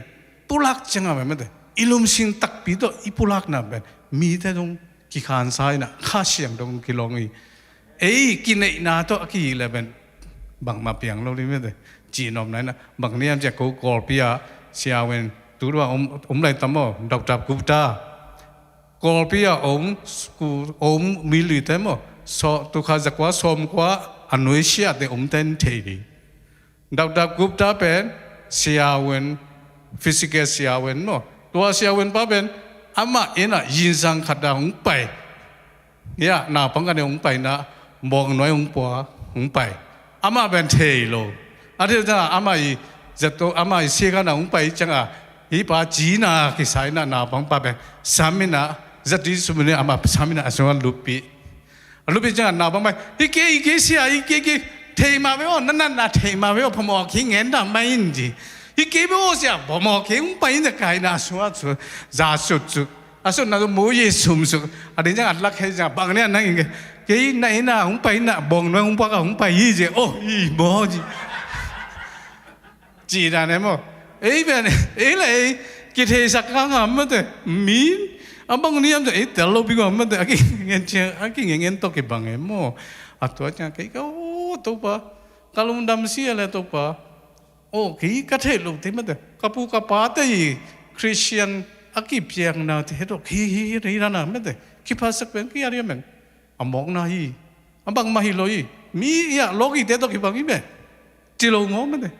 ปุลักจังอะไรไม่ได้อิลุมสิงตักปีโตอีปุลักน่ะเป็นมีแต่ตรงกิขานซ้ายน่ะข้าเสียงตรงกิโลงี้กินไอ้นาโตกี่เลยเป็นบางมาเปียงเราเลยไม่ได้จีนอมไหนนะบางเนี่ยจะกูกอลปียเสียเวนตัวว่าไรตั้มบ่ดอกจับกุบตากอลปียมีหรือแต่บ่ตัวข้าจะกว่าสมกว่าอนุเชียแต่เต้นเทดีดอกจับกุบตาเป็นเสียเวนฟิสิกส์เสียเวนบ่ตัวเสียเวนป้าเป็นอามายินสังขัดหงไปเนี่ยนาพังกันหงไปนะมองน้อยหงปัวหงไปอามาเป็นเทโลอาทิตย์นั้นอามาจะตัวอามาเสียกันหงไปจังอีป้าจีน่าคิดใส่นาพังป้าเป็นสามีน่ะจะดีสุดเนี่ยอามาสามีน่ะส่วนลูปีจังนาพังไปอีเกเสียอีเกเทมาไม่ว่านั่นเทมาไม่ว่าพมอคิงเงินดังไม่ยินดีอีเก็บโอ้เสียบ่มอเก็บไปเนี่ยใครน่าสวดจ่าสุดน่าจะมูยี่สุ่มอันนี้จะอัดลักให้จะบางเนี่ยนั่งอย่างเงี้ยเกี่ยไหนน่ะผมไปน่ะบ่งน้อยผมปากผมไปยี่เจ้โอ้ยบ่จีน่ะเนี่ยมั้งเป็นเลยกิเทสักครั้งมันแต่มีบางเนี่ยมันแต่เราพี่ก็มันแต่กี่เงินโตกี่บางเนี่ยมั้งตัวจังกี่ก็โอ้ตัวปะkalau mendam sia le to pa oh ki ka the lu ti ma de kapu ka pa te Christian aki piang na te to ki ri na ma de ki pa sak pen ki ari men among na hi ambang ma hi lo hi mi ya logi te to ki bang hi me ti lo ngo ma de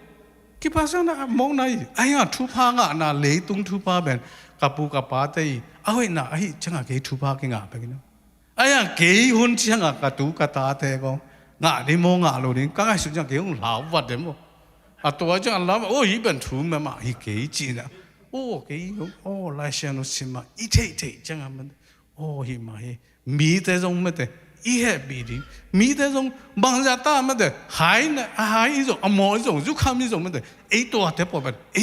ki pa sa na among na hi ai ya thu pa nga na le tung thu pa ben kapu ka pa te a hoi na ai changa ke thu pa ke nga ba ki no ai ya ke hun changa ka tu ka ta te ko ngạ đi mua ngạ rồi đến các ai sử dụng kiểu lão vật đấy màตัวจังแล้วโอ้ยเป็นถูกมาอีกกี่จีน่ะ โอ้เกย์โอ้ลายเชียนุสิมาอีเทจังมันโอ้หิมาเฮมีแต่จงไม่แต่อีเฮบีดีมีแต่จงบางจะตาไม่แต่หายนะหายอีจงอมออีจงยุคำอีจงไม่แต่ไอตัวเทปแบบไอ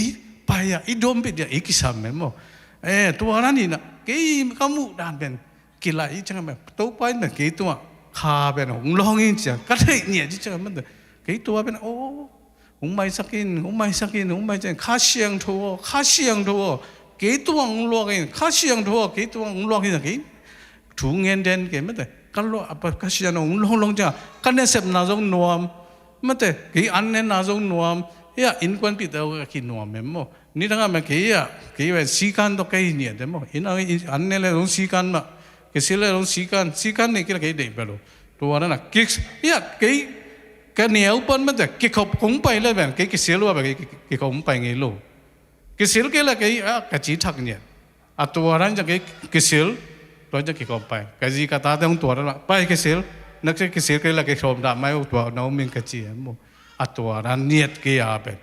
ไปอ่ะไอโดมไปเดียไอกิสามมั้งมั้งตัวนั้นนี่นะเกย์ก็มุดานเป็นกิลาอีจังแบบตัวไปเนี่ยเกย์ตัวขาเป็นหงลองอีจังก็ได้เนี่ยจังมันแต่เกย์ตัวเป็นโอ้หงไม่สักินหงไม่จังข้าเชียงทัวเกย์ตัวหงลองอีข้าเชียงทัวเกย์ตัวหงลองอีจังเกย์ถุงเงินเด่นเกย์มันแต่ก็รู้อ่ะข้าเชียงหงลองจังกันเนี่ยเสพน่าจงนัวมันแต่เกย์อันเนี่ยน่าจงนัวเฮ้ยอินควันปีเตอร์ก็กินนัวมั้งมั้งนี่ทั้งนั้นเกย์ว่าสีกันต้องเกย์เนี่ยเดี๋ยวมั้งอินอันเนี่ยเลยต้องสีกันมาเกย์เลยต้องสีกันนี่ก็เกย์เด็กไปเลยตัวนั้นน่ะกิ๊กเฮ้ยเกย์กันเนี่ยอุปนมันแต่กิ๊กเขาคงไปเลยแบบเกย์เสียรู้ว่าเกย์เขาคงไปไงลูกเกย์เสียเกย์ละเกย์กระจีทักเนี่ยตัวนั้นจะเกย์เสียตัวจะเกย์เขาไปกระจีกระตาแต่ของตัวนั้นไปเกย์เสียนักเกย์เสียเกย์ละเกย์ชมดาไม่เอาตัวน้องมิงกระจีมั้งตัวนั้นเนี่ยเกย์อาเป็น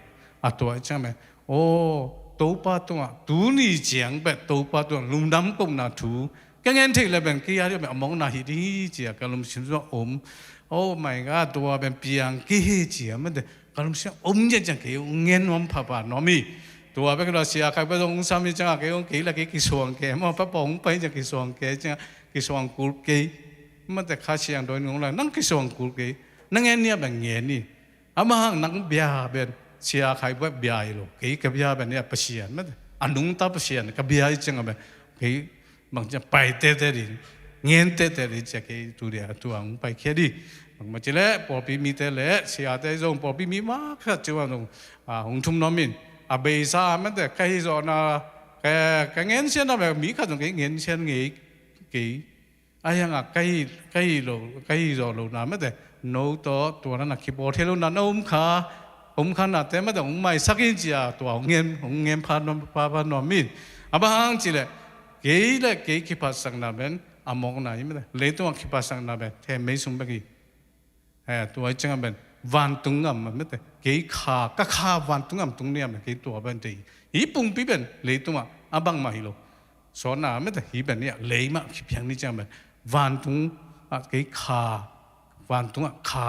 ตัวใช่ไหมโอ้ตัวป้าตัวนี่เจียงแบบตัวป้าตัวลุงดำก็น่าถูก็งั้นที่เราเป็นกี่อะไรแบบมองหน้าหิดีเจียก็ลุงชิมว่าโอ้ไม่ก็ตัวเป็นเปียงกี่เจียมันเด็กก็ลุงชิมจะเกี่ยวเงินวันผ่าน้องมีตัวเป็นเราเสียใครไปตรงสามีจังเกี่ยวกี่ละกี่ส่วนเกี่ยมันป้าปองไปจะกี่ส่วนเกี่ยจังกี่ส่วนกูเกี่ยมันแต่ข้าเชียงโดยน้องเรานั่งกี่ส่วนกูเกี่ยนั่งเงี้ยเนี่ยแบบเงี้ยนี่อามานั่งเบียเป็นเสียใครแบบเบียร์ลูกกี่กับเบียร์แบบเนี่ยเปลี่ยนมันอันนุ่งตาเปลี่ยนกับเบียร์จังแบบกี่บางจะไปเตะดิเงี้ยเตะดิจะกี่ตัวเดียวตัวไปแค่ดิบางมาเจริญพอปีมีเตะเละเสียเตะจงพอปีมีมากแค่จังว่าตรงหงทุ่มน้ำมินเบย์ซ่ามันแต่ใครจะน่ะแกเงี้ยเช่นแบบมีข้าตรงเงี้ยเช่นกี่ไอ้ยังใครจะรู้นะมันแต่โน้ตตัวนั้นคีย์บอร์ดที่เรานั่นข้าน่ะแต่ไม่แต่ไม่สักอินจีตัวเงี้ยพานมินบางทีเลยเกี่ยคิดภาษาหน้าเป็นมองหน้าไม่ได้เลยตัวคิดภาษาหน้าเป็นแทนไม่สมบูรณ์ตัวจังเป็นวันตุงไม่ได้เกี่ยข้าวันตุงตรงนี้มันเกี่ยตัวเป็นที่ญี่ปุ่นปีเป็นเลยตัวบางมาฮิโลสอนหน้าไม่ได้ญี่ปุ่นเนี่ยเลยมาคิดอย่างนี้จังเป็นวันตุงเกี่ยวันตุงข้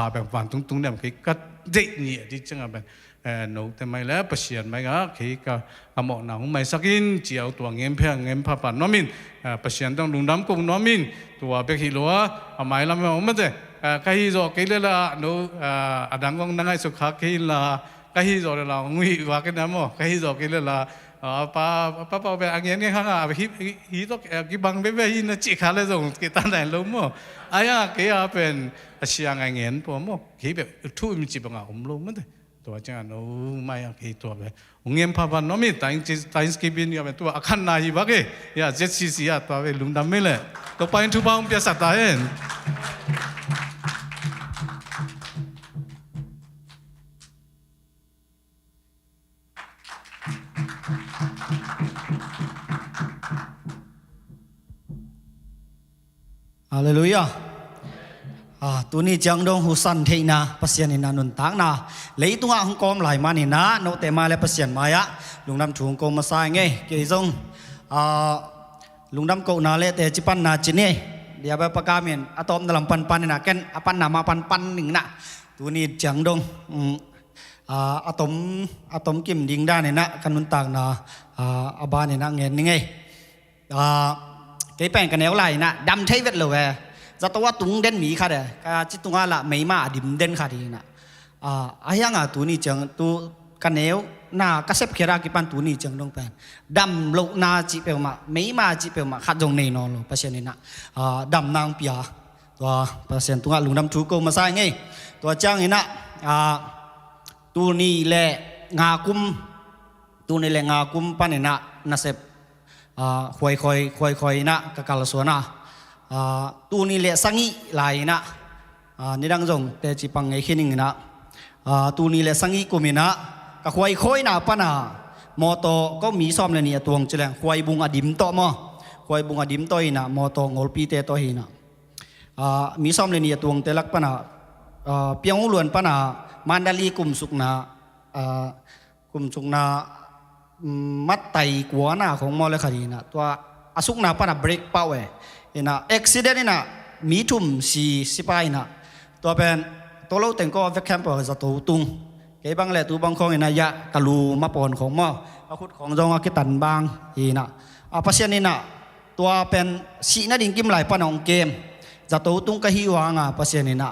าแบบวันตุงเนี่ยมันเกี่ยกัดเด็กเนี่ยที่จังเป็นโน้ตแต่ไม่แล้วประเสียนไม่ก็เกี่ยกับหมอหนังไม่สักินเจียวตัวเงี้ยเพียงเงี้ยผ่านน้อมินประเสียนต้องลุงดำกุ้งน้อมินตัวเบกฮิโลไม่ละไม่ได้ใครจะเกี่ยละโน้ดังกงนั่งให้สุขเกี่ยละใครจะละงุยว่ากันนะมั้งใครจะเกี่ยละป้าเป็นอันนี้ข้างฮิตกี่บังเบ้ฮินจิขาเลยส่งกี่ตันไหนรู้มั้งไอ้ยังเกี่ยเป็นเสียงเงี้ยพอมั้งเกี่ยแบบทุ่มจีบงารู้มั้งตัวจังโน้ไม่อยากให้ตัวแบบเงี้ยพาพน้องมีแต่งสกีบินเนี่ยเป็นตัวอาคารนายบ้าเกยเจ็ดซีซีตัวเป็นลุงดำไม่เลยตัวไปทุบบ้านเปียสัตย์เองฮาเลลูยาตัวนี้จังดงหุสันเทนะปัสยานินานุนตักนะเลยตัวหงกอมหลายมานี่นะโนเตมาเลยปัสยานมายะลุงดำถุงกอมมาใส่ไงเกี่ยจงลุงดำโกนาเลเตจิปันนาจินี่เดี๋ยวไปประกาศเมียนอะตอมdalam panนี่นะแกนอะปันนามาปันหนึ่งนะตัวนี้จังดงอะตอมกิมดิงได้เนี่ยนะกันนุนตักนะอาบานเนี่ยนะเงี้ยนี่ไงcái bèn cái néo lại nè đâm thấy vết lửa về za to wa tung den mi kha de ka chi tunga la mei ma dim den kha di na ayanga tu ni chang tu ka néo na ka sep khera ki pan tu ni chang dong pen dam lo na chi pe ma mei ma chi pe ma khat jong nei no lo pasien ni na dam nang pia to pasien tunga lung dam thu ko ma sai ngai to chang ni na tu ni le nga kum pan ni na na sep khoi na kakal suana tu ni le sangi lai na ni dang jong te chi pang ngai khining na tu ni le sangi kumina ka khoi na pana moto ko mi som le ni tuang chileng khoi bung adim to mo khoi bung adim to ina moto ngol pi te to hi na mi som le ni tuang te lak pana piang luan pana mandali kum sukna มัดไตกัวหน้าของมอลเลยคดีนะตัวอาสุกนาปนะเบรกเป้าเอนะอุบิเหตุนี่นะมีทุ่มสิไปนะตัวเป็นตัวเราแต่งก็เวกแคมป์จะตัวตุงเก็บบางแหละตัวบางของนะยะกะลูมาปอนของมออาคุดของจงอากิตันบางนะภาษานี่นะตัวเป็นสีนั่นดิ่งกิมไหลปนองเกมจะตัวตุงกะฮิวางภาษานี่นะ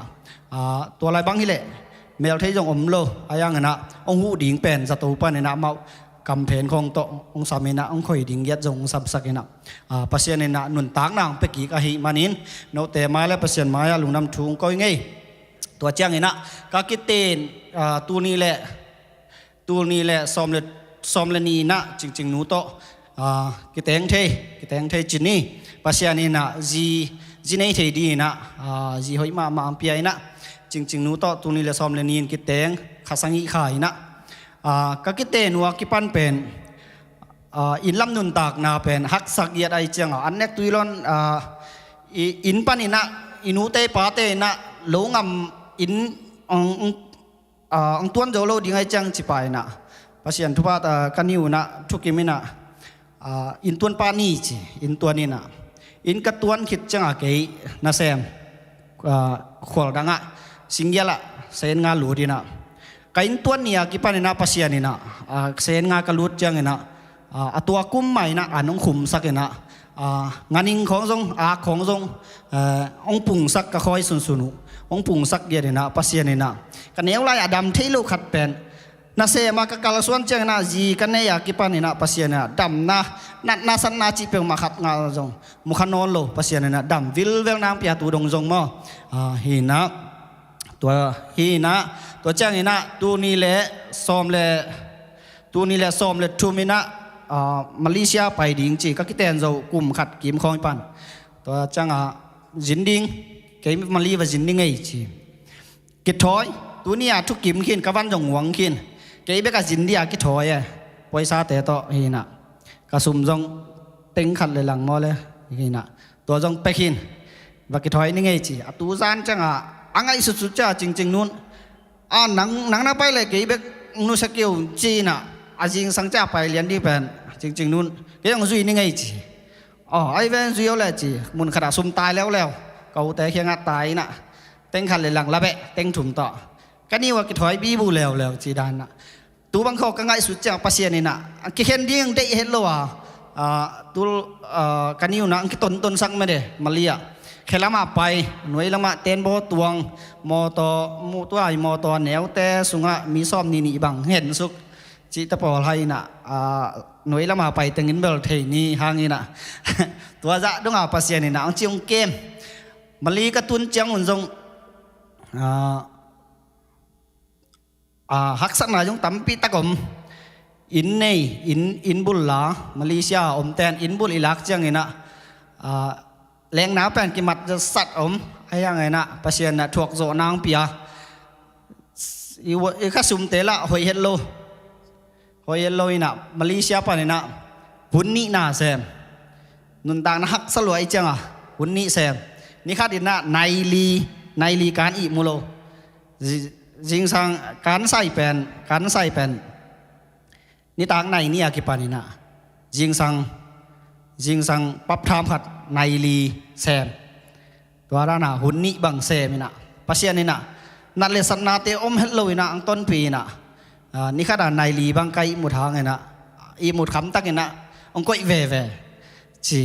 ตัวไรบางที่แหละเมลที่จงอมโลอายังนะองหูดิ่งเป็นจะตัวปนนี่นะมากำเพนของโตองสามีนะองคอยดิ่งยัดจงสับสักนะภาษานี่นะนุนตากนางเป็กกีกะฮิมานินโนเตมาและภาษามาyaลุงน้ำทุงก็ยังไงตัวเจ้านี่นะกากิเตนตัวนี้แหละซอมเลนีนะจริงๆนู้โตกิเตงเทจินี่ภาษานี่นะจีนี่เทดีนะจีหอยมาอัมเปียนะจริงๆนู้โตตัวนี้แหละซอมเลนีกิเตงขัสังอีขายนะกากิเตนัวกิปันเป็นอินลำนุนตากนาเป็นฮักสักเยียดไอเจียงอันเน็กตุยลอนอินปันอินะอินูเตปาเตนะหลงอินองตวนโจโลดิ่งไอเจียงจิไปนะภาษาทุบะกันนิวนะทุกิมินะอินตวนปานีจีอินตัวนี้นะอินกัตวนคิดจังอาเกยนะแซมขวดดังอ่ะสิงเยละเซนงาหลูดีนะkain tuan ni akipan ina pasian ina sen nga kalut jang ina atua kum mai na anong khum sak ina nganing khong jong khong jong ong pung sak ka khoi sun sunu ong pung sak ge ina pasian ina kaneu lai adam theilu khat pen na se ma ka kalaswan jang na ji kan ne akipan ina pasian ina dam na san na chi pe ma khat nga jong mukhanon lo pasian ina dam vil vel nang pia tu dong jong mo hinaตัวฮีนะตัวเจ้านี่นะตัวนี้แหละซ้อมเลยทุมินะมาเลเซียไปดิ่งจีก็คิดแต่งเรากลุ่มขัดกิมคอยปันตัวเจ้าจินดิ่งเกี่ยมาลีว่าจินดิ่งไงจีกิดถอยตัวนี้ทุกกิมขินกวันจงหวังขินเกี่ยเบกจินดีกิดถอยปล่อยซาแต่ต่อฮีนะกระสุมจงเต็งขัดเลยหลังมอเลยฮีนะตัวจงไปขินว่ากิดถอยนี่ไงจีตัวซานเจ้าอังไงสุดๆจ้าจริงๆนู้นหนังน่าไปเลยกี่เบกนู้นสกิลจีน่ะจริงสังจ้าไปเรียนที่เป็นจริงๆนู้นก็ยังซุยนี่ไงจีไอเวนซุยแล้วจีมุนขนาดซุ่มตายแล้วเขาแต่เคียงตายน่ะเต็งขันเลยหลังละเบะเต็งถุ่มต่อก็นี่ว่ากิถอยบีบูแล้วจีดานน่ะตัวบางเขาก็ไงสุดจ้าปัสเซียนี่น่ะกิเห็นดิ้งได้เห็นแล้วว่าตัวกันนี่น่ะกิต้นสักไม่ได้มาเลียแค่ละมาไปหน่วยละมาเต้นโบตวงมอตอมูตัวไอมอตอแนวแต่สุงะมีซ้อมนี่บังเห็นสุกจิตปอไทยน่ะหน่วยละมาไปตึงงินเบลเทนี่หางนี่น่ะตัวจะดงอาปัสเซียนี่น่ะอังจิงเกมมาลีกระตุนเจียงหุ่นทรงฮักสักหน่อยจงตั้มปีตะกมอินบุลลามาเลเซียอมแตนอินบุลอิรักเจียงนี่น่ะแรงหนาวแปลนกิมัดจะสัตว์ไอ้ยังไงนะปัสเซียนนะถวกโจนางเปียอีข้าซุ่มเตละหอยเฮลโลนี่นะมาเลเซียปะนี่นะหุ่นนี่น่าแซมนุนต่างนะฮักสลวยจังหุ่นนี่แซมนี่ข้าดินนะไนลีการอีมูโลจิงสังการใส่แปนนี่ต่างในนี่อากิปานี่นะจิงสังปั๊บทามขัดไนลีแซมตัวร้านะหุ่นนี่บังแซมนะปัสเซียนนี่นะนัดเลสันนาเตอมเฮลโลนะอังต้นปีนะนี่ข้าด่าไนลีบังไกหมุดทางไงนะอีหมุดคำตักไงนะองก็อีเวจี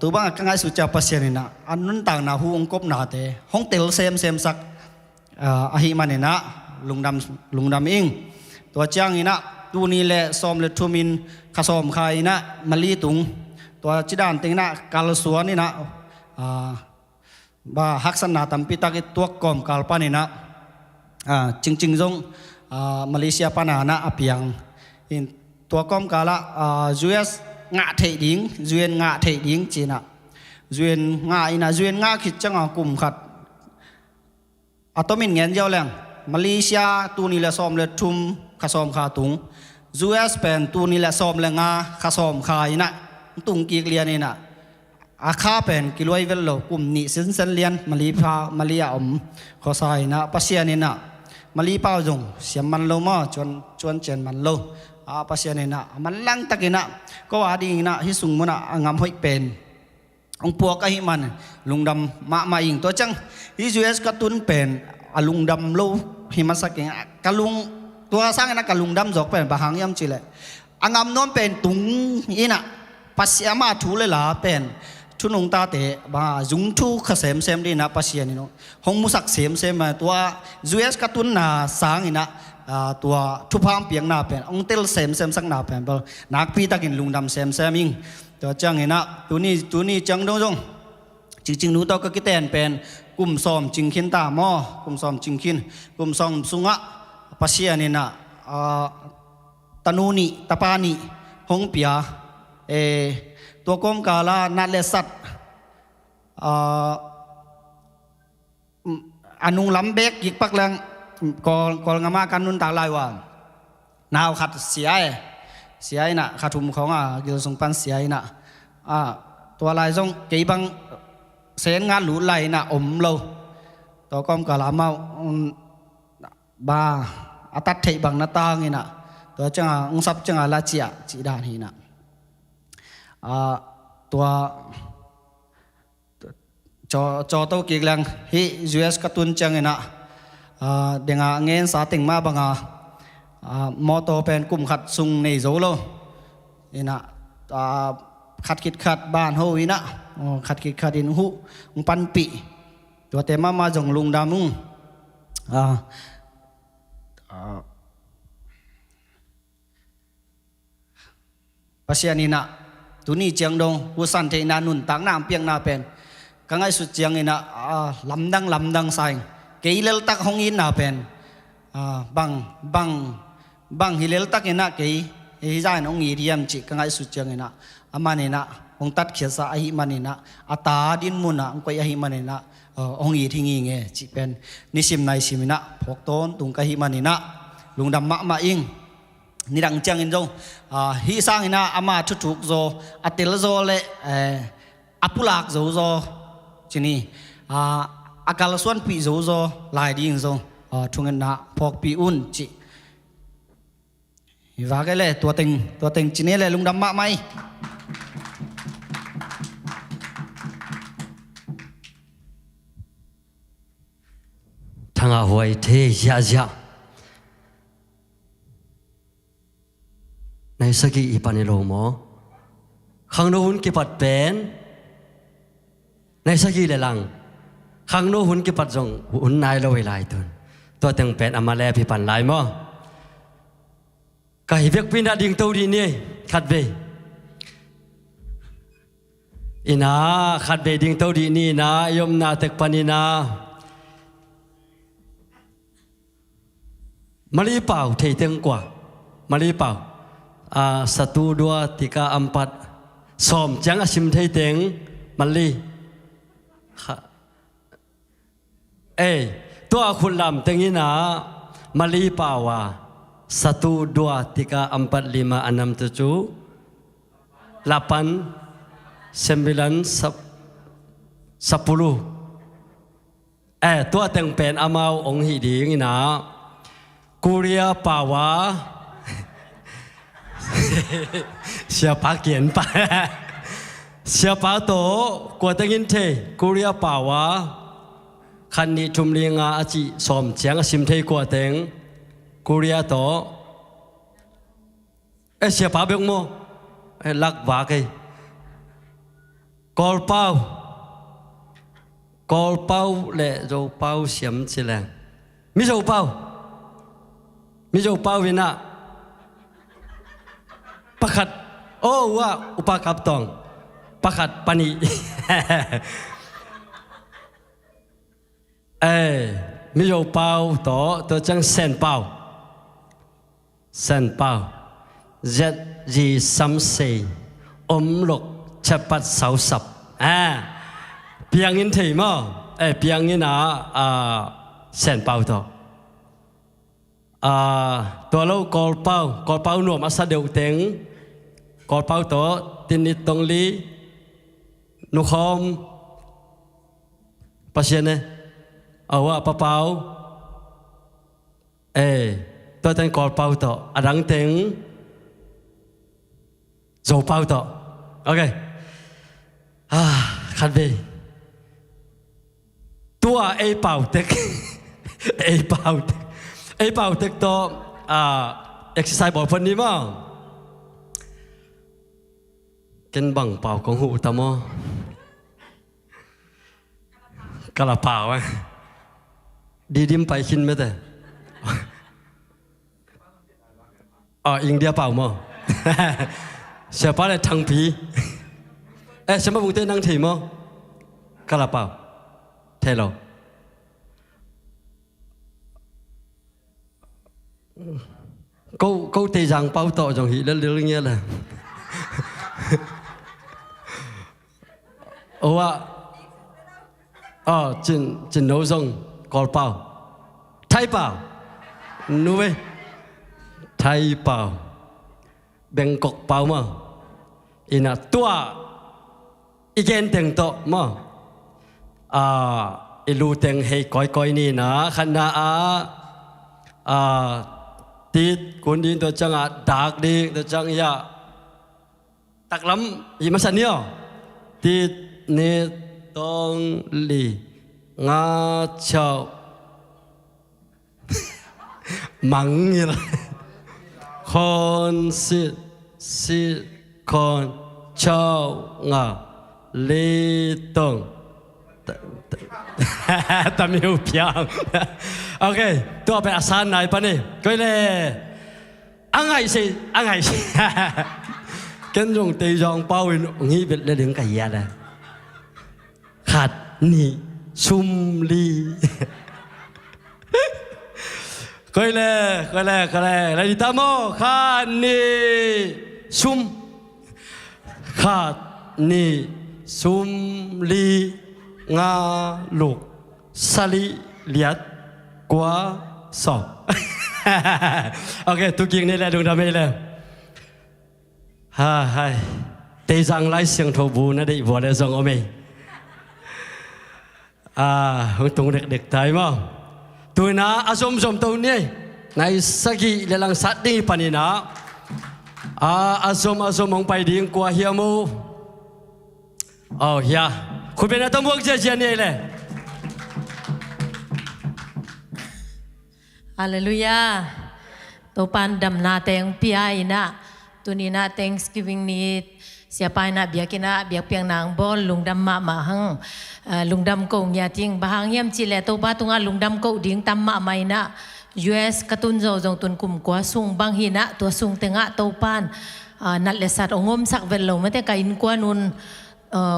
ตัวบ้างก็ง่ายสุดจะปัสเซียนนี่นะอันนั้นต่างนะหูองกบนาเตห้องเตลเซมสักอาหิมันนี่นะลุงดำเองตัวจ้างนี่นะตัวนี้แหละซ้อมเลทุมินข้าซ้อมใครนะมาลีตุงตัวจิดานติงนะกาลสวนนี่นะบ่าฮักษณะตัมปิตากิตัวกอมกาลปานี่นะจริงๆจงมาเลเซียปานานะอภิยังตัวกอมกาละUS งะเทดิงUN งะเทดิงจีนะUN งะอินะ UN งะคิดจังกลุ่มขัดอัตมินเงินเยอะแรงมาเลเซียตัวนี้แหละซ้อมเลยทุ่มข้าซ้อมข้าตุง US เป็นตัวนี้แหละซ้อมเลยงาข้าซ้อมข้าอินะตุงกีเลียนี่นะอาคาเป็นกิโลเวลโลกลุ่มนี้สินเซนเลียนมาลีอาขอใส่นะปัสเซียนี่นะมาลีเป้าจงเสียมันโลมาจวนเจนมันโล pasien ina manlang takina ko adi ina hi sung muna angam hoi pen ong puak ka hi man lungdam ma ing to chang hi US ka tun pen alungdam lo hi masaking kalung tua sang na kalungdam jok pen bahang yam chile angam non pen tung ina pasiama thule la pen chunung ta te ba jung thu kha sem di na pasien no hong musak sem ma tua US ka tun na sang inaตัวทุพามเปียงนาเป็นองเตลเซมสักนาเป็นบอนักพี่ตะกินลุงดำเซมอิงตัวจังเห็นนะตัวนี้จังดงจริงนู้ตัวก็กิเตนเป็นกุมซ้อมจิงขินตาหม้อกุมซ้อมจิงขินกุมซ้อมสุงะปัสยานี่นะตานูนิตาปานิฮงเปียตัวกรมกาลานาเลสัตอนุลำเบกยิกปักแรงกอลงามากันนุนตาลายว่านาวขัดเสียน่ะขัดถุมของเกี่ยวสงปันเสียน่ะตัวลายทรงกี่บังเสียงงานหลุดไหลน่ะอมเราตัวก้อมกะลามาบาตัดเทบังนาตางี้น่ะตัวจังองซับจังลาเจียจีดานฮีน่ะตัวจอโตกี่แรงฮิ US กระตุนจังงี้น่ะเดี๋ยวเงินสาติงมาบังมอโตเป็นกลุ่มขัดซุงในโซโลนี่นะขัดคิดขัดบ้านโฮวินะขัดคิดขัดอินหุปันปีตัวเต็มมาจงลุงดามุงปัสยานีนะตัวนี้เจียงดงอุสันเทนานุนต่างน้ำเปียงนาเป็นกังไอสุดเจียงนี่นะลำดังใส่เกยเลลตักหงอินนาเป็นบังฮิเลลตักอินนะเกยฮิจายนองอีเรียมจิกังไอสุดจังอินะอามานินะองตัดเขียสอาหิมานินะอัตาดินมุนะองไปอาหิมานินะองอีทิ้งเงจิเป็นนิสิมในสิมินะพกต้นตุงกะหิมานินะลุงดำมาอิงนี่ดังจังอินจงฮิสร้างอินะอามาทุกโซอัติลโซเลอปุลักโซจินี่akal suan pi zo lai ding zo thungen na phok pi un chi và cái lệ tua tình chỉ nên là lung đâm mạ may thằng à hoài thế dạ này sao kỳ ipanilo mo khang no hun ki pat pen này sao kỳ lệ lăng khang no hun ki pat jong hun nai lo lai lai tun to teng pen amale pi pan lai mo kai vek pin da ding to di ni khat ve ina khat ve ding to di ni na yom na tek panina mali pau thei teng kwa mali pau satu dua tiga empat som chang asim thei teng mali tua kulam tengina mali pawa 1, 2, 3, 4, 5, 6, 7, 8, 9, 10. Tua teng pen amau ong hi ding ina Korea pawa siapa kian pa siapa to kwa tengin the Korea pawaคันนี้ชุมเลียงอาจีสอมเจียงสิมเทกัวเต็งกุริยาโตเสียป้าเบงโมลักวาเกกอลเป้าเละโจเป้าเสียมสิแรงมิโจเป้าวินะประคัดโอ้ว่าอุปการตองประคัดปานีmi dầu bao đó tôi chẳng sen bao rất gì sắm xì lục chập bắt sáu sập biang in thì mà biang in sen bao đóตัวเรากอลเป้าหนุ่มอาซาเดียวเต็งกอลเป้าตัวตินิตงลีนุคอมปัสเยนเนี่ยว่าป้าเป้าตัวเต็งกอลเป้าตัวอดังเต็ง dầu bao tọ ok khăn về tua ai bảo tết ai bảo tết to exercise bỏ phân đi mà cái bằng bảo công hụ tao mò cái là bảo á đi đêm phải xin mới thế India bảo mà sẽ bảo là thằng phí sẽ mà vùng tên năng thì mà cái là bảo thế rồi câu tây giang bao tọ trong hị lớn lớn nghe là trên nấu rong cỏ bao thái bao nuôi thái bao Bangkok bao mà ina tua igen tiếng to mà ilu tiếng hay coi ni na khana tít cuốn đi tôi chẳng đạc đi tôi chẳng ya tắc lắm gì mà sao nhiều tít nê tông lì ngã chào mắng như là con sit con chào ngã lê tông tâm yêu piang ok tôi phải asan này bạn này coi lệ anh ấy gì cái dùng tây giang bao nghĩ về là những cái gì đó khát ni sum li coi lệ là đi tamo khát ni sum li nga lục sali liat quá sọ ok tôi kiêng này là đúng đam mê là hai tây giang lại xiang thổ bù nó đi vào đây dòng ở mình hướng tung đẹp thái mà tôi na azom tôi nè này sagi là lang sát đi pani na azom ông bay đi qua hiểm mu yeahคุณเป็นตัวมุกเจียนี่เลยฮาเลลูยาตัวปันดำนาเตงปีไอนะตัวนี้นะ Thanksgiving นี้เสียไปนะเบียกินะเบียเปียงนางบอลลุงดำมาหังลุงดำกงยาจิงบางเยี่ยมจีเลตัวบ้าตัวงาลุงดำกงดิ้งตำมาไม่นะ US กระตุนโจจงตุนกลุ่มกว่าซุงบางหินะตัวซุงเตงะตัวปันนัดเลสัตองมสักเวลลงไม่แต่กินกว่านุน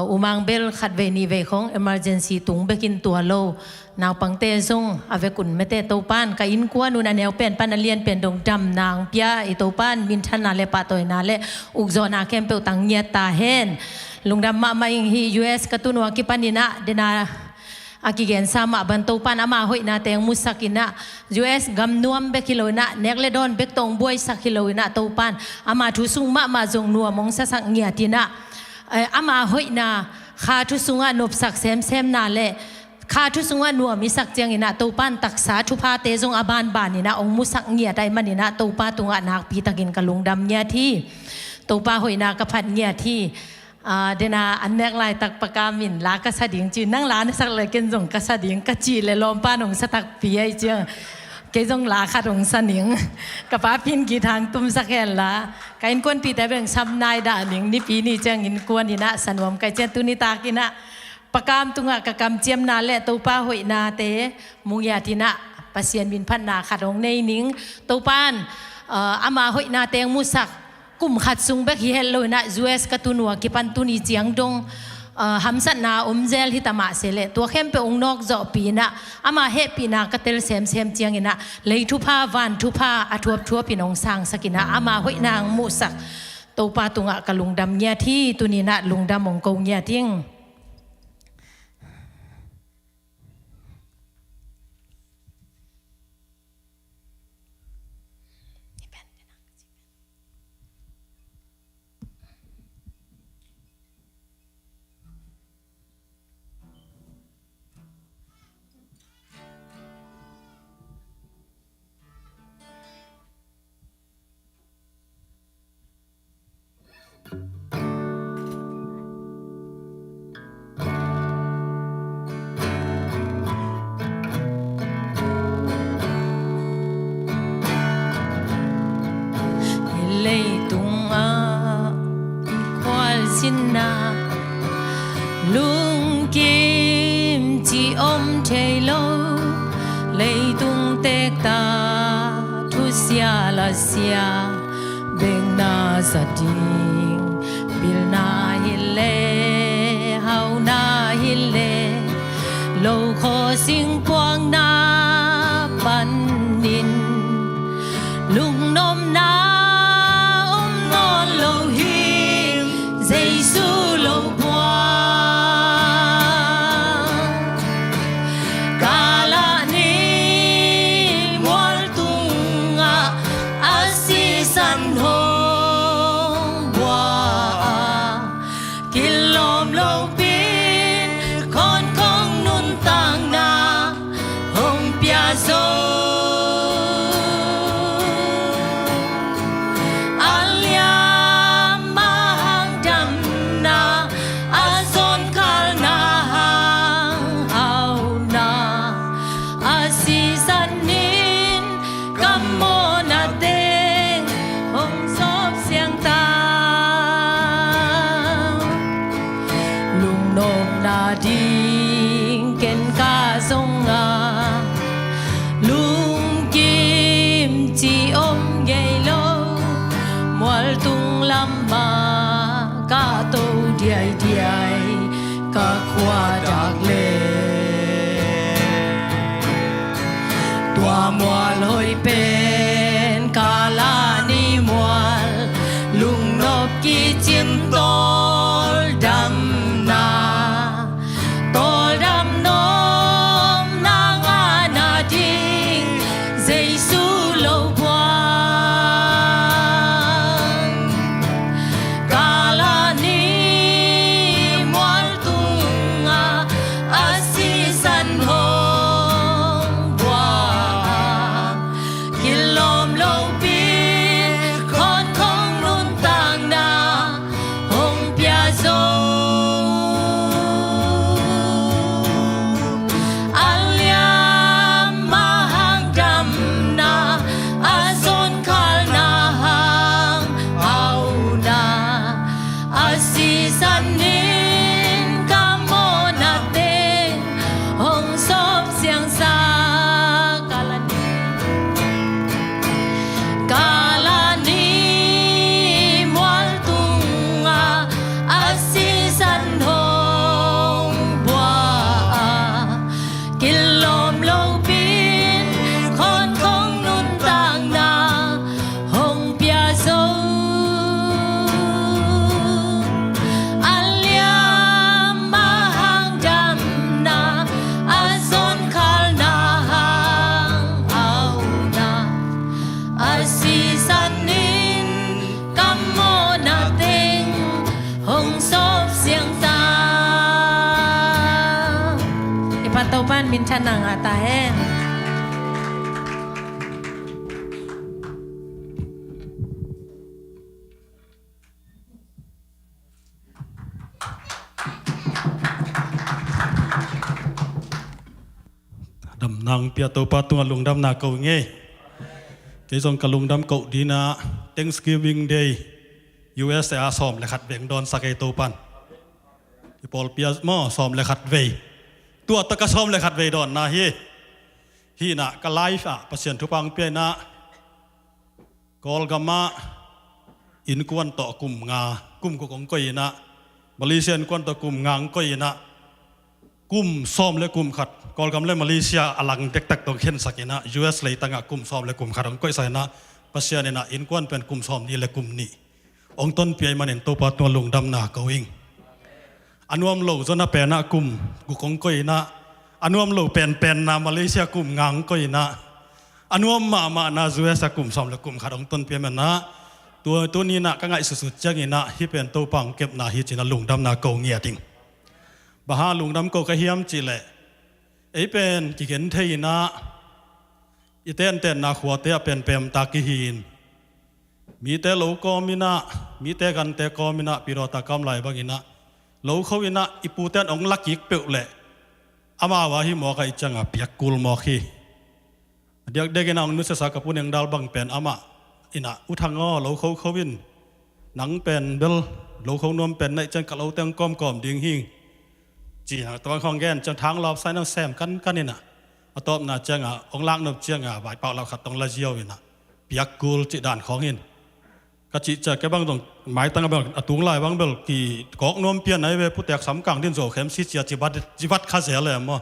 umang bel khat ve ni ve khong emergency tung bekin tua lo naw pangte zong ave kun mete to pan ka in kwa nu na neu pen pan alien pen dong dam nang pia i to pan min than na le pa toy na le ukzo na kem pe tang nya ta hen lungdam ma ma hi US ka tu no ki panina dena akigen sama ban to pan ama hoi na teng musakina US gam nuam be kilo na nekle don bek tong boy sakilo na to pan ama thu sung ma zong nuam mong sa sang nya tina ama hoi na kha thu sunga nop sak sem na le kha thu sunga nu mi sak chiang ina to pan taksa thu pha te jong aban ban ni na ong mu sak ngia dai mani na to pa tunga nak pi takin kalung dam nya thi to pa hoi na ka phat nya thi dena anek lai tak pakamin la ka sading chi nang la na sak le ken jong ka sading ka chi le lom pa nong sa tak pi ai chiang cái dòng lá khát ông san niệm các bác pin kỳ thang tum sắc hèn lá cái in quân pi tại bên sam nai đã niệm ni pi ni chang in quân ni na san wam cái chen tu ni ta kina pakam tunga ka kam chiam na le to pa hoi na te mung ya ti na pasien bin phan na khát ông nei ning to pan ama hoi na teng musak kum khat sung bek hi hello na US ka tunwa ki pan tu ni chiang dong hamsat na umzel hitama sele to khem pe ungnok zo pina ama he pina katel sem chiang ina leitu pha van thu pha athuap thua pinong sang sakina ama hoi nang musak to pa tunga kalung dam nya thi tunina lungdam mong ko nya ting om thei lo lei tung tek ta thu sia la sia beng na sa ding bil na hile hau na hile lo kho sing quang na pan nin lung nom na om ngon lo hing Giêsu lo qua kala ni mual tunga asisan hong wa kilom lo pin con kong nun tang na hong pia zo ding ken ka song a lung kim chi om gay lo mual tung lam ma ka to diai diai ka kwa dak le tua mual hoi pen ka la ni mual lung nop ki chim tol dam na tol dam nom na nga na ding Giêsu lo quang kala ni mual tunga asisan hong quang kilom lo pin con kong nun tang na hong pia zo Pan min chanang ata hen đầm nang pia tàu pa tung lung đam na cầu nghe cái dòng cả lung đam cầu đi na Thanksgiving Day USA xóm lại khát vẹn đòn sa cái tàu pan Paul pia mo xóm lại khát vềตัวตะกะซอมเลยขัดเวดอนนะฮีน่ะกะไลฟ์อ่ะประเสียนทุปังเปียนะกอลกัมมาอินกวนต่อกุมงากุมกุกงก้อยนะมาเลเซียนกวนต่อกุมงางก้อยนะกุมซอมเลยกุมขัดกอลกัมเลยมาเลเซียอลังเด็กตักตองเข็นสักนะ US เลยตั้งกุมซอมเลยกุมขัดองก้อยใส่นะประเสียนนะอินกวนเป็นกุมซอมนี่เลยกุมนี่องต้นเปียมันเห็นตัวปะตัวลงดำนาเกาอิงอันวมโลจนะเป็นนะกุมกุกงก้อยนะอันวมโลเป็นนะมาเลเซียกุมงางก้อยนะอันวมมานะจูเอสกุมซอมและกุมขาดองต้นเปียมันนะตัวนี้นะก็ง่ายสุดๆจังนะที่เป็นตัวปังเก็บนะที่จีนลุงดำนาเกาเงียติงบ้าลุงดำเกาก็เฮียมจีเล่ไอเป็นกิเกนเทียนะอีเต้นนะขวดเตะเป็นเปมตากิหินมีแต่โลกอมินะมีแต่กันแต่กอมินะปิโรตากำไลบากินะโลเขาวินะอิปูเตนองลักยิกเปล่าอามาวาฮิหมอกไอจังอ่ะเปียกกุลหมอคีเด็กๆน้องนุสสากับผู้ยังดาลบังเป็นอามาอินะอุทังอ้อโลเขาวินหนังเป็นเบลโลเขานวมเป็นในจังกับเราเตียงก้อมดิ่งหิง จีนะตัวของแกนจังทางรอบซ้ายน้องแซมกันนี่นะอตบน่ะจังองล่างนบจังใบเปล่าเราขัดตรงละเจียวนี่นะเปียกกูลจีด่านของอินกะจิจะแกบางตรงหมายตั้งบางตุงลายบางเบลกี่กอกนมเปียนไหนเวผู้แตกสำกังดินโซเข้มซิเจียจิบัดข้าเสียเลยมั้ง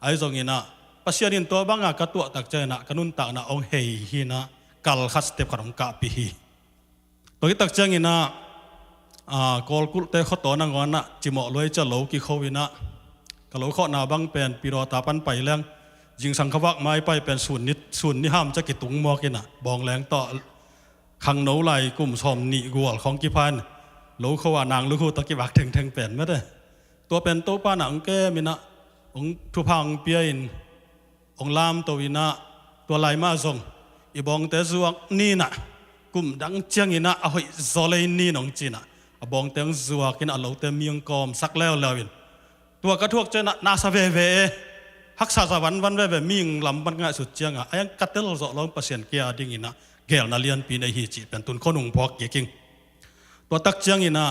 ไอ้ตรงนี้นะปัสยานินตัวบางกะตัวตักเจนะกันุนตักนะองเฮฮีนะกัลคัสเตปขนมกะปีฮีตัวที่ตักเจนี่นะกอลกุลเตะเขาต่อนังวันนะจิมอลอยจะเหลวกี่เขาวินะกะเหลวเขาหนาบางเป็นปีรอตาปันไปแรงยิงสังขวักไม้ไปเป็นส่วนนิห้ามจะกิตุงมอกินะบองแรงต่อขังเหนาไหลกลุ่มชอมนิกวลของกิพันเหลวเขาว่านางลูกตะกี้บักถึงเป็นไม่ได้ตัวเป็นตัวป้าหนังแกมินะองทุพังเปียนองลามตัววินะตัวไหลมาส่งอีบองเตจวกนี่นะกลุ่มดังเจียงอินะเอาให้โซเลนี่น้องจีนะบองเตงจวกินเหลวเตมียงกอมสักแล้วอินตัวกระทวกเจนะนาซาเวฮักษาสวรรค์วันเวมิงลำบันง่ายสุดเจียงไอ้ยังกัดเตลจะลองเปอร์เซ็นต์เกียร์ดิ่งอินะแกลนาเลียนปีในฮีจีเป็นตุนคนหนุ่มพอกเกี่ยงตัวตักเจียงอินะ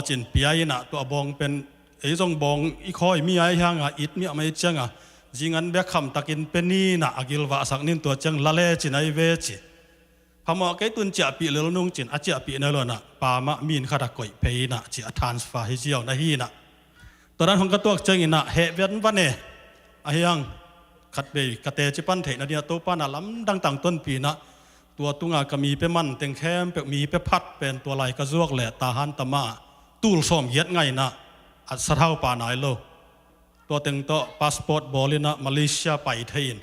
จินปีอินะตัวบองเป็นไอ้จงบองอีคอยมีไอ้ยังอิดมีอะไรเจียงจิงันเบคคำตักินเป็นนี่นะอากิลวาสักนินตัวเจียงละเลจินไอเวจิพอมาไอ้ตุนเจียปีเลนุ่งจินอาเจียปีนั่นเลยนะปามะมีนขาดก่อยเพย์นะจีทรานสฟาให้เจียวนะฮีนะตอนนั้นของกระตัวเจียงอินะเฮเวนวันเน่ไอ้ยังขัดเบยกระเตจิปันเถนะเดียตัวป้านะล้ำดังต่างต้นปีนะตัวตุงก็มีเปมันเต็งแคมเปมีเปพัดเป็นตัวลายกระซวกแหละตาหันตะมาตูลซ้อมเย็ดไงนะอัศเท่าป่าไหนโลตัวเต็งโตพาสปอร์ตบอลินะมาเลเซียไปเทียน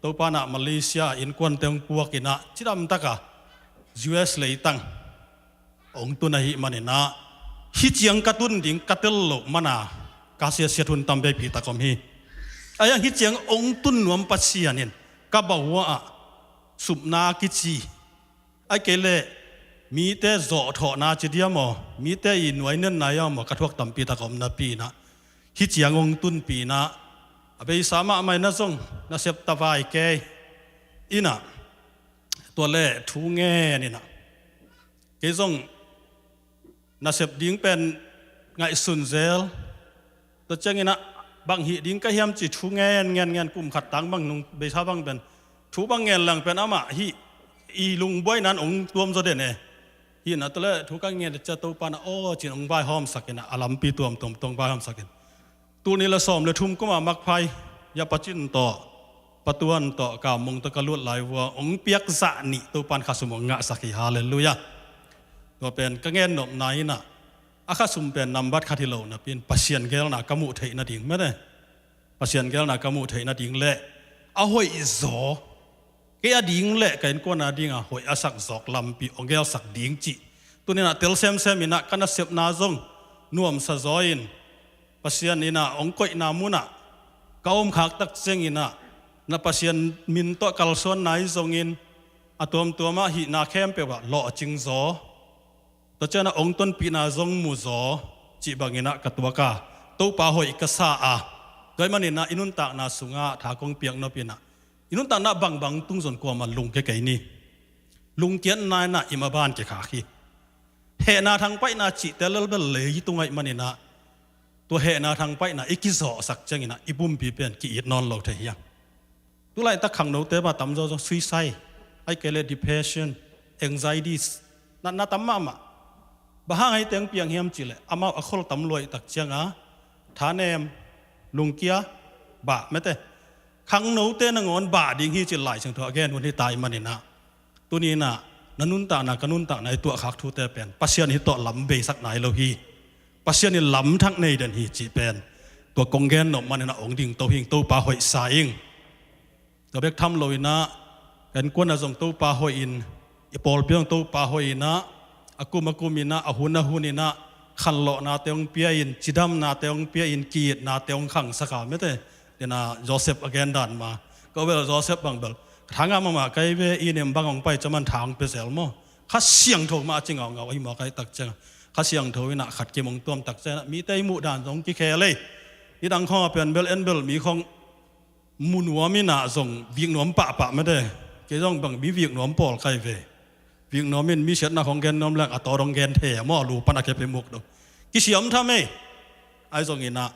ตัวป้านะมาเลเซียอินควนเต็งพวกินะจิดำตะกะ US เลยตั้งองตุนหิมันนะฮิจิยังกระตุนดิ่งกระเตลโลมันนะกาเสียเสียทุนตำไปปีตะกอมฮีไอ้ยังฮิจิยังองตุนนวมปัสเซียนินกับบ่าวว่าสุบนากิจีไอ้เกลเลมีแต่โจทอนาจิเดียมอมีแต่อินไว้เนินนายมอกระทวกตำปีตะกอมนาปีนะฮิจิยังองตุนปีนะไปสามารถไม่น่าส่งน่าเสพตะไวเกยอินะตัวเล่ทูเง่นี่นะเกยส่งน่าเสพดิ้งเป็นไงสุนเซลตัวเจ้านี่นะบางหิดิ้งก็เฮียมจิทูเงี้ยกลุ่มขัดตังบางนุ่งเบชาบางเป็นทูบางเงี้ยหลังเป็นอามาฮิอีลุงบอยนั้นองตัวมโซเดนเอฮินะตัวเล่ทูกังเงี้ยจะตัวปานะโอ้จินองใบหอมสักนะอลัมปีตัวมตรงใบหอมสักตัวนี้ละซ้อมเลยทุ่มก็มามักไพยาปจินต่อปตวนต่อกามงตะกลุดไหลวัวองเปียกสะนิตัวปันข้าสมงะสักฮาเลลูยาตัวเป็นกังเงินหนบไหนนะอาข้าสมเป็นนำบัตรคาทิโลนะเป็นปัสเซียนเกลนะกมูเทนะดิ่งไม่ได้ปัสเซียนเกลนะกมูเทนะดิ่งเละเอาหอยโซเกียดิ่งเละกันกวนนะดิ่งหอยอาศักจอกลำปีองเกลสักดิ่งจีตัวนี้นะเตลเซมมินะกันนะเสพนาจงนวมสะจอยนปัสยานินะองกอยนามุนะก้าวมขักตักเซงินะนับปัสยานมินโตกัลส่วนไหนทรงอินอตัวมาหินาเข้มเปว่าหล่อจิงโซตัวเจ้านะองต้นปีนาทรงมูโซจีบังอินะกัตัวกาตัวป่าหอยกษาโดยมันอินะอินุนตากนาสุงะถากงเปียงนปีนะอินุนตากนาบังตุ้งส่วนกว่ามันลุงแก่นี่ลุงเกียนนายนะอิมาบานแก่ขาขี้เฮนาทางไปนาจิแต่ละเบลเลยตรงไงมันอินะตัวเหนาทางไปนะอีกิโซสักจังนะอีบุมปีเป็นกีดนอนหลอกเทียงตัวไรตะขังโนเตมาตั้มโจซุยไซไอเกลดิเพชชั่นแองไซดี้นั่นตั้มมาบ้าให้เตียงเปียงเฮียมจิเลอามาอคอลตั้มลอยตักจังฐานเอมลุงเกียบ่าไม่เตขังโนเตนงอนบ่าดิ่งฮีจิไหลเชิงตัวแกนวันที่ตายมันนี่นะตัวนี้นะนันนุนตานะกันุนตาในตัวขักทูเตเป็นปัสยานิโตลำเบสักไหนเราฮีปัสยานิล้ำทั้งในเดินฮีจีเป็นตัวกงเกนนมันนะองดิ่งตัวหิงตัวปลาหอยสายงตัวเบกทำลอยนะกันกวนอาจงตัวปลาหอยอินอีปอลเปียงตัวปลาหอยนะอากุมินะอาหุนนะขันโลนาเตียงเปียอินจิดำนาเตียงเปียอินกีดนาเตียงขังสักาไม่ได้เดี๋ยวนะโจเซฟอเกนดันมาก็เวลาโจเซฟบังเบลทางมาไกเวอีเนมบังองไปจะมันทางเปเซลโมข้าเสียงโถมาจริงเอาไอ้หมอไกตักเจงข้าเสียงโถวินะขัดเกมองตัวตักเจงมีแต่หมู่ด่านตรงกี่แคเลยนี่ดังข้อเป็นเบลมีของมุนหัวมีหนาส่งวิ่งหนวมปะไม่ได้เกี่ยงบังมีวิ่งหนวมปอลไกเววิ่งหนวมมีเช็ดหน้าของแกนน้ำแรงอัตอรองแกนเทหม้อลูปนักเก็บไปมุกดูกิเสียมทำไมไอ้ส่งอินะ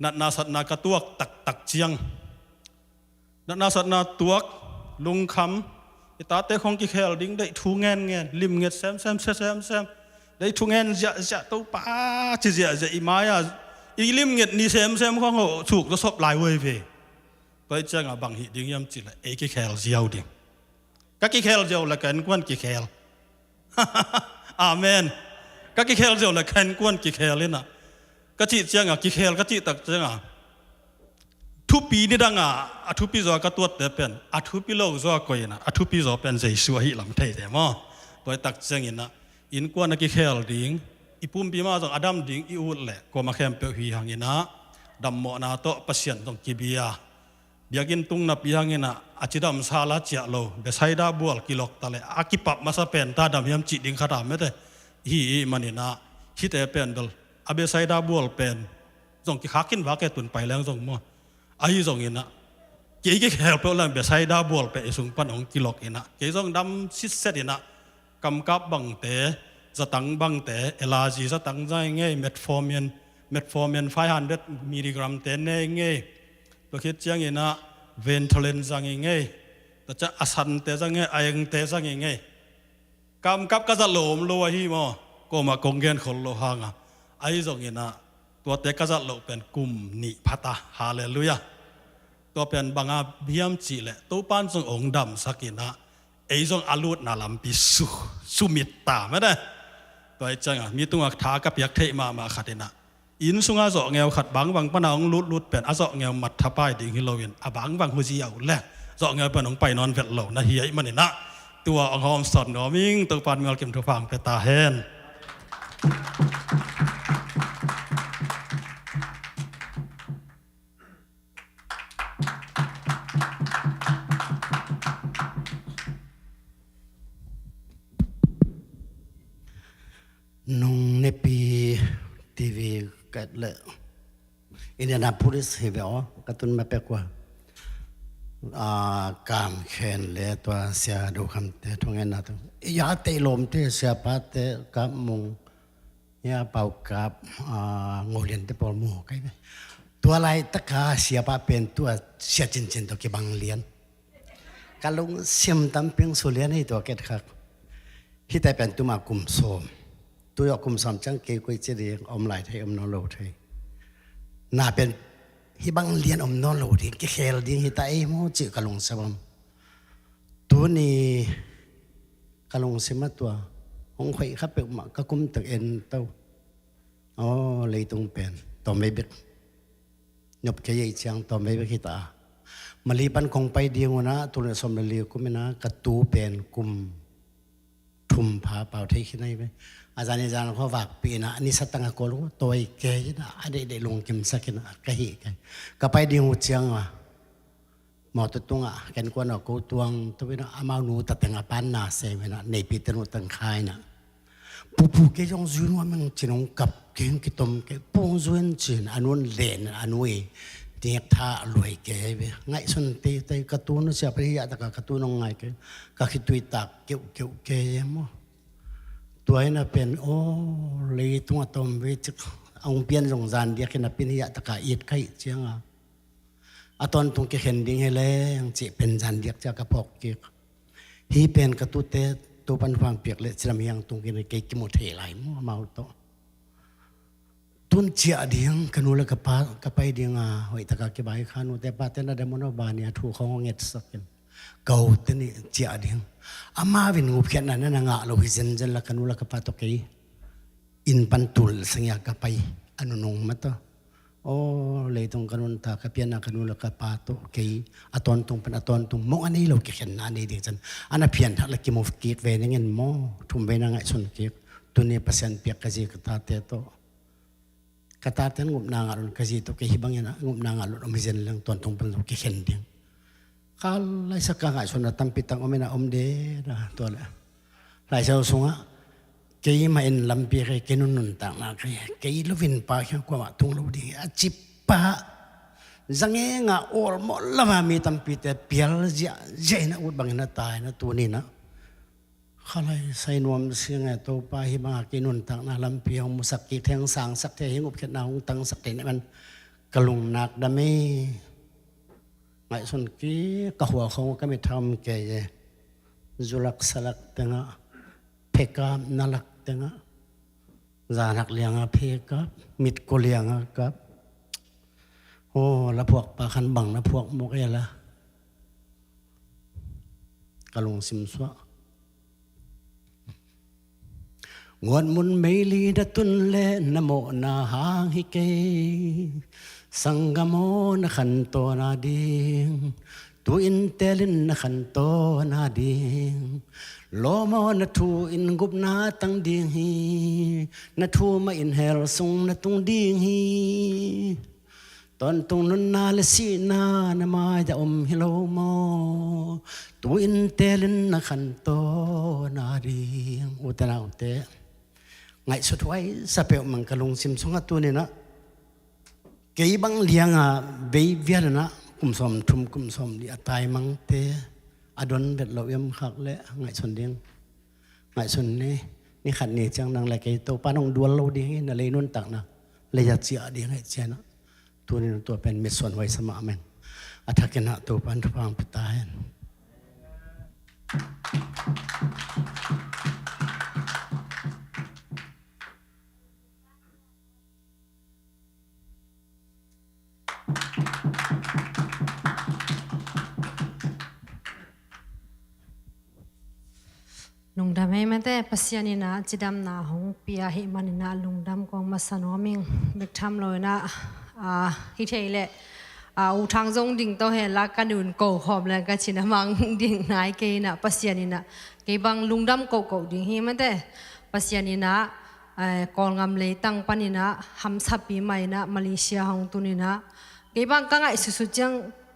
นัดนาสัตนากระตัวตักเจียงนัดนาสัตนาตัวลุงคำอิตาเตของกิเคลดิ้งได้ทูเงินลิมเงินแซมได้ทูเงินจะตัวป้าจะอีมายอีลิมเงินนี่แซมของเขาถูกทดสอบหลายเว้ยเพ่ตัวเจ้าบางหิดิ้งยำจิละเอกิเคลเจียวดิ้งก็กิเคลเจียวละกันกวนกิเคลอาเมนก็กิเคลเจียวละกันกวนกิเคลเลยนะก็จีเจ้ากิเคลก็จีตักเจ้าทุกปีนี่ดังทุกปีจะก็ตัวเตเป็นทุกปีโลกจะก็ยินะทุกปีจะเป็นใจสวยลำไทยแต่มั้งตัวตักเจ้ายินะอินกวนกิเคลดิ้งอีปุ่มปีมาจากอดัมดิ้งอีอุดแหละก็มาแคมเปอร์ฮีหังยินะดำหมอนาโตปัสยันตรงกิบียาเบียกินตุงนับปีหังยินะอาจิดำซาลาเจโลเบสไซดาบัวกิโลกตะเลอากิปับมาสเป็นตาดำยำจิดิ้งขดามไม่ได้ฮีมันยินะฮิตเอเป็นดลอาเบสไซดาบัวเป็นตรงกิขากินว่าแกตุนไปแล้วตรงมั้งไอ้ส่งอินะเกี่ยแค่เปล่าเบสไซดาบัวไปส่งปันของกิโลกอินะเกี่ยส่งดำซิเซตินะกำกับบังเตะจะตั้งบังเตะเอลาจีจะตั้งใจไงเมทฟอร์มิน500 มิลลิกรัมเตนไงตัวคิดจังอินะเวนทเลนจังไงตัวจะอสันเตจังไงไอเงเตจังไงกำกับก็จะหลอมโลหิมอก็มากงเงินคนโลหะงไอ้ส่งอินะตัวเตก็จะหลบเป็นกลุ่มนิพัตาฮาเลลูยาตัวเป็นบางอาเบียมจีเลตัวปั้นส่งองค์ดำสักินะไอ้ส่งอาลูดนาลัมปิสุมิตตาไม่ได้ตัวไอ้จังมีตัวท้ากับยักษ์เทมาขัดนะอินสุงอาโซเงวขัดบังปนองลุดเป็นอาโซเงวมัดทับไปดิ่งฮิโลวินบังหัวจีเอาแหละโซเงวเป็นองไปนอนเวทเหล่านะเฮียมันนี่นะตัวองหอมสดหนอมิงตัวปันเงาเก็บตัวฟังเปตาเฮนนงในปีทีวีกัดเลยอินเดียนาโพลิสเฮเวอกัตุนมาเปกว่าการเขียนเลยตัวเสียดูคำเตะทงเงินนะตัวยาเตะลมเตะเสียพัดเตะกับมุงยาเป่ากับงูเลียนเตะปอลมูกันไหมตัวอะไรตะกาเสียปะเป็นตัวเสียจินตัวกี่บังเลียนการลงเสียมตั้มเพียงสุเลียนให้ตัวเกิดขัดที่แต่เป็นตัวมากุมโสมตัวยกุมสามจังเกยกุยเจดีย์อมไหลไทยอมนอโลไทยน่าเป็นฮิบังเลียนอมนอโลดีเกลดีฮิตาเอโมจิกะลงสมมตัวนี้กะลงสมตัวหงไข่ขับไปมากะกุมตึกเอ็นเต้าอ๋อเลยตรงเป็นต่อไม่เบ็ดหยบเกยเชียงต่อไม่เบ็ดฮิตามาลีปันคงไปเดียวนะตัวเนี่ยสมเลียวกุมนะกระตูเป็นกุมทุ่มผาเป่าไทยขึ้นได้ไหมอาจารย์เขาฝากปีนะนี่สตังกอลตัวเกยนะได้ลงกิมสักนะกะหิกันก็ไปดีหัวเชียงว่ะหมอตัวตรงกันกวนกูตวงตัวนะอามาหนูตัดแต่งปันนาเซเวนะในปีตนุตังคายนะปูเกยองจุนว่ามันจีนงกับเก่งกิตมเกปูงจุนจีนอันนู้นเลนอันนู้นเด็กท่ารวยเกยไปไงส่วนตีกระตุ้นเสียไปที่ยาตะกระตุ้นงไงเกยก็คิดตุยตักเกี่ยวเกยมั้งตัวนั้นเป็นโอ้เลยตัวตมวิจิองเปลี่ยนสงสารเดียกันเป็นยาตะกะอีดไข่เชียงตอนตรงเกเห็นดิ้งให้เลยจีเป็นจันเดียกจากกระพกเกฮีเป็นกระตุ้เตตัวปันฟังเปียกเลยจะมีอย่างตรงกินเกกิโมเทไหลมั่วเมาโตตุนเจียดิ้งขนุลกระไปดิ้งหอยตะกะเก็บใบขานุแต่ป้าเต้นได้มโนบานีถูกของเงียสักกันเก่าเต้นนี่เจียดิ้งอามาวินงูเพียนนั่นงะเราหินจันละขนุลกระปาตกเกอินปันตุลสัญญากระไปอนุนงมาโตโอ้เลยตรงขนุนตากระเพียนขนุลกระปาตกเกตอนตรงเป็นตอนตรงมองอันนี้เราเขียนอันนี้ดีจันอันนั้นเพียนทักละกิโมฟกีดเวนึงเงินมอทุ่มเวนังไอชนเก็บตัวนี้เปอร์เซ็นต์เปียกกะจีกตาเตโตกตาเตนงุบนางอรุณกะจีโตเกหิบังยันงุบนางอรุณอมิเซนเรื่องตอนตรงเป็นเราเขียนดิ้งข้าไล่สักการะชนตั้มปิตังอเมนาอมเดนะตัวละไล่เจ้าสงะเกี่ยมาเอ็นลำเปียกเกี่ยนุนต่างนะเกี่ยลูวินปากกว่าตุงลูดีอาจิปปะจังเองอ่ะโอลมอลมามีตั้มปิดแต่เปียลเจนะอุดบังนะตายนะตัวนี้นะข้าไล่ใส่นวมเสียงตัวปาหิมาเกี่ยนุนต่างนะลำเปียกมุสักกี่แทงสางสักเทหิงอุบเขตนาหงตังสักเทนมัน กะลุงนักดะไม่ไงส่วนกี้กะหัวเขาก็ไม่ทำแก่จุลักสลักตังเพกามนลักตังจานักเลี้ยงเพกับมิดกุเลี้ยงกับโอ้ละพวกปาคันบังละพวกมุกเอละกะลุงซิมสวะงวดมุนไม่ลีดตุนเลนโมนาหางฮิเกสังกโมนขันโตนาดิงtu in telin na khanto na ding lomo na thu in gup na tang ding hi na thu ma in hel sung na tung ding hi ton tung nun na le si na ma ja hilo mo tu in telin na khanto na ding utana ute ngai su thwai sa pe mang kalung sim sunga tu ne na kei bang lianga be via na kum som thum kum som di atai mang te adon bet lo yam khak le ngai son ding ngai son ni khat ni chang nang la ke to pa nong dual lo ding na le nun tak na le ya chia ding ngai che na tu ni to pen mit son wai sama men athakena to pan thang pitaen lung dam hai mate pasianina chidam na hong pia hi manina lung dam kong masanoming bek tham loina hi theile u thang jong ding to he la kanun ko khom la ka chinamang ding nai ke na pasianina ke bang lung dam ko ding hi mate pasianina kol ngam le tang panina ham sapi mai na Malaysia hong tunina ke bang ka ngai su chang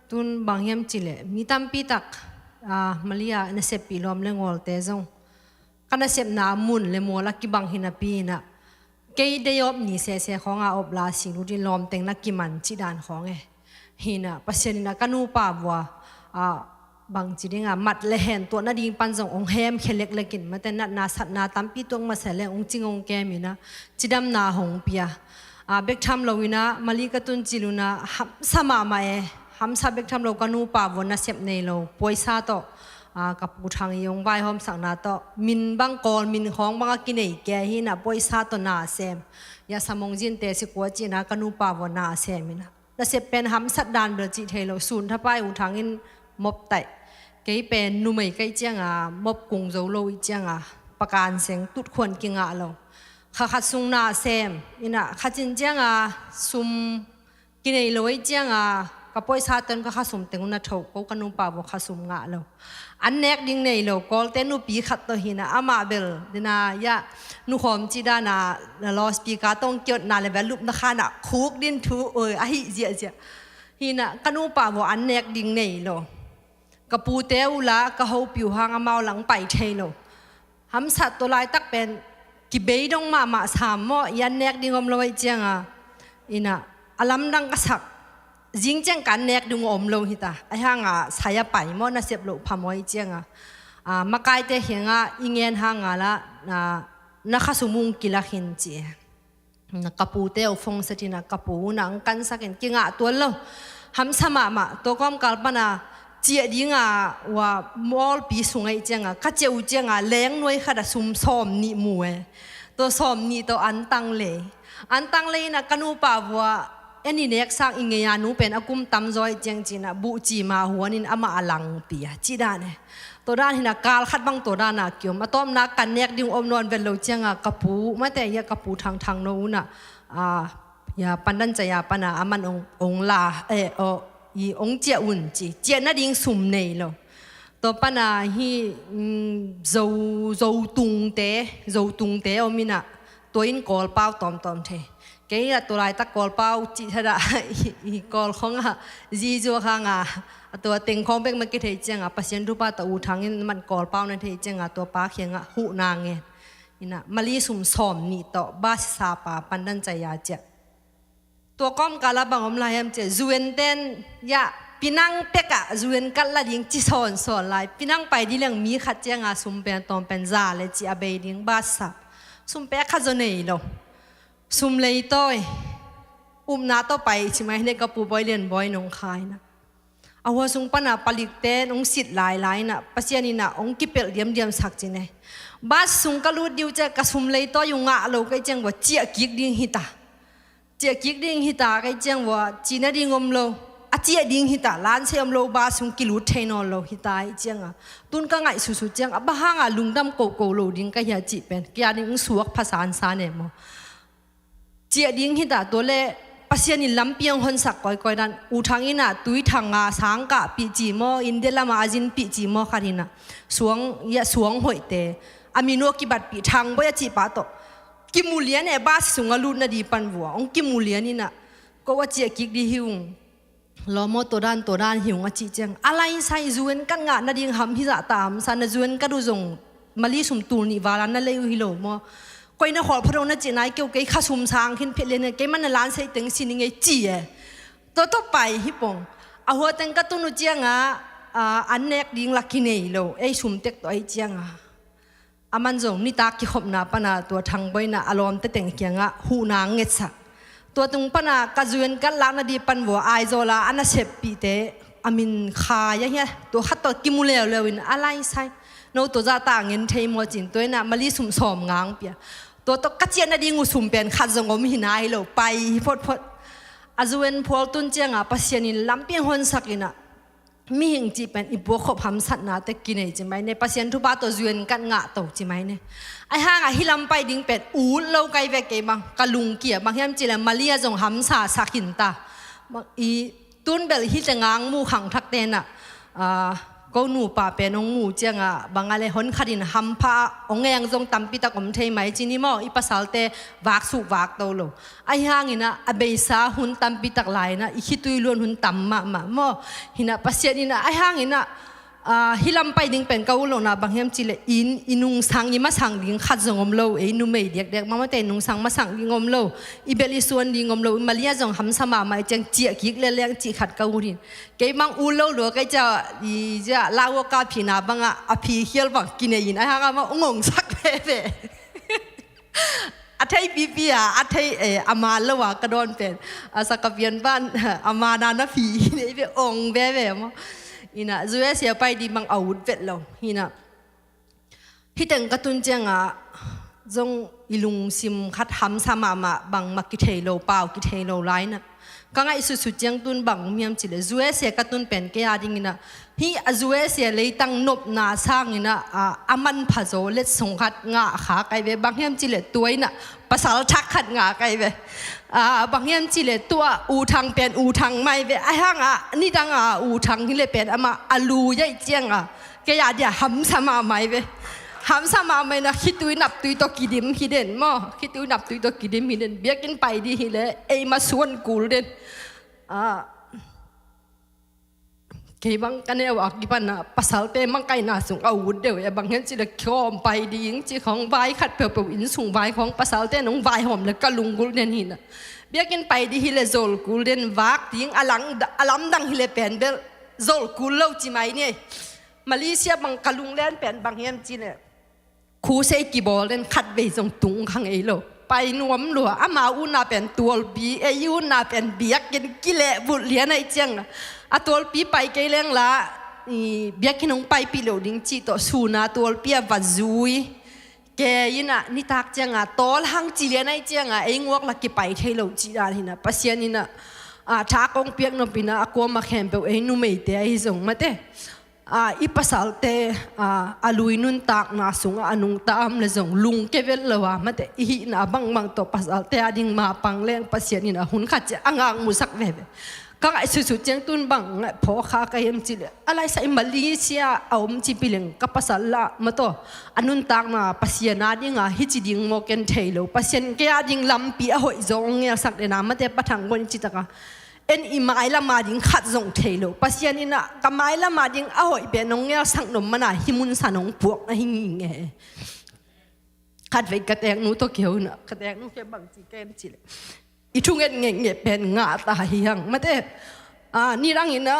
tun bang yam chile mi tam pi tak Malia na sepi lom le ngol te jong kana sep na mun le mola ki bang hinapi na ke de yop ni se khonga obla sinu din lom teng na ki man chi dan khong e hina pasianina kanu pa bwa bang chi dinga mat le hen to na ding pan jong ong hem khelek lekin mate na sat na tampi tong ma sele ong chingong ke mina chidam na hong pia bek tham lowina malika tun chiluna sama ma e ham sa bek tham lo kanu pa bwa na sep nei lo poisa toกับผู้ทางยงใบหอมสังนาต่อมินบังกอลมินของบังกินไอแกหินะปอยซาตนาเซมยาสมองจินเตสิกัวจีนะกันูปาวนาเซมินะแล้วเสพเป็นหำสัดดานเบอร์จิเทโลศูนย์ถ้าไปอุทางอินมบไตเกยเป็นนุ่มไอไกเจียงมบกุงโจโลอีเจียงประการเสียงตุดควรกิงเราขัดซุงนาเซมอินะขัดจินเจียงซุมกินไอโลอีเจียงกับปอยซาตันก็ขัดซุมเต็งนัทโถก็กันูปาวขัดซุมงะเราอันเนกดิ้งในโลกอลเตนูปีขัดตัวหินะอามาเบลดินายะนุขอมจีดานาลอสปีกาต้องเกี่ยวนาเลเวลุปนะขานะคุกดินทูไอเจียหินะกันูป่าวอันเนกดิ้งในโลกระปูเตอุละกระหูปิวหางเมาหลังไปเทโลหำสัตตัวลายตักเป็นกิเบยดงมาสามมอยันเนกดิ้งอมลอยเจียงอินะอลัมดังกษักจิงจังกันเนกดุงอมโลหิตาไอ้ห่างสายไปมอนาเสพโลพามอยเจียงมาไกลเตเหียงอิงเงินห่างละนักสุมุงกิลาหินจีนักปูเตอฟงสตินักปูนังกันสักเห็นกิงตัวโลหำสมาตัวก้มกัลปนาเจียดิงว่ามอลปีสุงไอเจียงกัจเจวเจียงแรงน้อยขนาดซุ่มซ้อมนิมวยตัวซ้อมนี่ตัวอันตังเลยนะกันูป่าวอันนี้เน็กสักอิงเงียนูเป็นอากุมตำจอยเจียงจีนะบุจีมาหัวนินอามาอลังปีจีดานเนี่ยตัวด้านที่นักการขัดบังตัวด้านนักเกี่ยวมาต้มนักกันเน็กดิ้งอมนวลเป็นโลเจียงกระปูไม่แต่ยากระปูทางโน้นอย่าปันดันใจยาปันอามันองลาอีองเจียอุ่นจีเจียน่าดิ้งสุ่มเนยโลตัวปันฮีโจตุงเตอมินะตัวอินกอลเป้าตอมเทเกี่ยตัวลายตะกอลเป้าจิตระอีกอลของจีจัวข้างตัวเต็งของเป็นมันกิเทเจงปัสยันรูปะตัวอูทางมันกอลเป้านั่นเทเจงตัวป้าเขียงหูนางเงี้ยนี่นะมาลีสุ่มซ้อมนี่ต่อบาสซาปาปันดันใจยาเจตัวก้อมกาลบังอมลายมเจจูเอนเตนยาปีนังเป็กจูเอนกัลลาดิงจิสอนลายปีนังไปดิเรื่องมีขัดเจงสุ่มเป็นตอมเป็นซาเลจิอาเบดิงบาสซาสุ่มเป็กขัดจนเนยโลสุ่มเลยต้อย นาต่อไปใช่ไหมในกระปูบอยเลียนบอยนงคายนะเอาหัวสุงปนาปลิกเต้องสิทธิ์หลายนะปัสยานีนะองกิเปลเดียมสักจีเนบาสุงกะลูดิวจะกระสุมเลยต่อยุงะเราก็จังว่าเจียกิกดิ้งฮิตาเจียกิกดิ้งฮิตาก็จังว่าจีน่าดิ้งอมโลอาเจียดิ้งฮิตาล้านเสียมโลบาสุงกิลูเทนอลโลฮิตาจังตุนก็ไงสุดจังบ้าห่างลุงดำโกโกโลดิ้งก็อย่าจีเป็นก็อย่าดิ้งสวกภาษาอันซาเนมเจียดิ้งฮิตาตัวเล่ปัสยานิลำเปียงหนสักก้อยดันอุทังอินะตุยทางสังกะปีจีโมอินเดลามาจินปีจีโมคารินะสวงหอยเตอามิโนกิบัดปีทางบ่ยจีปาโตกิมูเลียนบาสสุงลูนาดีปันวัวองกิมูเลียนี่นะก็ว่าเจียกิกดีหิวล้อมตัวด้านหิวงจีเจงอะไรใส่จวนกันงานนาดีหำพิจาตามสันจวนก็ดูจงมาลีสุมตูนี่วารันนั่นเลยหิโลมก็อินะขอพระองค์นั่นจีนายเกี่ยวกับข้าสุมสางขึ้นเพลินเกี่ยมันล้านใส่ถึงสิ่งนี้จีต่อไปฮิปงเอาหัวแต่งกตุนุเจียงอันเนกดิ้งลักขินเอโลสุมเต็กตัวเจียงอามันจงนี่ตาคิขบนาปนาตัวทางใบนาอารมณ์แต่งเกียงหูนางเง็ดสักตัวตรงปนากระจวนกันล้านนาดีปันวัวไอโซลาอันนั้นเสพปีเตอามินขายอย่างเงี้ยตัวขัดตัวกิมูเลววินอะไรใส่โนตัวจะต่างเงินเทมจินตัวน่ะมาลีสุมสอมงางเปียตัวกัจเจนนาดีงูสุมเป็นขัดจงอมหินายโลไปพดอาจวนพอลตุนเจียงปัสยานิลำเปียงหนสักอินะมีหิงจีเป็นอีบัวขบหำสัตนาแต่กินไอจิไหมในปัสยันทุบาตัวจวนกันงะโตจิไหมเนี่ยไอห่างฮิลำไปดิ้งเป็ดอูเล่าไกเวกเกบังกะลุงเกียบางยามจีเลมาเลียจงหำสาสักินตาอีตุนเบลฮิจะงางมูขังทักเตนก็หนูป่าเป็นองมูเจียงบางอะไรหนขดินหำผ้าองแงงจงตำปิตะกมเทไหมจีนี่มออีภาษาเตวากสุวากโตโลไอห่างอินะอเบสาหุนตำปิตะไหลนะอีคิตุยล้วนหุนตำมามอหินะปัสยานินะไอห่างอินะฮิลำไปดิ้งเป็นเกาโลนะบางยามจีเลอินุงสังยิมาสังดิ้งขัดจงอมโลนุเมย์เด็กมาแต่นุงสังมาสังดิ้งอมโลอีเบลิส่วนดิ้งอมโลมาเลียจงหำสมามาจังเจียกิกเลี้ยงจีขัดเกาดินเกี่ยมังอูโลหรือก็จะลาวกาพีนาบังอภิเฮียลบังกินเองไอ้ห่างมางงสักเพ่อัฐิปีปีอัฐิอามาลวะกระโดนเป็นสักกับเพียนบ้านอามานานาผีนี่เป็นองเบ้มั้งอินะจุเอเสียไปดีบังอาวุธเวทเราอินะที่แต่งกระตุ้นเจียงจงอิลุงซิมคัดหำสามาบังมากิเทโลเปล่ากิเทโลไลนะก็ไงสุดๆเจียงตุนบังมีมจิเลจุเอเสียกระตุ้นเป็นแก่ดิ้งอินะฮีจุเอเสียเลยตั้งนบนาสร้างอินะอามันพะโจเล็ดสงขัดงาขาไกเวบางมีมจิเลตัวอินะภาษาทักขัดงาไกเวบางมีมจิเลตัวอูทางเป็นอูทางไม่เวไอ้ห่างนี่ดังอูทางที่เลเป็นอามาอลูยัยเจียงแกอยากจะหำสมาไม่เวหำสมาไม่นะคิดตุยนับตุยตัวกิดิมฮิเด่นมั้งคิดตุยนับตุยตัวกิดิมฮิเด่นเบียกินไปดีฮิเลไอมาส่วนกูเด่นกี่บางกันเนี่ยว่ากี่ปันนะภาษาเปมังไก่น่าสูงอาวุธเดียวบางเห็นจีละข้อมไปดียิ่งจีของใบขัดเปล่าอินสูงใบของภาษาเต้น้องใบหอมแล้วก็ลุงกูเด่นหินเบียกินไปดีฮิเลโซลกูเด่นวักยิ่งอลัมดังฮิเลเป็นเบลโซลกูเล่าจีไหมเนี่ยมาเลเซียบางกะลุงเล่นเป็นบางเห็นจีเนี่ยคู่เซกิบอลเล่นขัดไปตรงตุงข้างไอ้โลไปนวมหลัวอามาอุนาเป็นตัวบีอายุนาเป็นเบียกินกิเลบุเลียนไอเจียงตัวปีไปเกลี้ยงละเบียกินงไปปีเหลวดิ้งจีต่อสูนาตัวปีวัดซุยแกยินะนี่ตักเจียงตอลหังจีเลียนไอเจียงเองวกลักกี่ไปเทเหลวจีดาหินะปัสยานินะท้ากงเปียกนปีนะกลัวมาแข่งเปเองนุ่มไม่เตะไอ้ส่งมาเตะอีภาษาเตอลุยนุนตักนาสุงอนุงตามเลยส่งลุงเกเวลละวะมาแต่อีน่ะบังตัวภาษาเตอดิ้งมาปังแรงปัสยานินะหุ่นขัดจะอ่างมุสักเว็บก็ไอ้สุดๆเจียงตุนบังพอข้าก็ยังจีเลยอะไรใส่มาเลเซียเอามจีพิเลงกับภาษาละมาตัวอนุนตักนาปัสยานาดิ้งฮิจิดิ้งโมเกนเทโลปัสยานแกดิ้งลำปีหอยจงเนี่ยสักเดนามาแต่ปะทังบนจิตกะเอ็นอิมาไอละมาดิ้งขัดจงเทโลปัสยานินะกับไอละมาดิ้งหอยเป็นน้องเนี่ยสักนมมันหิมุนสานงพวกหิงิงขัดไว้กระแตงนู้ตัวเขียวนะกระแตงนู้แกบังจีแกมจีเลยอีทุ่งเงินเงี้ยเป็นงาตาเฮียงมาเต้นี่รังอินะ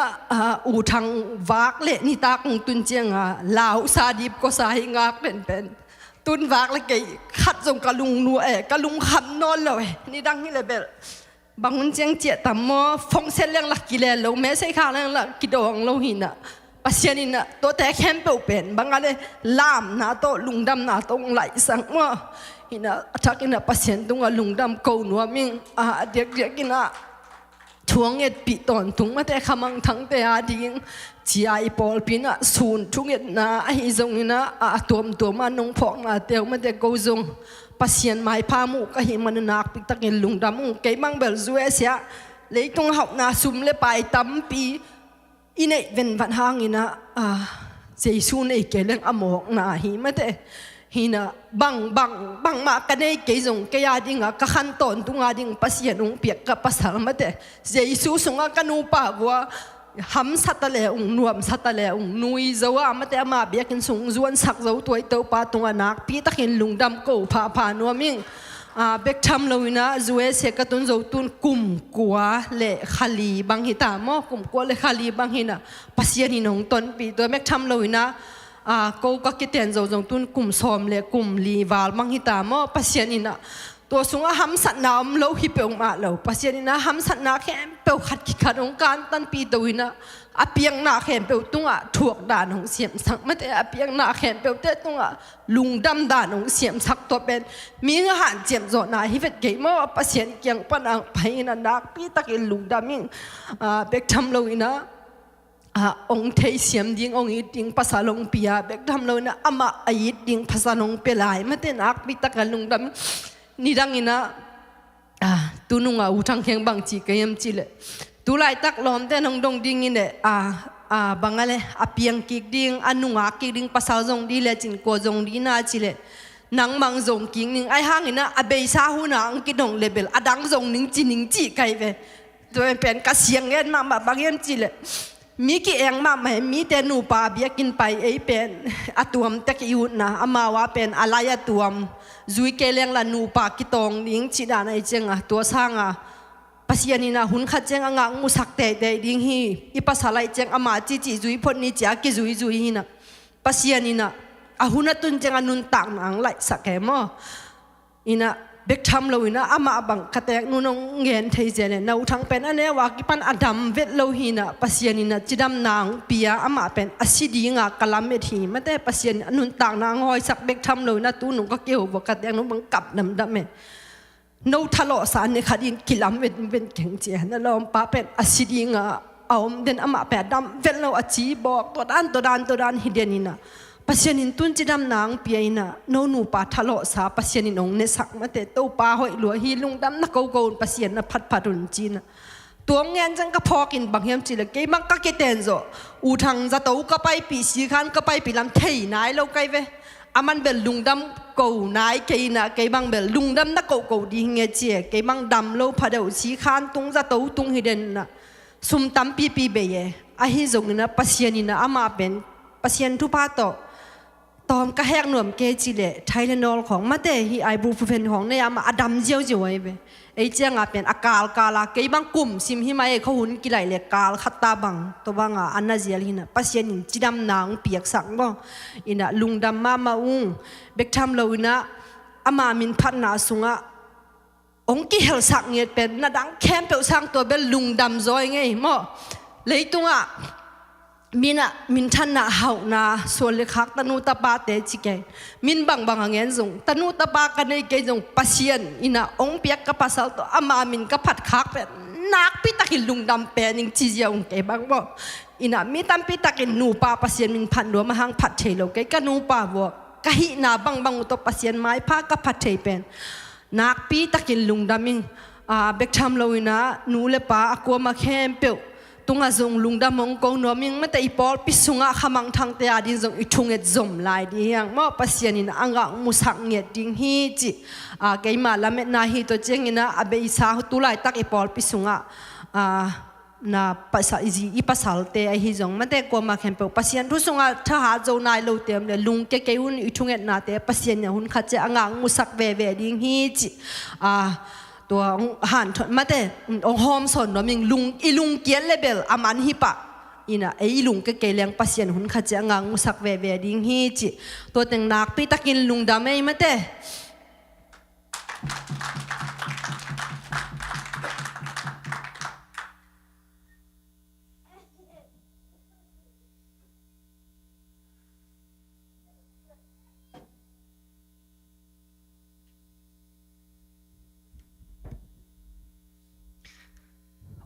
อูทางวักเละนี่ตากตุนเจียงลาวซาดิบก็สายงาเป็นตุนวักเลยแกขัดจงกะลุงนัวกะลุงคำนอนเลยนี่ดังนี่เลยเบล บางคนเจียงเจียตามมอฟงเส้นเรื่องหลักกิเลสเราแม้ใช่ข้าเรื่องหลักกิดองเราหินะปัสยานินะตัวแต่แคมเปลเป็นบางอะไรลามนาโตลุงดำนาโตไหลสังว่าหินะทักกินะปัสยานตรงลุงดำเกาหนัวมิงเด็กกินะช่วงเอ็ดปีตอนถุงมาแต่ขมังทั้งแต่ดิ่งจีไอปอลปีนะศูนย์ช่วงเอ็ดนะไอ้ทรงนี่นะตัวมันนงพอกมาเตียวมาแต่กูทรงปัสยานไม้พามุก็เห็นมันนักปิดตะเกียลุงดำเกยมังเบลซัวเสียเลยตรงหักนาซุ่มเลยไปตั้มปีอินเอเวนวันหางอินะเจสูนเอเกเลงอโมกนาหิมาแต่หินะบังมากันเอเกจงเกียดิงะก็ขันตอนตุงาดิงปัสยานุงเปียกกับปัสสาวมาแต่เจสูสงกันนูปะวัวหำสัตเลนวมสัตเลนุยจัวมาแต่มาเบียกินสงจวนสักจัวตัวเต้าปาตุงานักปีตะกินลุงดำกูพานัวมิงเบกทำเราวินะจัวเสกตุนจัวตุนกุมกัวเละขลีบางหิตามอกุมกัวเละขลีบางหินะปัสยานินงตนปีตัวเบกทำเราวินะกูก็คิดเห็นจัวตุนกุมซอมเละกุมลีวาลบางหิตามอปัสยานินะตัวสุงหำสัตน้ำเราฮิเปองมาเราปัสยานินะหำสัตนาแค่เปลขัดองการตันปีตัววินะอาเปียงนาแขนเปลวตุงถ่วงด่านของเสียมสักไม่แต่อาเปียงนาแขนเปลวเตตุงลุงดำด่านของเสียมสักตัวเป็นมีอาหารเจียมโจนาฮิเวตเกยมว่าปัสยานเกียงปนังไปนันนักปีตะกินลุงดำมิงเบกทำเราวินะองเทเสียมดิ้งองอิดดิ้งภาษาลงปียเบกทำเราวินะอามาอิดดิ้งภาษาลงเปลายไม่แต่นักปีตะกินลุงดำนี่ดังอินะตุนุงอุทังเคียงบางจีเกยมจีเลยตุไลตักลอมแต่น้องดงดิ้งนี่บางอะไรอาเปียงกิกดิ้งนุงกิกดิ้งภาษาจงดีเลยจินกัวจงดีน่าจีเลยนังมังจงกิงนิ่งไอห้างนี่นะเบยซาหูนังกิดงเลเบลดังจงนิ่งจีไกเวตัวเป็นกระเสียงเงินมาบางเงินจีเลยมีกี่เองมาไม่มีแต่หนูปาเบียกินไปเป็นตัวมตะกี้ยุนะอามาว่าเป็นอะไรตัวมจุยเกลียงละหนูปากิตองนิ่งจีดานไอเจงตัวสร้างปัสยานินะหุ่นขัดเจงอ่างมุสักเตะดิ้งฮีอีปัสสาวะเจงอามาจีจุยพดนี่จ้ากิจุยฮีนะปัสยานินะหุ่นตุนเจงนุนต่างนังไหลสักแก่มออินะเบกทำเราอินะอามาบังขัดเตะนุนงเงินเทเจเลยนะอุทังเป็นอันเนี้ยว่ากิปันอดัมเวทเราฮีนะปัสยานินะจิดำนางปียอามาเป็นอสิดีงากลามเมธีไม่ได้ปัสยานินุนต่างนางหอยสักเบกทำเราอินะตูนุงก็เกี่ยวกับขัดเตะนุนบังกับนำดำเมนูทะเลาะสารในคดีกิลามเป็นแข็งเจียนั่นเราป้าเป็นอสิดีงาเอาเดินอามาเป็นดำเป็นเราอจีบอกตัวด้านฮิเดนินะปัสยานินตุนจิดำนางเปียนะนูป้าทะเลาะสาปัสยานินองเนสักมาแต่ตัวป้าหอยหลัวฮีลุงดำนักโกนปัสยานะพัดรุนจีนะตัวเงินจังก็พอกินบางยามจีละเกมังก็เกเตนโซอูทังจะตัวก็ไปปีสีขันก็ไปปีลำเทยนายเราไกเวอามันเบลลุงดำกูนายเกยนะเกยบังเบลลุงดำนักกูดีเงี้ยเจี๋ยเกยบังดำโลพัดเอาสีขันตุงจะตัวตุงฮิเดนนะสุมตั้มปีเบยอาฮิจงนะปัสยานินะอามาเป็นปัสยานทุพาโตตอมก็แหกหน่วมเกจิเลไทเลนอลของมาเตฮีไอบูฟูเฟนของเนี่ยมาอดัมเจียวไว้เบไอเจียงเป็นอากาลกาลาเกยบังกุ่มซิมฮิมาเขาหุ่นกิไลเลกาลขัตตาบังตัวบังอันนาเจียลินะปัสยานินจิดำนางเปียกสังบ่อินะลุงดำมาอุ้งเบกทำเราอินะอามามินพันนาสุงะองค์กิเฮลสักเงียเป็นนาดังแคมเปิลสังตัวเบลลุงดำจอยไงมั่วเลยตุงะมินทันนาเฮานาส่วนเล็กฮักตนูตาปาเตจิเกมินบังเงินจงตนูตาปากันในเกจงปัสยันอินะองเปียกกับปัสสาวะอามามินกับผัดคักเป็นนักพิตากินลุงดำเป็นยิงจีเจียองเกบังบ่อินะมีตัมพิตากินนูปาปัสยันมินพันดัวมาหังผัดเทโลเกกันนูปาบ่กะหินาบังอุตปัสยันไม้พากับผัดเทเป็นนักพิตากินลุงดำมิงเบกทำเราอินะนูเลปาอากวมาแคมเปียวตุงอาจงลุงดำมงกงนัวมิงไม่แต่อีปอลพิสุงอาขมังทางเตียดินจงอีทุ่งเอ็ดจมลายดีอย่างมั่วปัสยานินอ่างมุสังเงียดิ้งฮีจิเกยมาละเม็ดนาฮีตัวเจงินะอาเบอิสาตุไลตักอีปอลพิสุงอานาภาษาอีภาษาเตะฮีจงไม่แต่กว่ามาแข่งเปปัสยันรู้สุงอาถ้าหาเจ้านายเราเตะเนี่ยลุงเกยหุ่นอีทุ่งเอ็ดนาเตะปัสยันเนี่ยหุ่นขัดเจอ่างมุสักเวดิ้งฮีจิตัวหันมาแต่องหอมสนว่ามิงลุงเกียนเลเบลอามันฮิปะอินะไอลุงก็เกลียงปัสยันหุ่นขัดเจงมุสักเวดิ้งฮีจิตัวแต่งนักปีตะกินลุงดำไม่มาแต่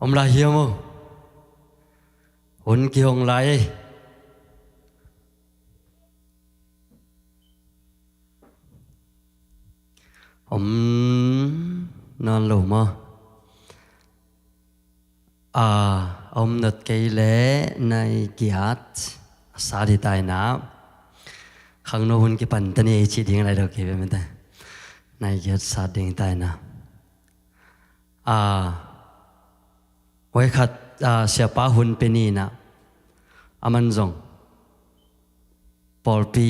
om la hiam mo hun ki hong lai om non lo mo om nat cây lẽ này kiat sa đi tai na khang no hun ki pan tani chi ding lai do ke be mata này kiat sa ding tai naไว้ขัดเสียป้าหุ่นเป็นนี่นะมันจงปอลปี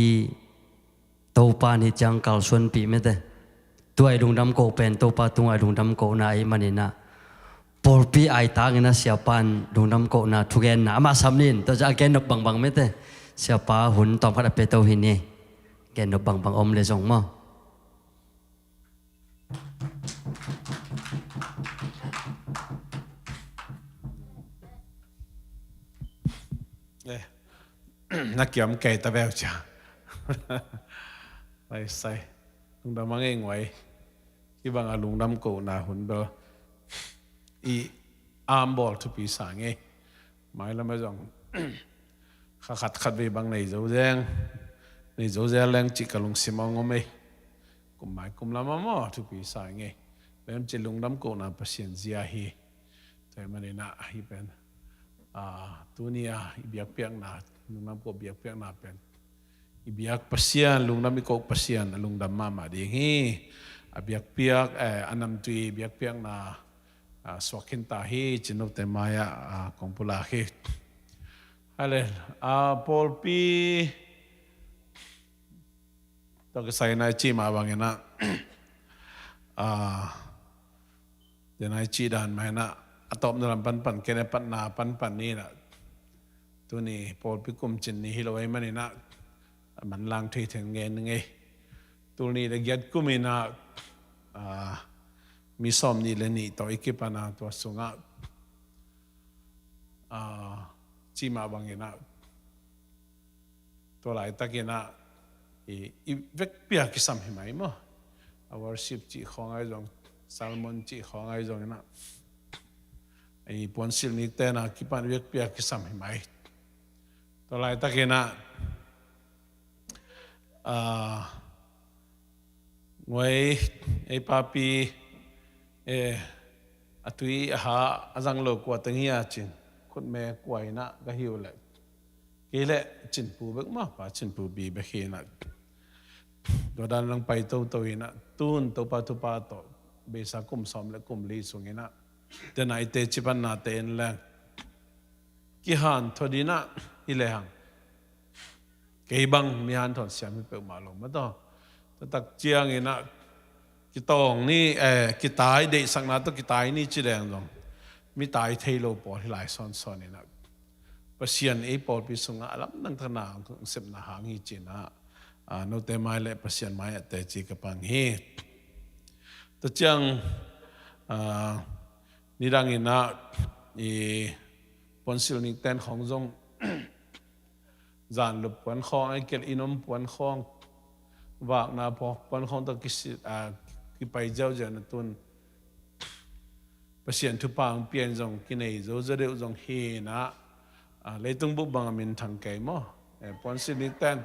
โตปานี่จังกัลส่วนปีไม่ได้ตัวไอ้ลุงดำโกเป็นโตปาตัวไอ้ลุงดำโกนะไอ้มันนี่นะปอลปีไอ้ตางนะเสียปานลุงดำโกนะทุกแกนนะมาซ้ำนินตัวจะแกนนบบังไม่ได้เสียป้าหุ่นตอนพัดไปโตหินนี่แกนนบบังอมเลยจงมั้งนักเกี่ยมไก่ตะแววจ้าไปใส่ลุงดำมังเองไว้ที่บางลุงดำโกนาหุ่นเบออีอาร์มบอลทุกปีสางไงหมายแล้วไม่ต้องขัดไปบางในโจแจงในโจแจงแรงจิกกับลุงสิมองไม่กุมหมายกุมละมั่วทุกปีสางไงแล้วจะลุงดำโกนาประสิทธิ์เสียฮีแต่มันนี่นะฮีเป็นตัวนี้เบียกเปียกนาลุงน้ำก็เบียกเปียกนาเป็นเบียกเปอร์เซียนลุงน้ำมีก็เปอร์เซียนลุงดำมาดีงี้เบียกเปียกอันนั้นตุยเบียกเปียกนาสวักินตาฮีจินุเตมายะของปุลาฮีอะไรพอลปีต้องใส่นายจีมาบางอย่างนะเดี๋ยวนายจีดันมานะอัตอมนรำปันเกณฑ์ปันนาปันนี่นะตัวนี้พอพิกุมจินนี่ฮิโรไอมันนี่นะมันล้างที่ถึงเงินไงตัวนี้เด็กยัดกุมินะมีซ้อมนี่เลยนี่ต่ออีกปนาตัวสุงะจีมาบางอย่างนะตัวหลายตะกี้นะอีเวกเปียกิสัมหิมายมั้งวอร์ชิปจีของไอ้จงซัลมอนจีของไอ้จงนะไอ้ปอนซิลนี่แต่นะคิปันเวกเปียกิสัมหิมายตัวหลายตะกี้นะงวยไอ้ปาปีตุยหาจังโลกว่าตั้งเฮียจินคนแม่กวยนะก็หิวเลยกี่เละจินปูเบิกมาป่าจินปูบีเบคีนะตัวด้านลังไปโตๆนะตูนตัวปาตุปาโตเบสากุมสอมและกุมลีสุงินะแต่ไหนเตจิปันนาเตนแรงกี่หันทอดีนะฮิเลหังกี่บังมีหันถอดเสียมีเปิดมาลงมาต่อตักเจียงเองนะกิตองนี่กิตายเด็กสังนาตัวกิตายนี่จีแดงลงมีตายเทโลปอที่หลายซ้อนนี่นะประเสียนไอ้ปอพิสุงะลับนั่งธนาเสพนาหางฮีจีนะโนเตไม้และประเสียนไม้แต่จีกับปังฮีตัวจังนี่ดังอินะอีปอนซิลนิเตนของจงจานหลุดปวนคองไอ้เกลอินอมปวนคองวากนาพอปวนคองตะกิไปเจ้าเจนตุนประเสียนทุปางเปลี่ยนจงกินไอ้โจจะเดือดจงเฮนะเลยต้องบุบังมินทางไกลมั้งปอนซินิเตน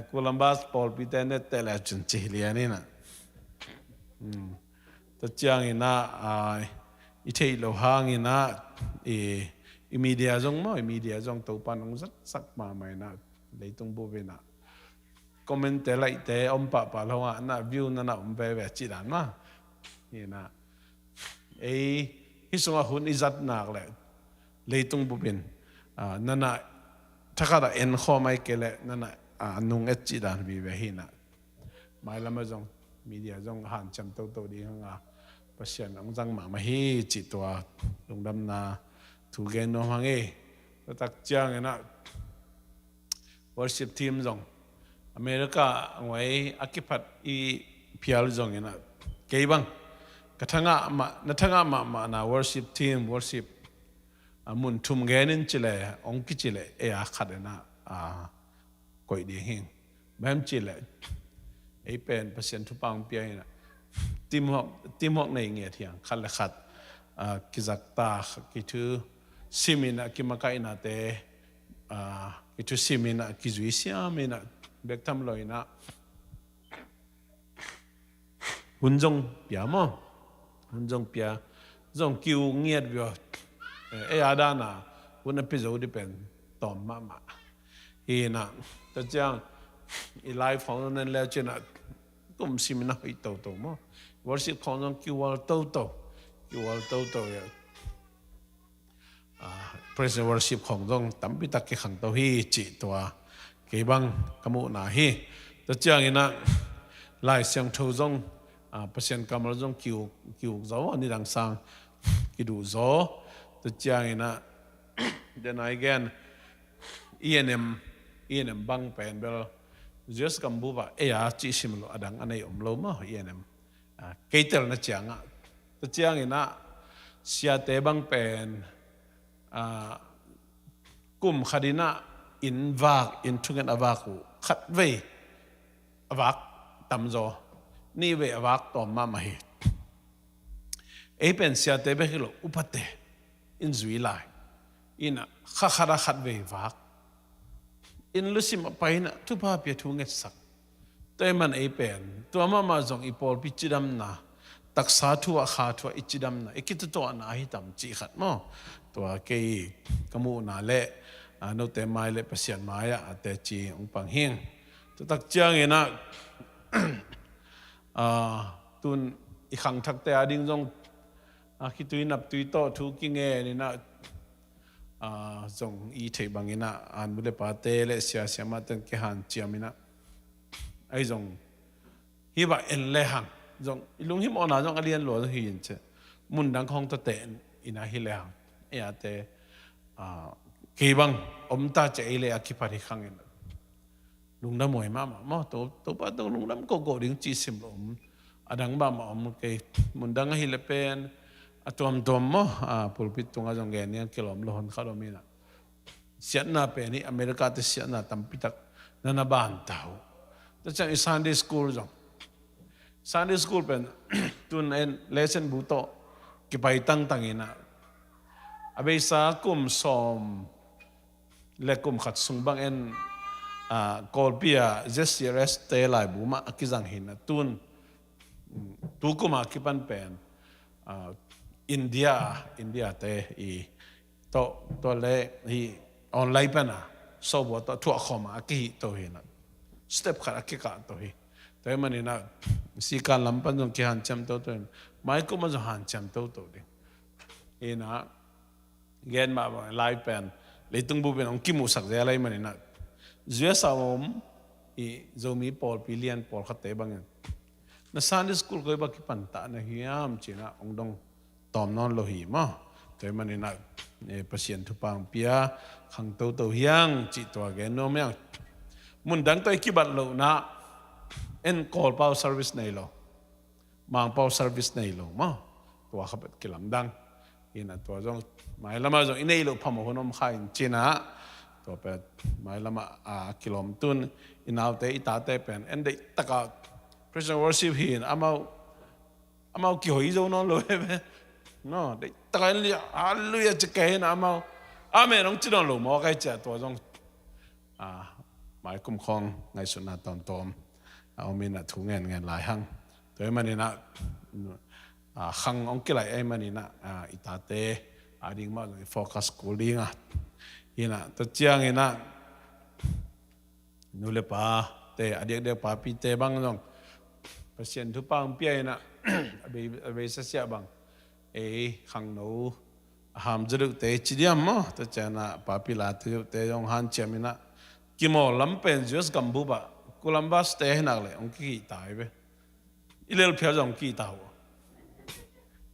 โคลัมบัสปอลปีเตนเนตเตลจุนจิเลียนี่นะตัวเจ้าอินะอิเทโลหางอินะอิมีเดียจงมั้งอิมีเดียจงตัวปานองสักมาไม่นะเลยต้องบุบินะคอมเมนต์อะไรแต่อมปะปะแล้วว่าน่ะวิวนั่นน่ะอมไปแบบจีดันมานี่นะฮิสงาหุ่นอิจัดนักเลยเลยต้องบุบินนั่นน่ะถ้าก็ได้เอ็นข้อไม่เกล้นั่นน่ะนุ่งเอจีดันบีเวหินะไม่ละไม่จงมีเดียจงหันจำตัวดีข้างอ่ะประเสียนองจังหมาไม่ฮีจิตตัวลงดำนาถูกเกณฑ์น้องฮังเอตัวตักเจียงนะworship team จงอเมริกาไว้อากิพัดอีพิอาลจงนะเกี่ยบังกระทั่งนัทงะมานะ worship team worship มุนทุ่มเงินจิเลองกิจิเลอาขัดนะก่อยดีหิงแบบจิเลเป็นเปอร์เซ็นต์ทุบปังเปียนะ tim hok nei nge thiang khal le khat ki zakta ki thu simina ki makai na te ki thu simina ki zui siamina bek tham loina hunjong pia mo hunjong pia zong kiu nghiet vio e adana hun episode pen tom mama ina ta chang i live phone nen le chena kum simina hi to mo worship phone zong kiu wal to ya praise and worship khong dong tam pi tak ke khang to hi chi to ke bang kamu na hi ta chang ina lai siang tho dong pasien kamal dong kiu zo ani dang sang ki du zo ta chang ina then again ENM bang pen bel just kambu ba e ya chi simlo adang anei omlo ma ENM keitel na chang ta chang ina sia te bang pen kum khadina in vak in thungen avaku khat ve avak tamzo ni ve avak tom ma ma hi e pen sia te be hilo upate in zui lai ina khara khat ve vak in lusim paina tu pa pia thu nget sak te man e pen tu ma zong i pol pi chidam na taksa thua kha thua ichidam na ikit to na hi tam chi khat mo to ke kamu na le no te mai le pasian maya ate chi ong pang hing to tak chiang ina tun i khang thak te ading jong khi tui nap tui to thu ki nge ni na jong i thei bangina an bule pa te le sia ma ten ke han chiamina ai jong hi ba en le hang jong ilung him ona jong alian lo hi yin che mun dang khong to te ina hi le hang e ate ke bang om ta che ile akipari khangin lung na moi ma mo to pa to lung nam ko ding chi sim om adang ba ma om ke mun dang hi le pen atom mo pulpit tunga jong gen yan kilom lo hon khalomina siat na pe ni america te siat na tampitak na ban tau ta chang Sunday school jong Sunday school pen tun en lesson buto ki pai tang ina abe sa kum som le kum khat sung bang en kolpia jes te lai bu ma akizang hin tun tu kuma ki pan pen India te i to le hi online pana so bo to thu khoma ki to hina step khara ki ka to hi te manina si kan lampan jong ki han cham to mai ko ma jo han cham to de ina gen ma live pen le tung bu ben ong ki mu sak ja lai manina zia sawom i zomi pol pilian pol khate bang na Sunday school ko ba ki pan ta na hiam china ong dong tom non lo hi ma te manina pasien thu pang pia khang to hiang chi to gen no myang mun dang to ki bat lo na en call power service nei lo mang power service nei lo ma to khabat kilam dang ina to jong mai lama jong inei lo phamo honom khain china to pe mai lama kilom tun inaute itate pen en de taka praise worship hin amau ki hoi zo no lo he no de taka li hallelujah chike na amau amen ong chi don lo mo kai cha to jong mai kum khong ngai suna tomเอามีน่ะถุงเงินหลายหังตัวมันนี่นะหังองค์ไหลมันนี่นะอิตาเตดิ่งมาโฟกัสกูลิ่งอีน่ะตัวเจียงอีน่ะนู่นเลยป้าเตอเด็กป้าปีเตบังน้องเปอร์เซ็นต์ทุกปังเปียน่ะเบสเสียบังหังหนูหามจดุเตจิเดียมมั้งตัวเจ้าน่ะป้าปีลาตุเตยองหันเจียมิน่ะกิโมลำเป็นจุดกัมบูบะกูลำบาสเตะนักเลยองค์กี่ตายไปอีเลลเพียจองกี่ตาว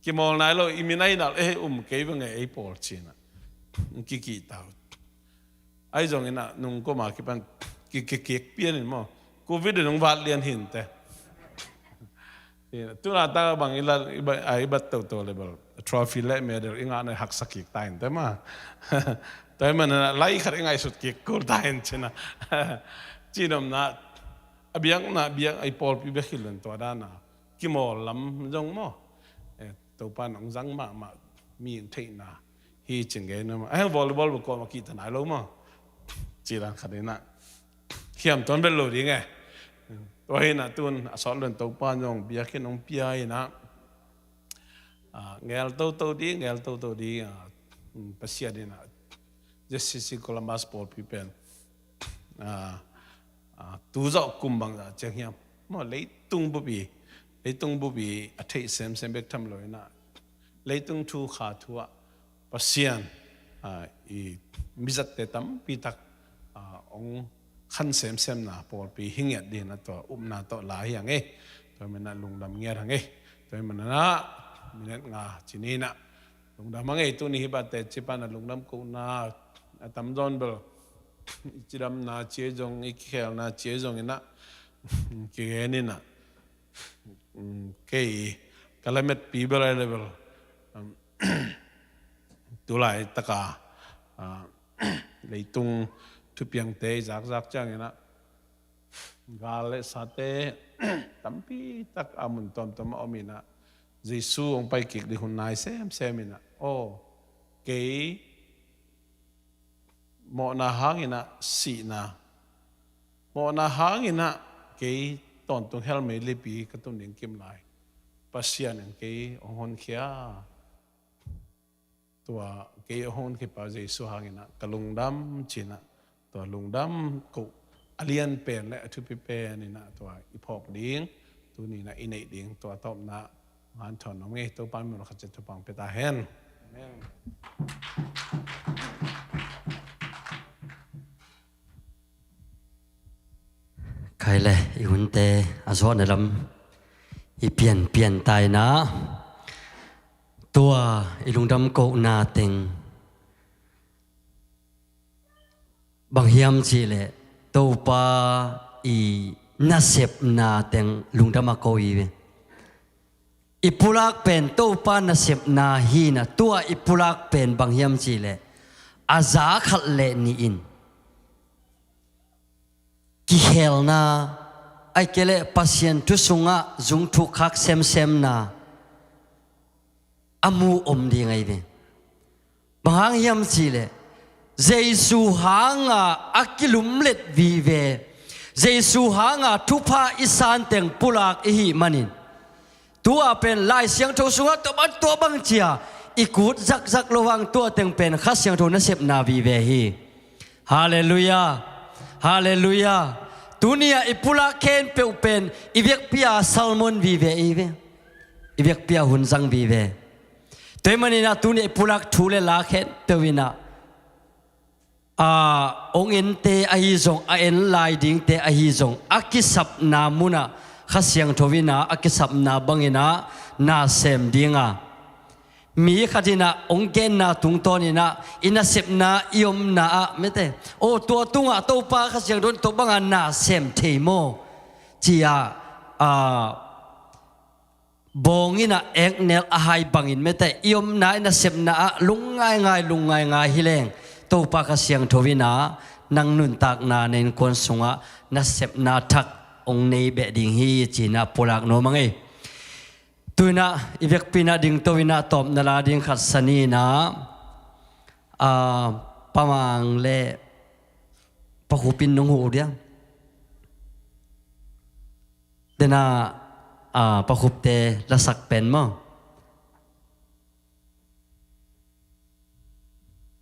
กิมอลนายเราอิมินัยนักเกี่ยวกับไงปอลชีน่ะองค์กี่ตาวไอ้จงน่ะนุ่งก็มาคิดเป็นกี่เปลี่ยนมั้งโควิดนุ่งวัดเรียนหินแต่ตัวน่ะตาบางอีละไอ้บัตรตัวเลยบอกทรอฟี่เล่เมเดลอีงานในหักสักกี่ตายแต่มาแต่มันไล่ขัดยังไงสุดกี่กูตายใช่ไหมจีนอมน่ะเบียงไอ้ปอลปีเบคิลันตัวด้านน่ะ ki mo lam jong mo to pan ong jang ma mi thei na hi chingge no ma volleyball ko ma ki ta nai lo mo chỉ là khả năng hiểm toán bên lối đi nghe tôi na tuần sót lần tàu pan dòng bia khi nông bia na nghe tàu đi Pasia đi na just Columbus Port people tu dọ cùng bằng chẳng hiểm mà lấy tung bù bì thấy xem biết thầm lối na lấy tung thu khá thua Pasian mizat te tam pitak ông khăn xem na por pi hinget đi na to na to la hiang tôi mình na lung dam nghe thang tôi mình na mình nga chini na lung dam mang tu ni hibat te chipa na lung dam ko na tam don bel chiram na che jong ikhel na che jong na ke ni na ke kalamet pi bel level tu lại tất cả lấy tung thu piang tế giác chẳng na gà lệ sa tế tắm pi tất amun tom omina Giêsu ông bay kịch đi hôm nay xem mina cái mọ na hang na si na mọ na hang na cái tòn tung hel mấy lê pi cái tung điện kim lại pasian cái ông hôn kiaตัวเกี่ยวห้องที่ป่าเจสุหางินะกลุงดำจีนะตัวลุงดำกุอเลียนเป็นและทุพิเปนี่นะตัวอีพอกดิ้งตัวนี้นะอินเนดิ้งตัวตบนะงานถอนน้องเอ๋ตัวปั้นมันขจัดตัวปังเปตาเฮนใครเลยอีหุ่นเตอาสวะเนี่ยลำอีเปลี่ยนตายนะตัวอีลุงดำโกนาเต็งบางเฮียมจีเลตัวปาอีน่าเสพนาเต็งลุงดำมาโกอีปุลักเป็นตัวปาน่าเสพนาฮีนะตัวอีปุลักเป็นบางเฮียมจีเลอาซาขัดเลนี่อินกิเฮลนาไอเกเลปัสยันทุสุงะจุงทุกขักเซมนาอามูอมดีไงเนี่ยบางยามสิเลเจสุหางอากิลุมเล็ดวีเวเจสุหางทุพาอิสานเต็งปุลักอิมันินตัวเป็นลายเสียงโทสุงะตัวบางเจียอีกูดจักระวังตัวเต็งเป็นข้าเสียงโทนเสพนาวีเวฮีฮาเลลูยาฮาเลลูยาตัวนี้อีปุลักเคนเปลเป็นอีเวกพิอาซัลมอนวีเวอีเวกพิอาหุนซังวีเวแต่มันนี่นะตัวนี้ปุลักทูเลลาเข็นเตวินะองเอ็นเตอหิจงเอ็นไลดิงเตอหิจงอากิสับนามุนะข้าเสียงทวินะอากิสับนาบังเงินะนาเซมดิงมีขัดนะองเกนนาตุงตอนี่นะอินาเซมนายมนาไม่เตตัวตุงตัวปาข้าเสียงโดนตัวบังนาเซมเทโมจียบงินะเอกเนลอาหายบังอินไม่แต่ยมนาอินาเสพนาลุงง่ายฮิเลงตัวปากเสียงทวินานังนุนตากนาในคนสงะนาเสพนาทักองในเบดิงฮีจีนาปุลักโนมังเอตัวน่ะอีเวกปีนาดิงตัวน่ะตอบนาลาดิงขัดสนีนะปะมังเล่ปะหูปินนงหูเดียเดน่าปะคุบเตละสักเป็นมั้ง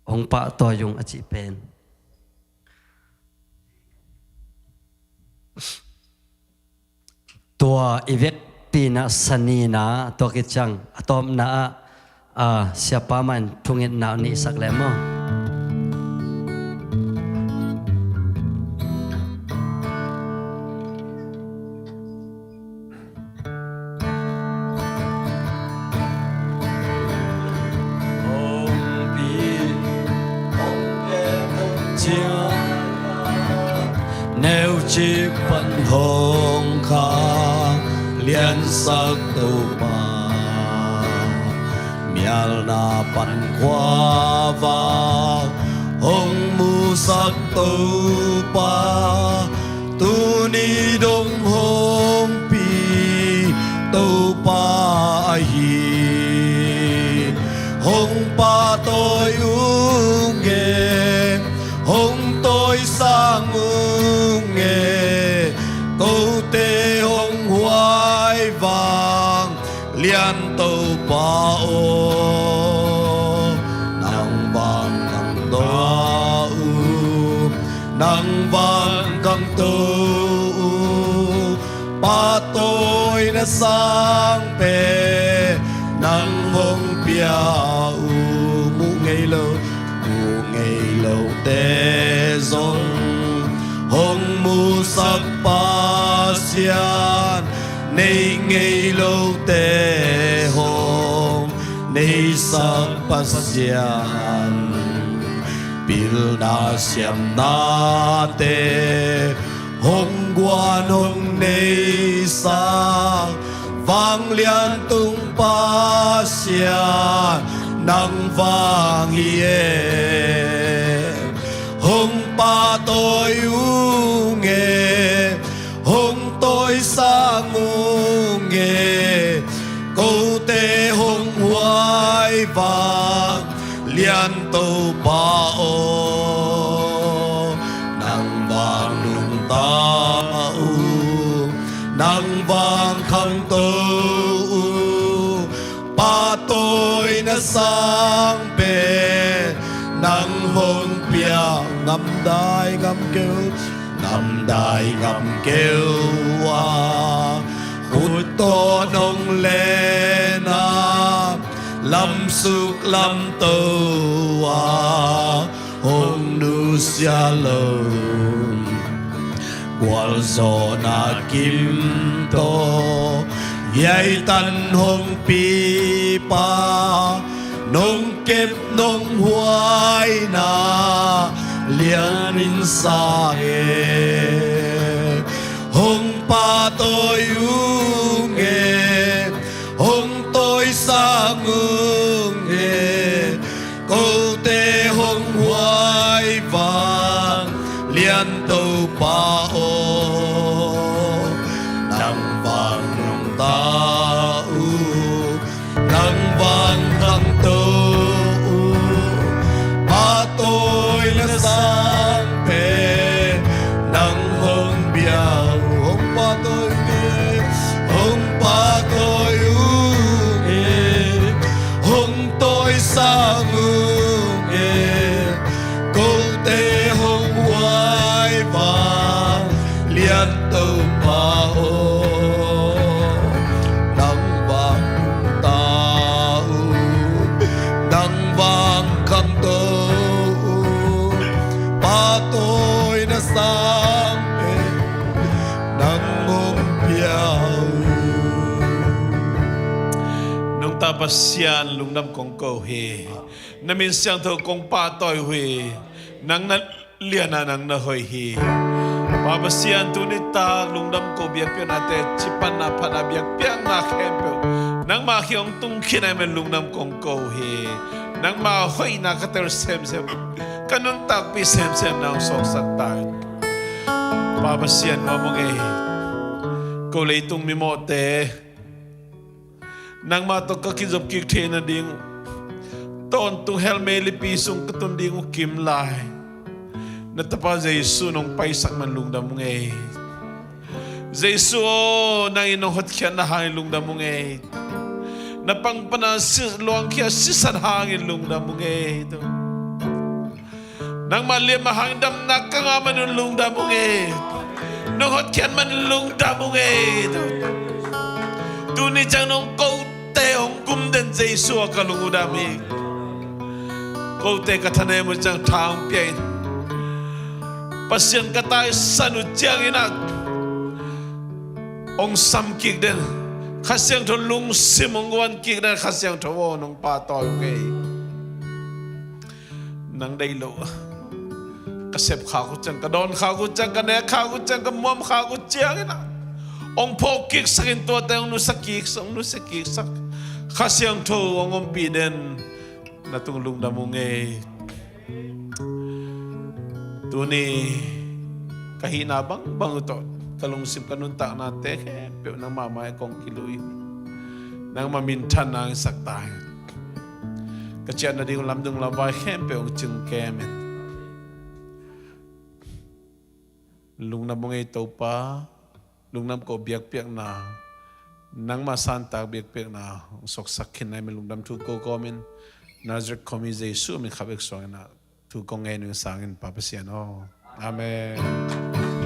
องปะตัวยุงอจิเป็นตัวอีเวกปีนะสนีนะตัวกิจังตอมนะเสียปามันทุงเงินนานี่สักแล้วมั้งnếu chỉ vẫn hồng khá liên sắc tu ba mial na pan khoa va hồng mu sắc tu ba tu ni dong hồng pi tu pa hi hong pa tôi u nghe hong tôi sang u nghe câu tê hong hoài vàng liên tu pa ô nang vàng nang doa u nang vàng căng tu pa tôi đã sang pe nang hong pia u mu ngày lâu te zong hong mu sắc pa xian nay ngày lâu te hong nay sắc pa xian bil na xiam na te hong quan hong nay sang vang liên tung pa xian nang vang hiền hong pa tôi u nghe hong tôi sang u nghe câu tê hong hoài vang liên tu pa ô nang vang nung ta u nang vang khang tu pa tôi na sang pe nang hong pia ngâm đai ngâm kêu wa hút to nong le na lâm suk lâm tu wa hong nu sia lo qual zo na kim to yai tan hong pi pa nong kep nong huai na lian in sa e hong pa tôi u nghe hong tôi sang u nghe câu tê hong huai vang lian tu pa ô nang vang nong ta u nang vang khang tu pa tôi là sang pe nang hong biao hong pa tôi nghe hong pa tôi u nghe hong tôi sang u nghe câu tê hong hoài vang liên tu pa ô nang vang ta u nang vang khang tu pa tôi na sang pe nang hong piao nung ta pasian lung nam kong ko he namin siyang to kong pa toy he nang na liana nang na hoy he papasian tu ni ta lung nam ko biak pe na te chipan na phana biak piang na khem pe nang ma khiong tung khinai men lung nam kong ko he nang ma hoy na ka ter sem kanun tak pi sem nang sok sak ta papasian mo mo ge ko le tung mi mo te nang ma to ka kizop ki the na ding ton tu helme li pi sung ka ton ding kim lai na tapa Jesu nong paisak man lungdam nge Jesu nang inong hot kya na hangin lungdam nge na pangpana luang kya sisan hangin lungdam nge nang malim mahangdam na kanga man lungdam nge nong hot kya man lungdam nge tu ni chang nong câu te ong kum den Jesu ka lungudam nge câu te ka thane mo chang thang pi pasien katai sanu chiang ina ong sam kik den khasiang tho lung simong wan kik den khasiang tho wo nong pa toy nge nang dei lo ka sep kha ku chang ka don kha ku chang ka ne kha ku chang ka mom kha ku chiang ina ong po kik sakin to ta ong nu sakik song nu sakik sak khasiang tho ong om pi den na tung lung da mo nge tuni kahina bang utot kalungsip kanunta na te pe nang mama kong kilui นางมามินทันนางสักตายกระเจียนนาดีลำดึงลำไว้แค่เปียงจึงแกมลุงนำมงไอตัวป้าลุงนำก็เบียกเปียกนานังมาสันตากเบียกเปียกนาสกสักขินในมันลุงนำทุกโกโกมินนาจคอมิเจสุมิขับเอกสองนะทุกกงเงินสังเงินปาปเสียนออาเมน